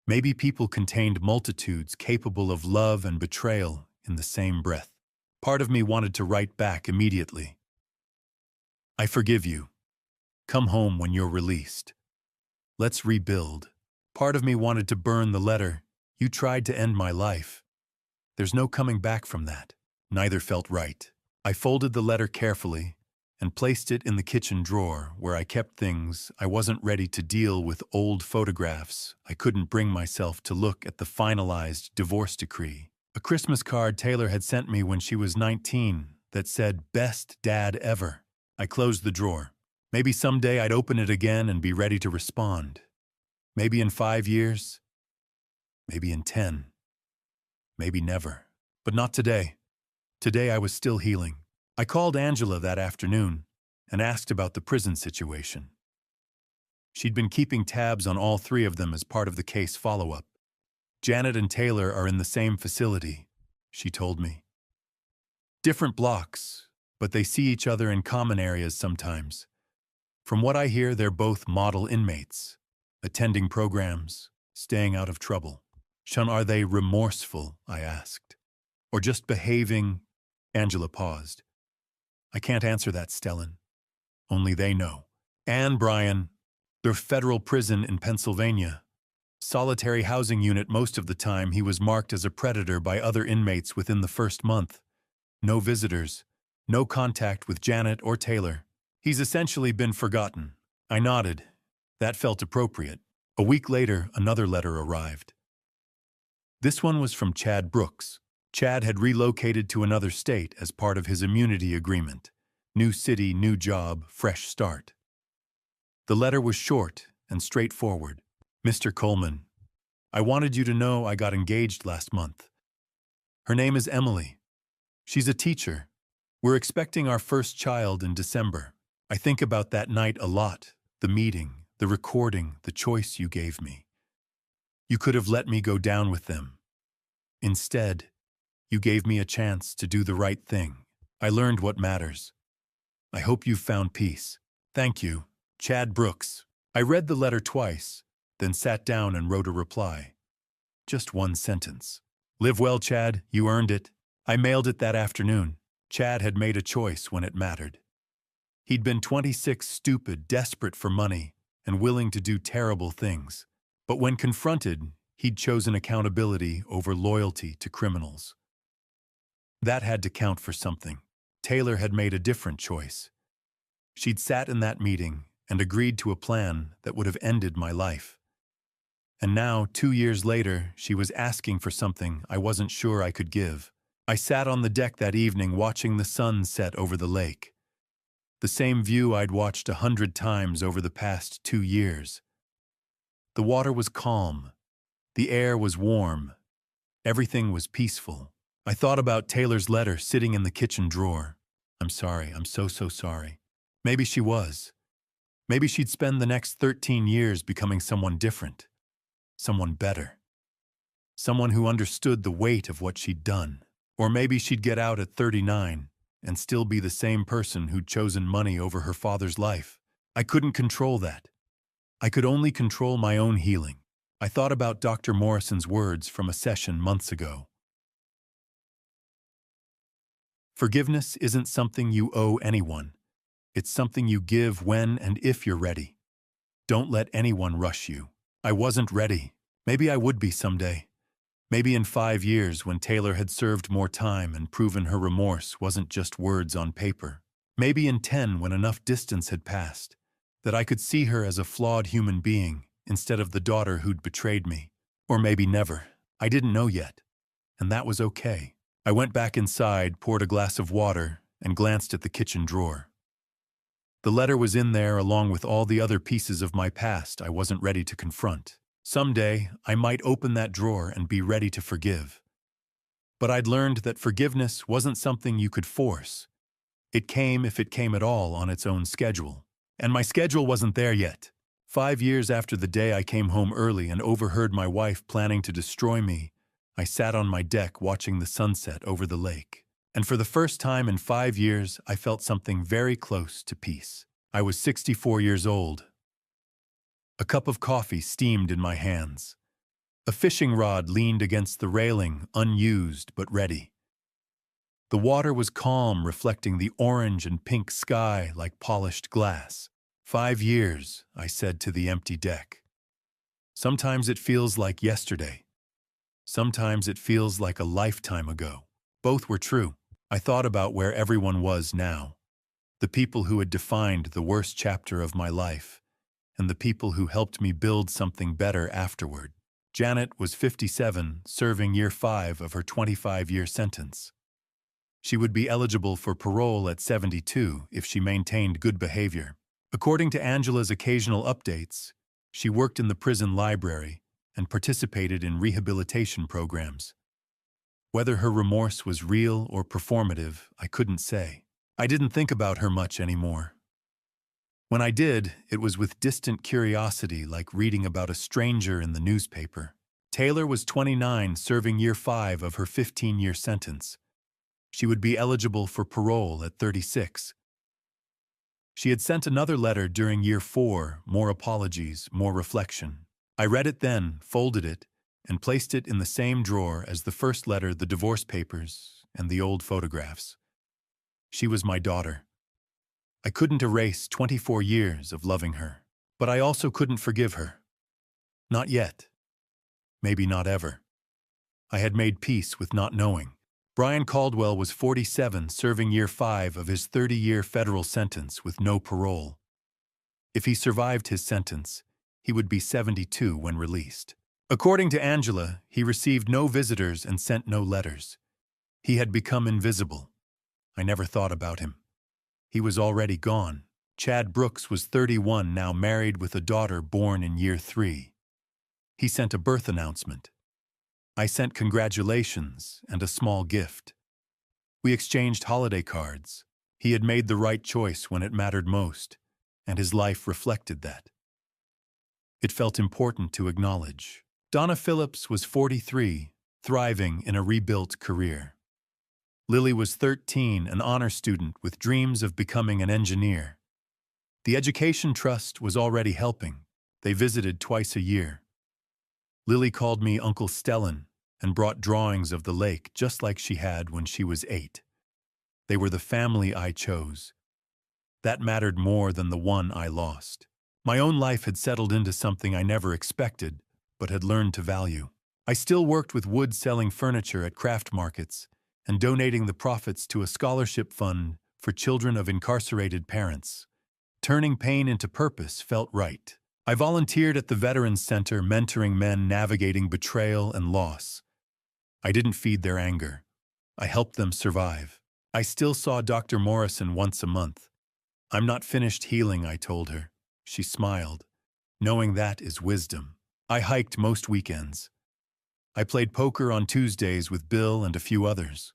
Maybe people contained multitudes capable of love and betrayal in the same breath. Part of me wanted to write back immediately. I forgive you. Come home when you're released. Let's rebuild. Part of me wanted to burn the letter. You tried to end my life. There's no coming back from that. Neither felt right. I folded the letter carefully and placed it in the kitchen drawer where I kept things. I wasn't ready to deal with old photographs. I couldn't bring myself to look at the finalized divorce decree. A Christmas card Taylor had sent me when she was 19 that said, "Best dad ever." I closed the drawer. Maybe someday I'd open it again and be ready to respond. Maybe in 5 years. Maybe in 10. Maybe never. But not today. Today I was still healing. I called Angela that afternoon and asked about the prison situation. She'd been keeping tabs on all three of them as part of the case follow-up. Janet and Taylor are in the same facility, she told me. Different blocks, but they see each other in common areas sometimes. From what I hear, they're both model inmates, attending programs, staying out of trouble. Shun, are they remorseful? I asked. Or just behaving? Angela paused. I can't answer that, Stellan. Only they know. And Brian, their federal prison in Pennsylvania. Solitary housing unit. Most of the time he was marked as a predator by other inmates within the first month. No visitors, no contact with Janet or Taylor. He's essentially been forgotten. I nodded. That felt appropriate. A week later, another letter arrived. This one was from Chad Brooks. Chad had relocated to another state as part of his immunity agreement. New city, new job, fresh start. The letter was short and straightforward. Mr. Coleman, I wanted you to know I got engaged last month. Her name is Emily. She's a teacher. We're expecting our first child in December. I think about that night a lot, the meeting, the recording, the choice you gave me. You could have let me go down with them. Instead, you gave me a chance to do the right thing. I learned what matters. I hope you've found peace. Thank you, Chad Brooks. I read the letter twice, then sat down and wrote a reply. Just one sentence. Live well, Chad, you earned it. I mailed it that afternoon. Chad had made a choice when it mattered. He'd been 26, stupid, desperate for money, and willing to do terrible things. But when confronted, he'd chosen accountability over loyalty to criminals. That had to count for something. Taylor had made a different choice. She'd sat in that meeting and agreed to a plan that would have ended my life. And now, 2 years later, she was asking for something I wasn't sure I could give. I sat on the deck that evening watching the sun set over the lake. The same view I'd watched 100 times over the past 2 years. The water was calm. The air was warm. Everything was peaceful. I thought about Taylor's letter sitting in the kitchen drawer. I'm sorry, I'm so sorry. Maybe she was. Maybe she'd spend the next 13 years becoming someone different. Someone better. Someone who understood the weight of what she'd done. Or maybe she'd get out at 39 and still be the same person who'd chosen money over her father's life. I couldn't control that. I could only control my own healing. I thought about Dr. Morrison's words from a session months ago. Forgiveness isn't something you owe anyone. It's something you give when and if you're ready. Don't let anyone rush you. I wasn't ready. Maybe I would be someday. Maybe in 5 years when Taylor had served more time and proven her remorse wasn't just words on paper. Maybe in 10 when enough distance had passed, that I could see her as a flawed human being instead of the daughter who'd betrayed me. Or maybe never. I didn't know yet. And that was okay. I went back inside, poured a glass of water, and glanced at the kitchen drawer. The letter was in there along with all the other pieces of my past I wasn't ready to confront. Someday, I might open that drawer and be ready to forgive. But I'd learned that forgiveness wasn't something you could force. It came, if it came at all, on its own schedule. And my schedule wasn't there yet. 5 years after the day I came home early and overheard my wife planning to destroy me, I sat on my deck watching the sunset over the lake. And for the first time in 5 years, I felt something very close to peace. I was 64 years old. A cup of coffee steamed in my hands. A fishing rod leaned against the railing, unused but ready. The water was calm, reflecting the orange and pink sky like polished glass. 5 years, I said to the empty deck. Sometimes it feels like yesterday. Sometimes it feels like a lifetime ago. Both were true. I thought about where everyone was now. The people who had defined the worst chapter of my life, and the people who helped me build something better afterward. Janet was 57, serving year 5 of her 25-year sentence. She would be eligible for parole at 72 if she maintained good behavior. According to Angela's occasional updates, she worked in the prison library and participated in rehabilitation programs. Whether her remorse was real or performative, I couldn't say. I didn't think about her much anymore. When I did, it was with distant curiosity, like reading about a stranger in the newspaper. Taylor was 29, serving year 5 of her 15-year sentence. She would be eligible for parole at 36. She had sent another letter during year 4, more apologies, more reflection. I read it then, folded it, and placed it in the same drawer as the first letter, the divorce papers, and the old photographs. She was my daughter. I couldn't erase 24 years of loving her, but I also couldn't forgive her. Not yet. Maybe not ever. I had made peace with not knowing. Brian Caldwell was 47, serving year 5 of his 30-year federal sentence with no parole. If he survived his sentence, he would be 72 when released. According to Angela, he received no visitors and sent no letters. He had become invisible. I never thought about him. He was already gone. Chad Brooks was 31, now married with a daughter born in year 3. He sent a birth announcement. I sent congratulations and a small gift. We exchanged holiday cards. He had made the right choice when it mattered most, and his life reflected that. It felt important to acknowledge. Donna Phillips was 43, thriving in a rebuilt career. Lily was 13, an honor student with dreams of becoming an engineer. The Education Trust was already helping. They visited twice a year. Lily called me Uncle Stellan and brought drawings of the lake just like she had when she was 8. They were the family I chose. That mattered more than the one I lost. My own life had settled into something I never expected, but had learned to value. I still worked with wood selling furniture at craft markets and donating the profits to a scholarship fund for children of incarcerated parents. Turning pain into purpose felt right. I volunteered at the Veterans Center, mentoring men navigating betrayal and loss. I didn't feed their anger. I helped them survive. I still saw Dr. Morrison once a month. I'm not finished healing, I told her. She smiled, knowing that is wisdom. I hiked most weekends. I played poker on Tuesdays with Bill and a few others.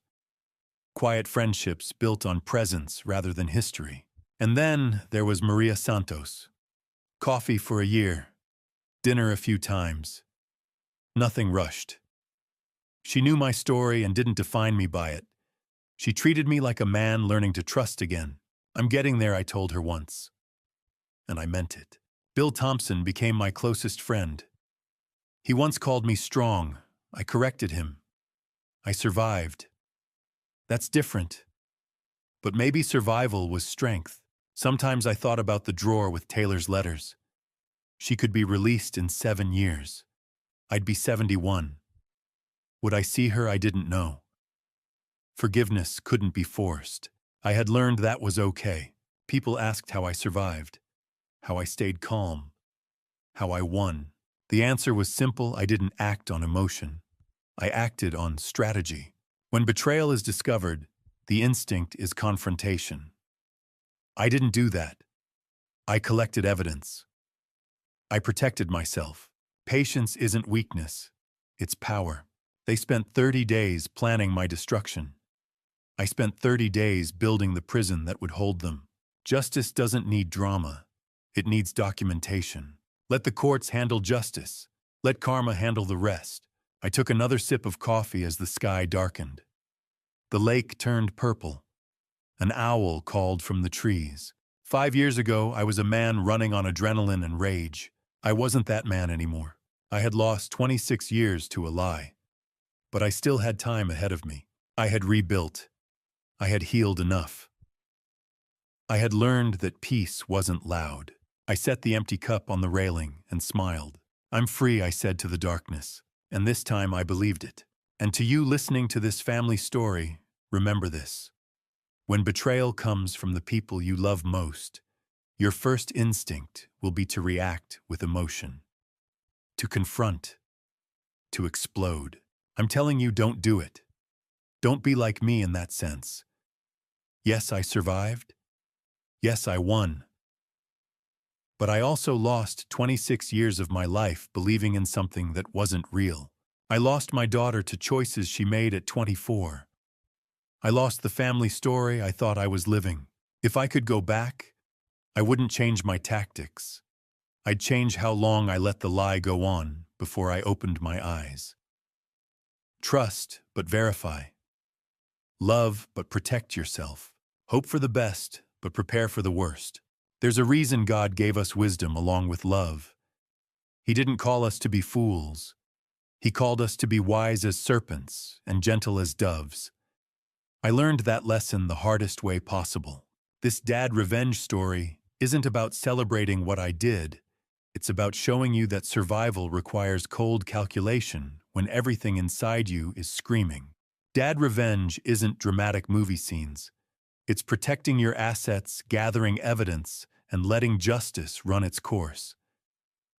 Quiet friendships built on presence rather than history. And then there was Maria Santos. Coffee for a year. Dinner a few times. Nothing rushed. She knew my story and didn't define me by it. She treated me like a man learning to trust again. I'm getting there, I told her once. And I meant it. Bill Thompson became my closest friend. He once called me strong. I corrected him. I survived. That's different. But maybe survival was strength. Sometimes I thought about the drawer with Taylor's letters. She could be released in 7 years. I'd be 71. Would I see her? I didn't know. Forgiveness couldn't be forced. I had learned that was okay. People asked how I survived, how I stayed calm, how I won. The answer was simple. I didn't act on emotion. I acted on strategy. When betrayal is discovered, the instinct is confrontation. I didn't do that. I collected evidence. I protected myself. Patience isn't weakness, it's power. They spent 30 days planning my destruction. I spent 30 days building the prison that would hold them. Justice doesn't need drama. It needs documentation. Let the courts handle justice. Let karma handle the rest. I took another sip of coffee as the sky darkened. The lake turned purple. An owl called from the trees. 5 years ago, I was a man running on adrenaline and rage. I wasn't that man anymore. I had lost 26 years to a lie. But I still had time ahead of me. I had rebuilt. I had healed enough. I had learned that peace wasn't loud. I set the empty cup on the railing and smiled. I'm free, I said to the darkness. And this time I believed it. And to you listening to this family story, remember this. When betrayal comes from the people you love most, your first instinct will be to react with emotion, to confront, to explode. I'm telling you, don't do it. Don't be like me in that sense. Yes, I survived. Yes, I won. But I also lost 26 years of my life believing in something that wasn't real. I lost my daughter to choices she made at 24. I lost the family story I thought I was living. If I could go back, I wouldn't change my tactics. I'd change how long I let the lie go on before I opened my eyes. Trust, but verify. Love, but protect yourself. Hope for the best, but prepare for the worst. There's a reason God gave us wisdom along with love. He didn't call us to be fools. He called us to be wise as serpents and gentle as doves. I learned that lesson the hardest way possible. This dad revenge story isn't about celebrating what I did. It's about showing you that survival requires cold calculation when everything inside you is screaming. Dad revenge isn't dramatic movie scenes. It's protecting your assets, gathering evidence, and letting justice run its course.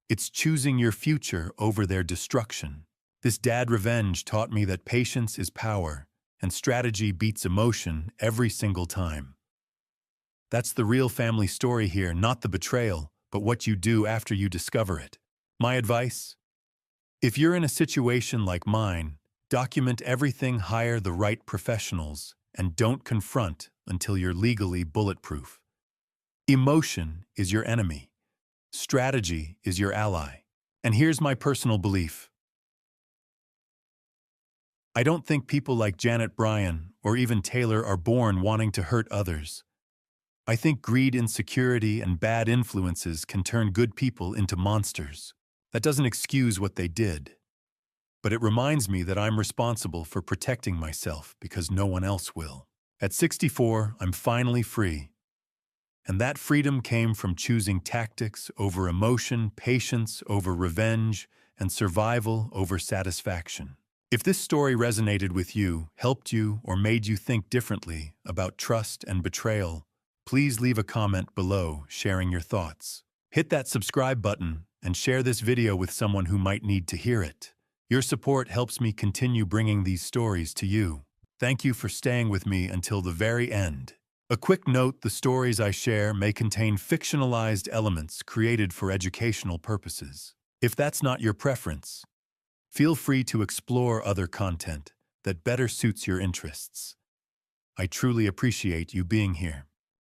It's choosing your future over their destruction. This dad revenge taught me that patience is power, and strategy beats emotion every single time. That's the real family story here, not the betrayal, but what you do after you discover it. My advice? If you're in a situation like mine, document everything, hire the right professionals, and don't confront until you're legally bulletproof. Emotion is your enemy. Strategy is your ally. And here's my personal belief. I don't think people like Janet Bryan or even Taylor are born wanting to hurt others. I think greed, insecurity, and bad influences can turn good people into monsters. That doesn't excuse what they did. But it reminds me that I'm responsible for protecting myself because no one else will. At 64, I'm finally free. And that freedom came from choosing tactics over emotion, patience over revenge, and survival over satisfaction. If this story resonated with you, helped you, or made you think differently about trust and betrayal, please leave a comment below sharing your thoughts. Hit that subscribe button and share this video with someone who might need to hear it. Your support helps me continue bringing these stories to you. Thank you for staying with me until the very end. A quick note, the stories I share may contain fictionalized elements created for educational purposes. If that's not your preference, feel free to explore other content that better suits your interests. I truly appreciate you being here.